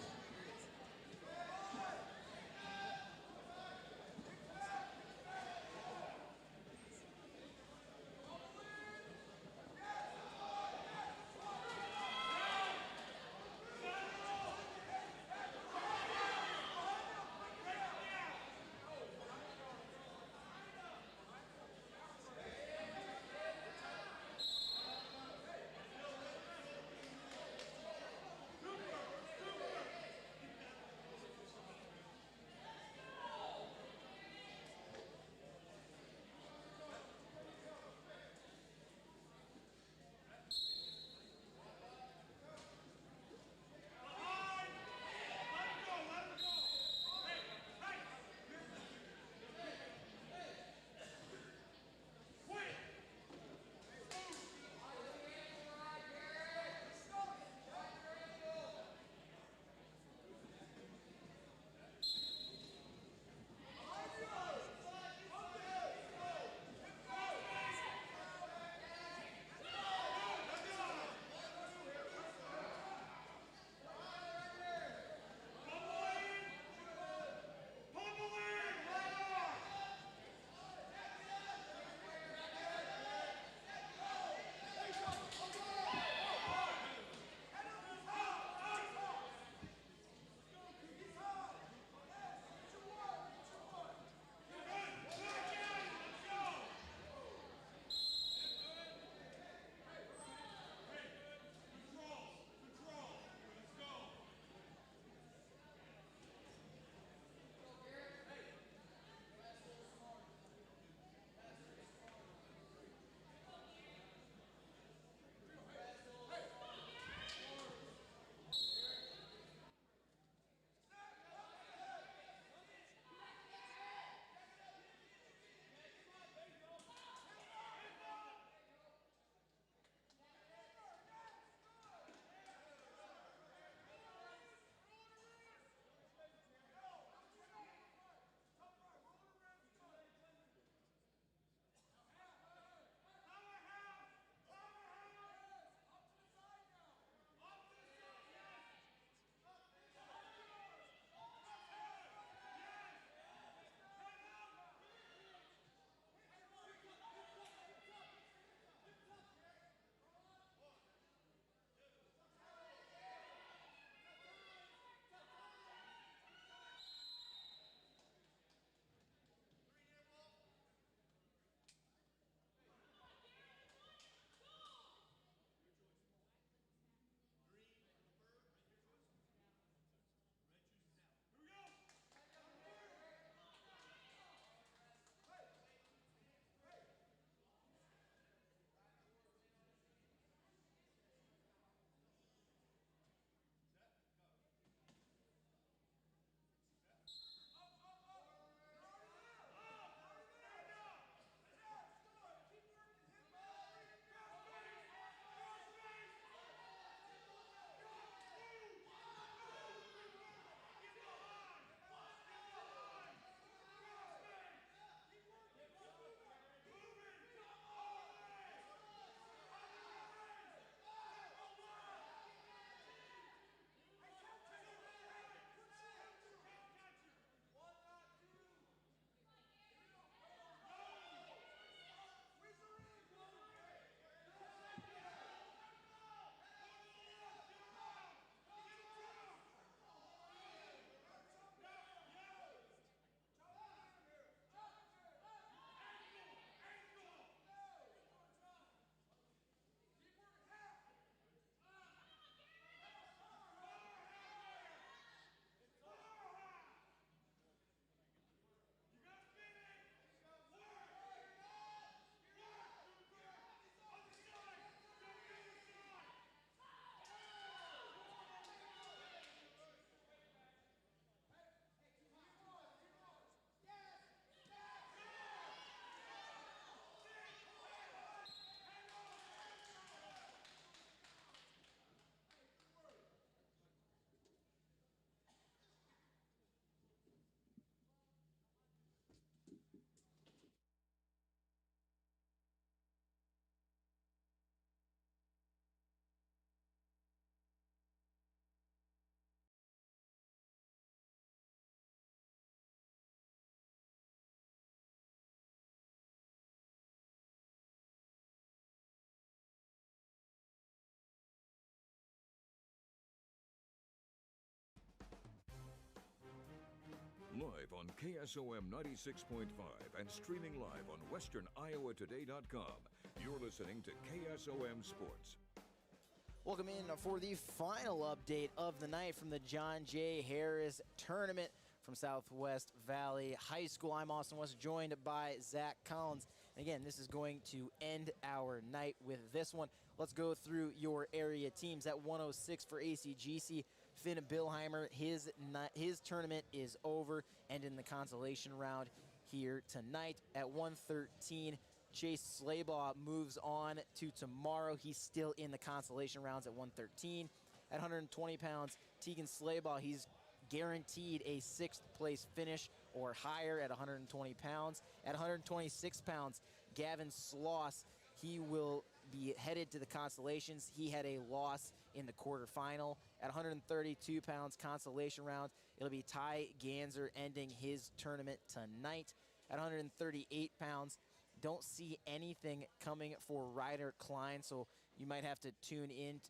live on KSOM 96.5 and streaming live on westerniowatoday.com. You're listening to KSOM Sports. Welcome in for the final update of the night from the John J. Harris Tournament from Southwest Valley High School. I'm Austin West, joined by Zach Collins. And again, this is going to end our night with this one. Let's go through your area teams. At 106 for ACGC, Finn Billheimer, his tournament is over and in the consolation round here tonight. At 113, Chase Slaybaugh moves on to tomorrow. He's still in the consolation rounds at 113. At 120 pounds, Tegan Slaybaugh, he's guaranteed a 6th place finish or higher at 120 pounds. At 126 pounds, Gavin Sloss, he will be headed to the consolations. He had a loss in the quarterfinal. At 132 pounds, consolation round, it'll be Ty Ganser ending his tournament tonight. At 138 pounds, don't see anything coming for Ryder Klein, so you might have to tune in,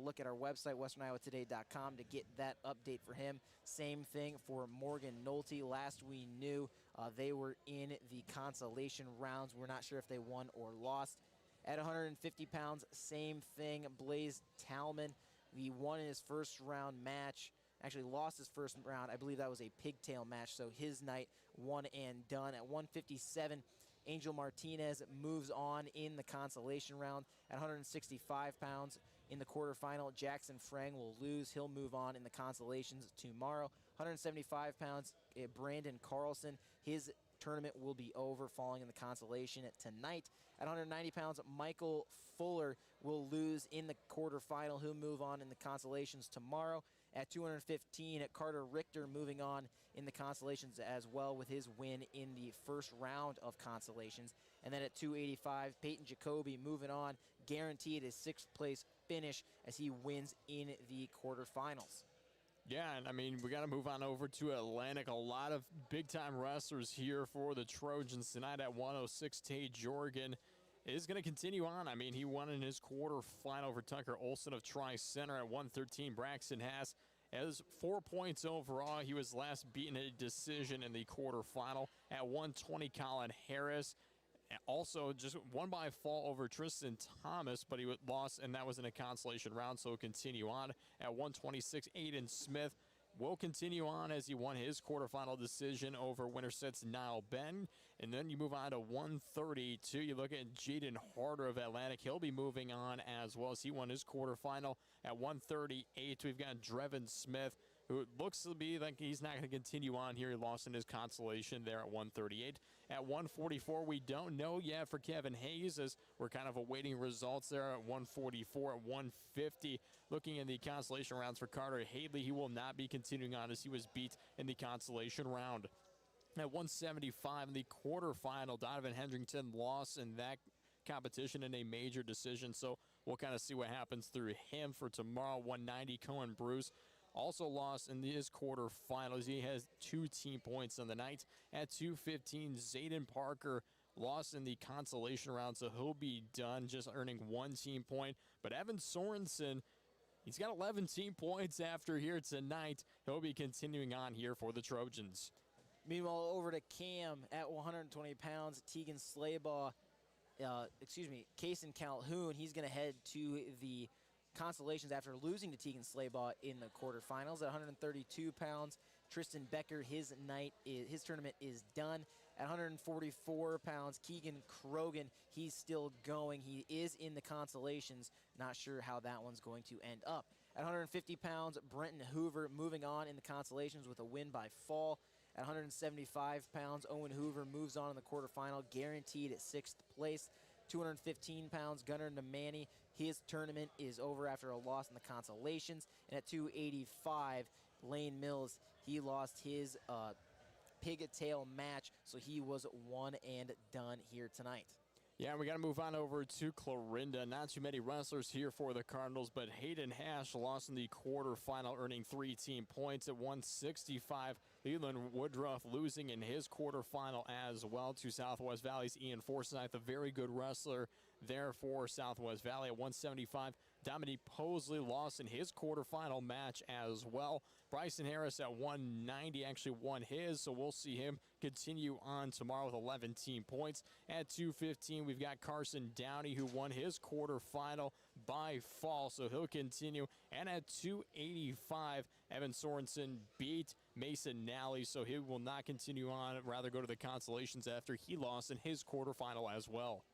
look at our website, westerniowatoday.com, to get that update for him. Same thing for Morgan Nolte. Last we knew, they were in the consolation rounds. We're not sure if they won or lost. At 150 pounds, same thing. Blaze Talman, he won in his first round match. Actually lost his first round. I believe that was a pigtail match, so his night one and done. At 157, Angel Martinez moves on in the consolation round. At 165 pounds in the quarterfinal, Jackson Frang will lose. He'll move on in the consolations tomorrow. 175 pounds, Brandon Carlson, his tournament will be over following in the consolation tonight. At 190 pounds, Michael Fuller will lose in the quarterfinal. He'll move on in the consolations tomorrow. At 215, Carter Richter moving on in the consolations as well with his win in the first round of consolations. And then at 285, Peyton Jacoby moving on, guaranteed his 6th place finish as he wins in the quarterfinals. Yeah, and I mean, we got to move on over to Atlantic. A lot of big-time wrestlers here for the Trojans tonight. At 106, Tay Jorgen is going to continue on. I mean, he won in his quarterfinal over Tucker Olson of Tri-Center. At 113, Braxton Haas has 4 points overall. He was last beaten in a decision in the quarterfinal. At 120, Colin Harris also just won by a fall over Tristan Thomas, but he lost, and that was in a consolation round, so he'll continue on. At 126, Aiden Smith will continue on as he won his quarterfinal decision over Winterset's Niall Ben. And then you move on to 132. You look at Jaden Harder of Atlantic. He'll be moving on as well as he won his quarterfinal. At 138, we've got Drevin Smith, who looks to be like he's not going to continue on here. He lost in his consolation there at 138. At 144, we don't know yet for Kevin Hayes, as we're kind of awaiting results there at 144. At 150, looking in the consolation rounds for Carter Hadley, he will not be continuing on as he was beat in the consolation round. At 175 in the quarterfinal, Donovan Hendrington lost in that competition in a major decision, so we'll kind of see what happens through him for tomorrow. 190, Cohen Bruce also lost in his quarterfinals. He has 2 team points on the night. At 215, Zayden Parker lost in the consolation round, so he'll be done, just earning 1 team point. But Evan Sorensen, he's got 11 team points after here tonight. He'll be continuing on here for the Trojans. Meanwhile, over to Cam at 120 pounds, Tegan Slaybaugh, Kason Calhoun, he's going to head to the consolations after losing to Tegan Slaybaugh in the quarterfinals. At 132 pounds, Tristan Becker, his tournament is done. At 144 pounds, Keegan Krogan, he's still going. He is in the consolations. Not sure how that one's going to end up. At 150 pounds, Brenton Hoover moving on in the consolations with a win by fall. At 175 pounds, Owen Hoover moves on in the quarterfinal, guaranteed at 6th place. 215 pounds, Gunnar Nemani, his tournament is over after a loss in the consolations. And at 285, Lane Mills, he lost his pigtail match, so he was one and done here tonight. Yeah, we got to move on over to Clarinda. Not too many wrestlers here for the Cardinals, but Hayden Hash lost in the quarterfinal, earning 3 team points. At 165, Leland Woodruff losing in his quarterfinal as well to Southwest Valley's Ian Forsyth, a very good wrestler there for Southwest Valley. At 175, Dominique Posley lost in his quarterfinal match as well. Bryson Harris at 190 actually won his, so we'll see him continue on tomorrow with 11 team points. At 215, we've got Carson Downey, who won his quarterfinal by fall, so he'll continue. And at 285, Evan Sorensen beat Mason Nally, so he will not continue on, rather go to the consolations after he lost in his quarterfinal as well.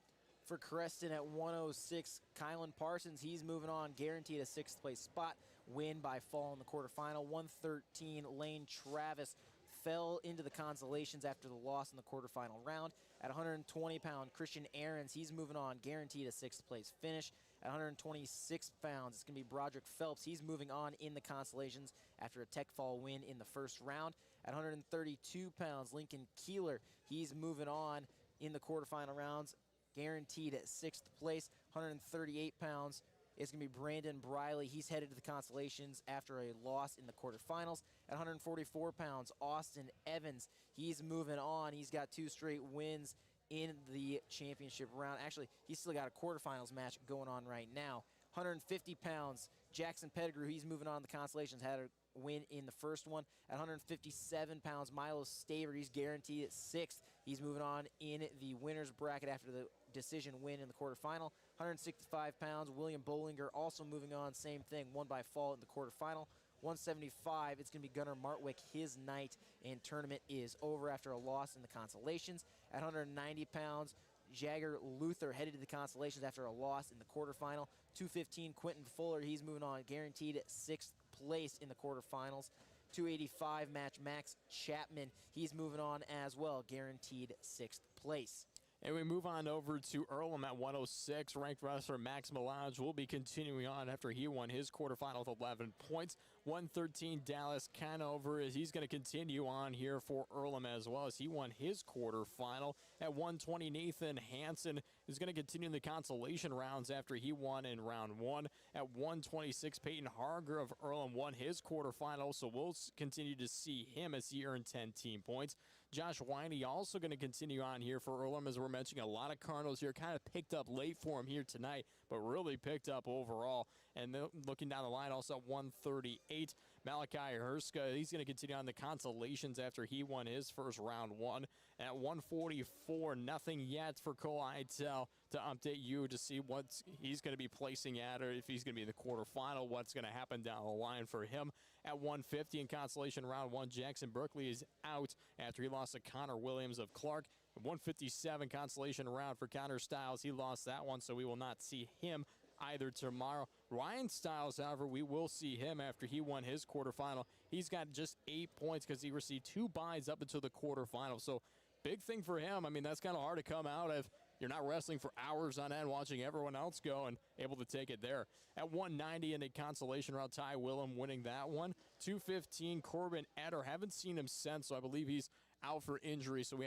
For Creston at 106, Kylan Parsons, he's moving on, guaranteed a 6th place spot, win by fall in the quarterfinal. 113, Lane Travis fell into the consolations after the loss in the quarterfinal round. At 120 pound, Christian Ahrens, he's moving on, guaranteed a 6th place finish. At 126 pounds, it's going to be Broderick Phelps. He's moving on in the consolations after a tech fall win in the first round. At 132 pounds, Lincoln Keeler, he's moving on in the quarterfinal rounds, guaranteed at 6th place. 138 pounds, it's going to be Brandon Briley. He's headed to the consolations after a loss in the quarterfinals. At 144 pounds, Austin Evans, he's moving on. He's got 2 straight wins in the championship round. Actually, he's still got a quarterfinals match going on right now. 150 pounds, Jackson Pettigrew, he's moving on to the consolations, had a win in the first one. At 157 pounds, Milo Staver, he's guaranteed at 6th. He's moving on in the winner's bracket after the decision win in the quarterfinal. 165 pounds, William Bollinger also moving on, same thing, won by fall in the quarterfinal. 175, it's going to be Gunnar Martwick. His night and tournament is over after a loss in the consolations. At 190 pounds, Jagger Luther headed to the consolations after a loss in the quarterfinal. 215, Quentin Fuller, he's moving on, guaranteed at 6th place in the quarterfinals. 285 match Max Chapman, he's moving on as well, guaranteed 6th place. And we move on over to Earlham at 106. Ranked wrestler Max Melange will be continuing on after he won his quarterfinal with 11 points. 113 Dallas Conover, he's going to continue on here for Earlham as well as he won his quarterfinal. At 120, Nathan Hansen is going to continue in the consolation rounds after he won in round 1. At 126, Peyton Harger of Earlham won his quarterfinal, so we'll continue to see him as he earned 10 team points. Josh Winey also going to continue on here for Earlham, as we're mentioning a lot of Cardinals here, kind of picked up late for him here tonight, but really picked up overall. And then looking down the line, also at 138, Malachi Herska, he's going to continue on the consolations after he won his first round 1. At 144, nothing yet for Cole Eitel to update you to see what he's going to be placing at, or if he's going to be in the quarterfinal, what's going to happen down the line for him. At 150 in consolation round 1, Jackson Berkeley is out after he lost to Connor Williams of Clark. 157 consolation round for Connor Stiles. He lost that one, so we will not see him either tomorrow. Ryan Stiles, however, we will see him after he won his quarterfinal. He's got just 8 points because he received 2 byes up until the quarterfinal. So big thing for him. I mean, that's kind of hard to come out of. You're not wrestling for hours on end watching everyone else go and able to take it there. At 190 in a consolation round, Ty Willem winning that one. 215, Corbin Eder. Haven't seen him since, so I believe he's out for injury, so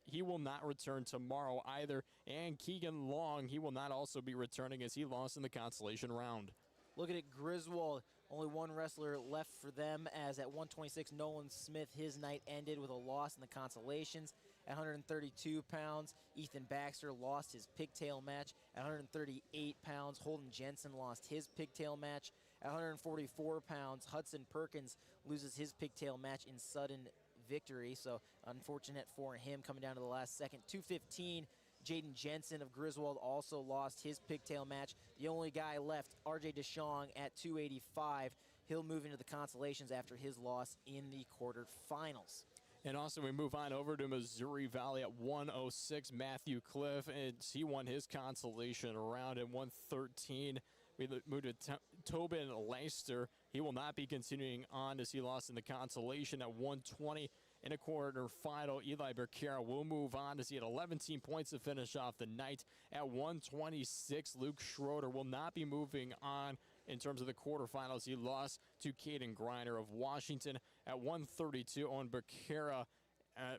he will not return tomorrow either. And Keegan Long, he will not also be returning as he lost in the consolation round. Looking at Griswold, only one wrestler left for them, as at 126, Nolan Smith, his night ended with a loss in the consolations. At 132 pounds, Ethan Baxter lost his pigtail match. At 138 pounds, Holden Jensen lost his pigtail match. At 144 pounds, Hudson Perkins loses his pigtail match in sudden victory, so unfortunate for him coming down to the last second. 215, Jaden Jensen of Griswold also lost his pigtail match. The only guy left, RJ DeShong at 285. He'll move into the consolations after his loss in the quarterfinals. And also we move on over to Missouri Valley at 106. Matthew Cliff, and he won his consolation round. At 113. We move to Tobin Leister. He will not be continuing on as he lost in the consolation. At 120 in a quarterfinal, Eli Becerra will move on as he had 11 team points to finish off the night. At 126, Luke Schroeder will not be moving on in terms of the quarterfinals. He lost to Caden Griner of Washington. At 132, Owen Becerra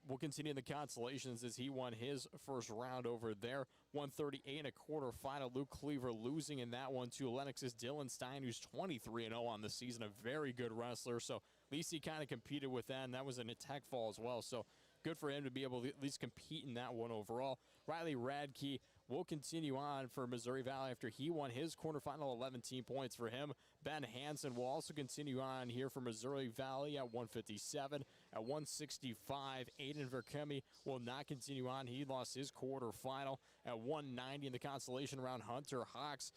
will continue in the consolations as he won his first round over there. 138 in a quarterfinal. Luke Cleaver losing in that one to Lennox's Dylan Stein, who's 23-0 on the season. A very good wrestler. So at least he kind of competed with that, and that was an attack fall as well. So good for him to be able to at least compete in that one overall. Riley Radke will continue on for Missouri Valley after he won his quarterfinal, 11 points for him. Ben Hansen will also continue on here for Missouri Valley at 157. At 165, Aiden Verkemi will not continue on. He lost his quarterfinal. At 190 in the consolation round, Hunter Cox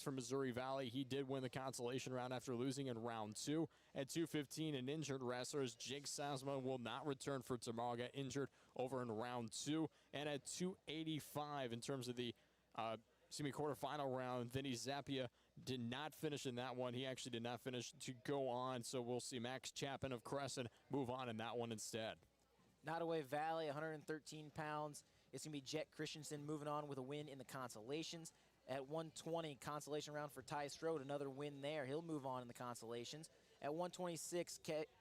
from Missouri Valley. He did win the consolation round after losing in round 2. At 215, an injured wrestlers, Jake Sasma will not return for tomorrow. Got injured over in round 2. And at 285, in terms of the quarterfinal round, Vinny Zappia did not finish in that one. He actually did not finish to go on. So we'll see Max Chapin of Crescent move on in that one instead. Nottoway Valley, 113 pounds. It's going to be Jet Christensen moving on with a win in the consolations. At 120, consolation round for Ty Strode, another win there. He'll move on in the consolations. At 126,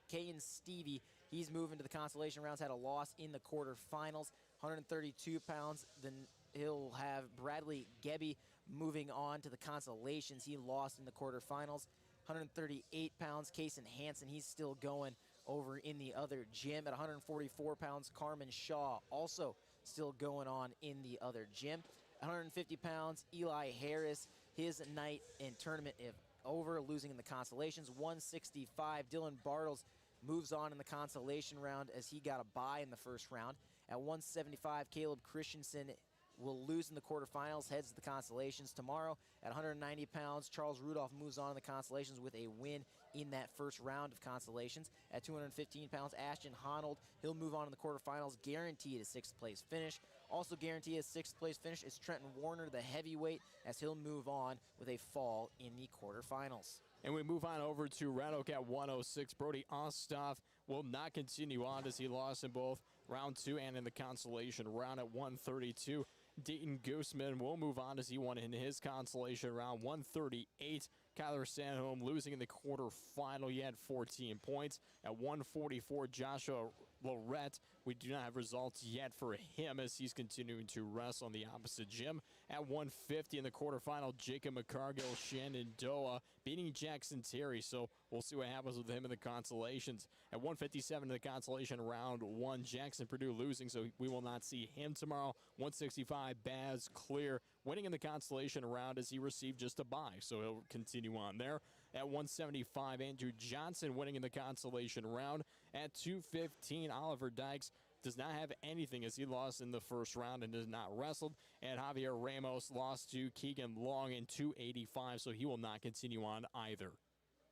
Kayan Stevie, he's moving to the consolation rounds, had a loss in the quarterfinals. 132 pounds, then he'll have Bradley Gebby moving on to the consolations. He lost in the quarterfinals. 138 pounds, Kason Hansen, he's still going over in the other gym. At 144 pounds, Carmen Shaw, also still going on in the other gym. 150 pounds, Eli Harris, his night and tournament is over, losing in the consolations. 165, Dylan Bartles moves on in the consolation round as he got a bye in the first round. At 175, Caleb Christensen will lose in the quarterfinals, heads to the consolations tomorrow. At 190 pounds, Charles Rudolph moves on in the consolations with a win in that first round of consolations. At 215 pounds, Ashton Honold, he'll move on in the quarterfinals, guaranteed a 6th place finish. Also guaranteed a 6th place finish is Trenton Warner, the heavyweight, as he'll move on with a fall in the quarterfinals. And we move on over to Red Oak at 106. Brody Ostoff will not continue on as he lost in both round 2 and in the consolation round. At 132. Dayton Gooseman will move on as he won in his consolation round. 138. Kyler Sandholm losing in the quarterfinal. He had 14 points. At 144, Joshua Lorette. We do not have results yet for him as he's continuing to wrestle on the opposite gym. At 150 in the quarterfinal, Jacob McCargill, Shenandoah beating Jackson Terry. So we'll see what happens with him in the consolations. At 157 in the consolation round 1, Jackson Purdue losing, so we will not see him tomorrow. 165, Baz Clear winning in the consolation round as he received just a bye, so he'll continue on there. At 175, Andrew Johnson winning in the consolation round. At 215, Oliver Dykes does not have anything as he lost in the first round and has not wrestled. And Javier Ramos lost to Keegan Long in 285, so he will not continue on either.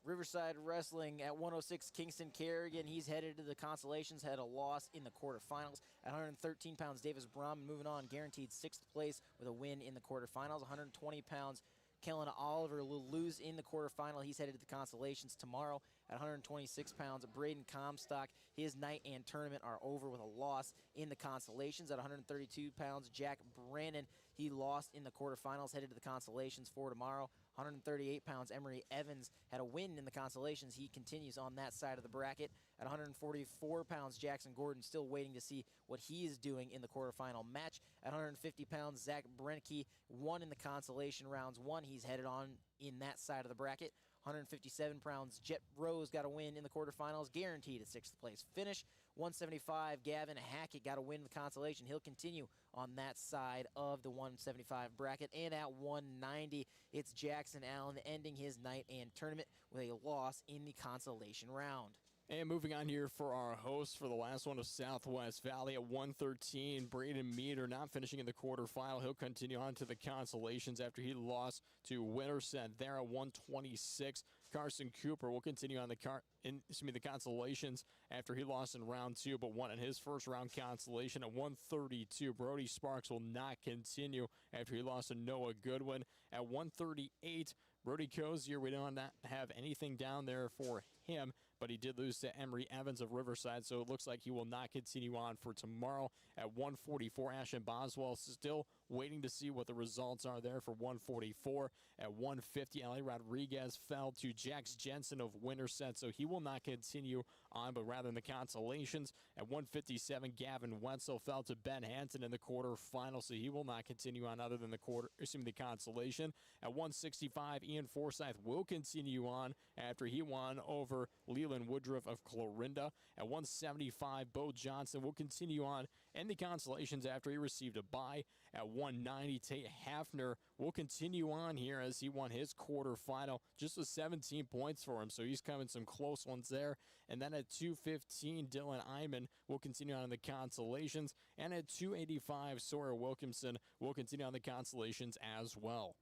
Riverside Wrestling at 106, Kingston Kerrigan. He's headed to the consolations, had a loss in the quarterfinals. At 113 pounds, Davis Brom moving on, guaranteed 6th place with a win in the quarterfinals. 120 pounds, Kellen Oliver will lose in the quarterfinal. He's headed to the consolations tomorrow. At 126 pounds, Braden Comstock, his night and tournament are over with a loss in the consolations. At 132 pounds, Jack Brannon, he lost in the quarterfinals, headed to the consolations for tomorrow. 138 pounds, Emery Evans had a win in the consolations. He continues on that side of the bracket. At 144 pounds, Jackson Gordon still waiting to see what he is doing in the quarterfinal match. At 150 pounds, Zach Brenke won in the consolation rounds 1. He's headed on in that side of the bracket. 157 pounds, Jet Rose got a win in the quarterfinals, guaranteed a 6th place finish. 175, Gavin Hackett got a win in the consolation. He'll continue on that side of the 175 bracket. And at 190, it's Jackson Allen ending his night and tournament with a loss in the consolation round. And moving on here for our host for the last one of Southwest Valley at 113, Braden Meader not finishing in the quarterfinal. He'll continue on to the consolations after he lost to Winterset there at 126. Carson Cooper will continue on the consolations after he lost in round 2, but won in his first round consolation at 132. Brody Sparks will not continue after he lost to Noah Goodwin at 138. Brody Cozier, we don't have anything down there for him, but he did lose to Emery Evans of Riverside, so it looks like he will not continue on for tomorrow. At 144, Ashton Boswell still waiting to see what the results are there for 144. At 150, Ellie Rodriguez fell to Jax Jensen of Winterset, so he will not continue on, but rather in the consolations. At 157, Gavin Wetzel fell to Ben Hansen in the quarterfinal, so he will not continue on other than the consolation. At 165, Ian Forsyth will continue on after he won over Leland Woodruff of Clorinda. At 175, Bo Johnson will continue on in the consolations after he received a bye. At 190, Tate Hafner will continue on here as he won his quarterfinal, just with 17 points for him, so he's coming some close ones there. And then at 215, Dylan Iman will continue on in the consolations, and at 285, Sawyer Wilkinson will continue on the consolations as well.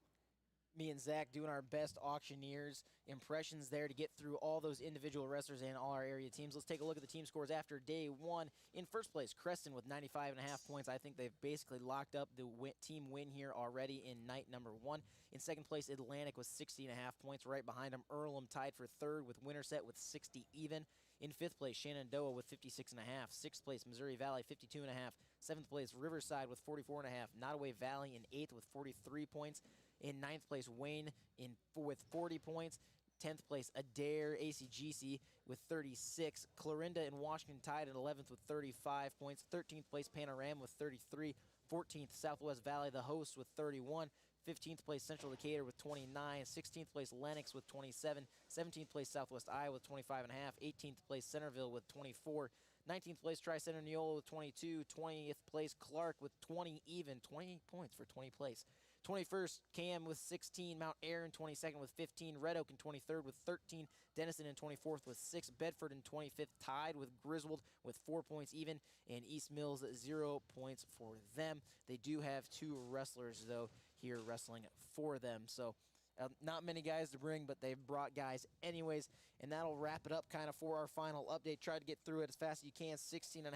Me and Zach doing our best auctioneers impressions there to get through all those individual wrestlers and all our area teams. Let's take a look at the team scores after day one. In first place, Creston with 95.5 points. I think they've basically locked up the team win here already in night number one. In second place, Atlantic with 60.5 points. Right behind them, Earlham tied for third with Winterset with 60 even. In fifth place, Shenandoah with 56.5. Sixth place, Missouri Valley 52.5. Seventh place, Riverside with 44.5. Nottoway Valley in eighth with 43 points. In ninth place, Wayne with 40 points. 10th place, Adair ACGC with 36. Clorinda and Washington tied at 11th with 35 points. 13th place, Panorama with 33. 14th, Southwest Valley, the host, with 31. 15th place, Central Decatur with 29. 16th place, Lennox with 27. 17th place, Southwest Iowa with 25.5. 18th place, Centerville with 24. 19th place, Tri-Center Neola with 22. 20th place, Clark with 20 even. 20 points for 20 place. 21st, Cam with 16. Mount Ayr in 22nd with 15. Red Oak in 23rd with 13. Denison in 24th with 6. Bedford in 25th tied with Griswold with 4 points even. And East Mills 0 points for them. They do have 2 wrestlers, though, here wrestling for them. So not many guys to bring, but they've brought guys anyways. And that'll wrap it up kind of for our final update. Try to get through it as fast as you can. 16.5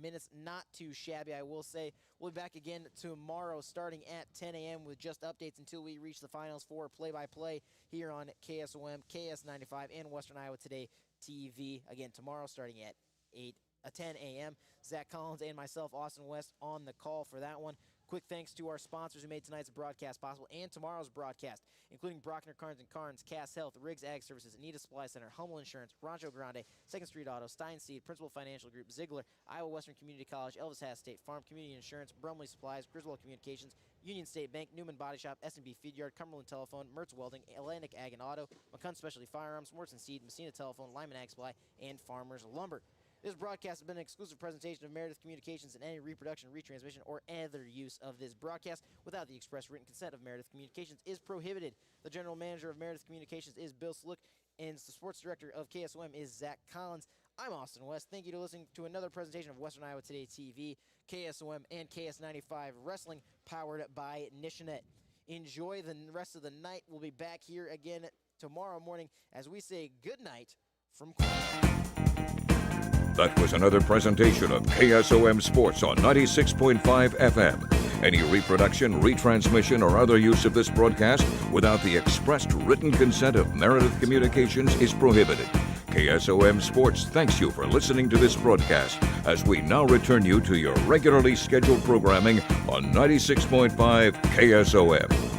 minutes, not too shabby, I will say. We'll be back again tomorrow starting at 10 a.m. with just updates until we reach the finals for play-by-play here on KSOM, KS95, and Western Iowa Today TV. Again, tomorrow starting at 10 a.m. Zach Collins and myself, Austin West, on the call for that one. Quick thanks to our sponsors who made tonight's broadcast possible and tomorrow's broadcast, including Brockner Carnes & Carnes, Cass Health, Riggs Ag Services, Anita Supply Center, Hummel Insurance, Rancho Grande, 2nd Street Auto, Stein Seed, Principal Financial Group, Ziegler, Iowa Western Community College, Elvis Hass State Farm, Community Insurance, Brumley Supplies, Griswold Communications, Union State Bank, Newman Body Shop, S&B Feed Yard, Cumberland Telephone, Mertz Welding, Atlantic Ag and Auto, McCunn Specialty Firearms, Morrison Seed, Messina Telephone, Lyman Ag Supply, and Farmers Lumber. This broadcast has been an exclusive presentation of Meredith Communications, and any reproduction, retransmission, or other use of this broadcast without the express written consent of Meredith Communications is prohibited. The general manager of Meredith Communications is Bill Slick, and the sports director of KSOM is Zach Collins. I'm Austin West. Thank you for listening to another presentation of Western Iowa Today TV, KSOM, and KS95 Wrestling, powered by Nishanet. Enjoy the rest of the night. We'll be back here again tomorrow morning as we say good night from That was another presentation of KSOM Sports on 96.5 FM. Any reproduction, retransmission, or other use of this broadcast without the expressed written consent of Meredith Communications is prohibited. KSOM Sports thanks you for listening to this broadcast as we now return you to your regularly scheduled programming on 96.5 KSOM.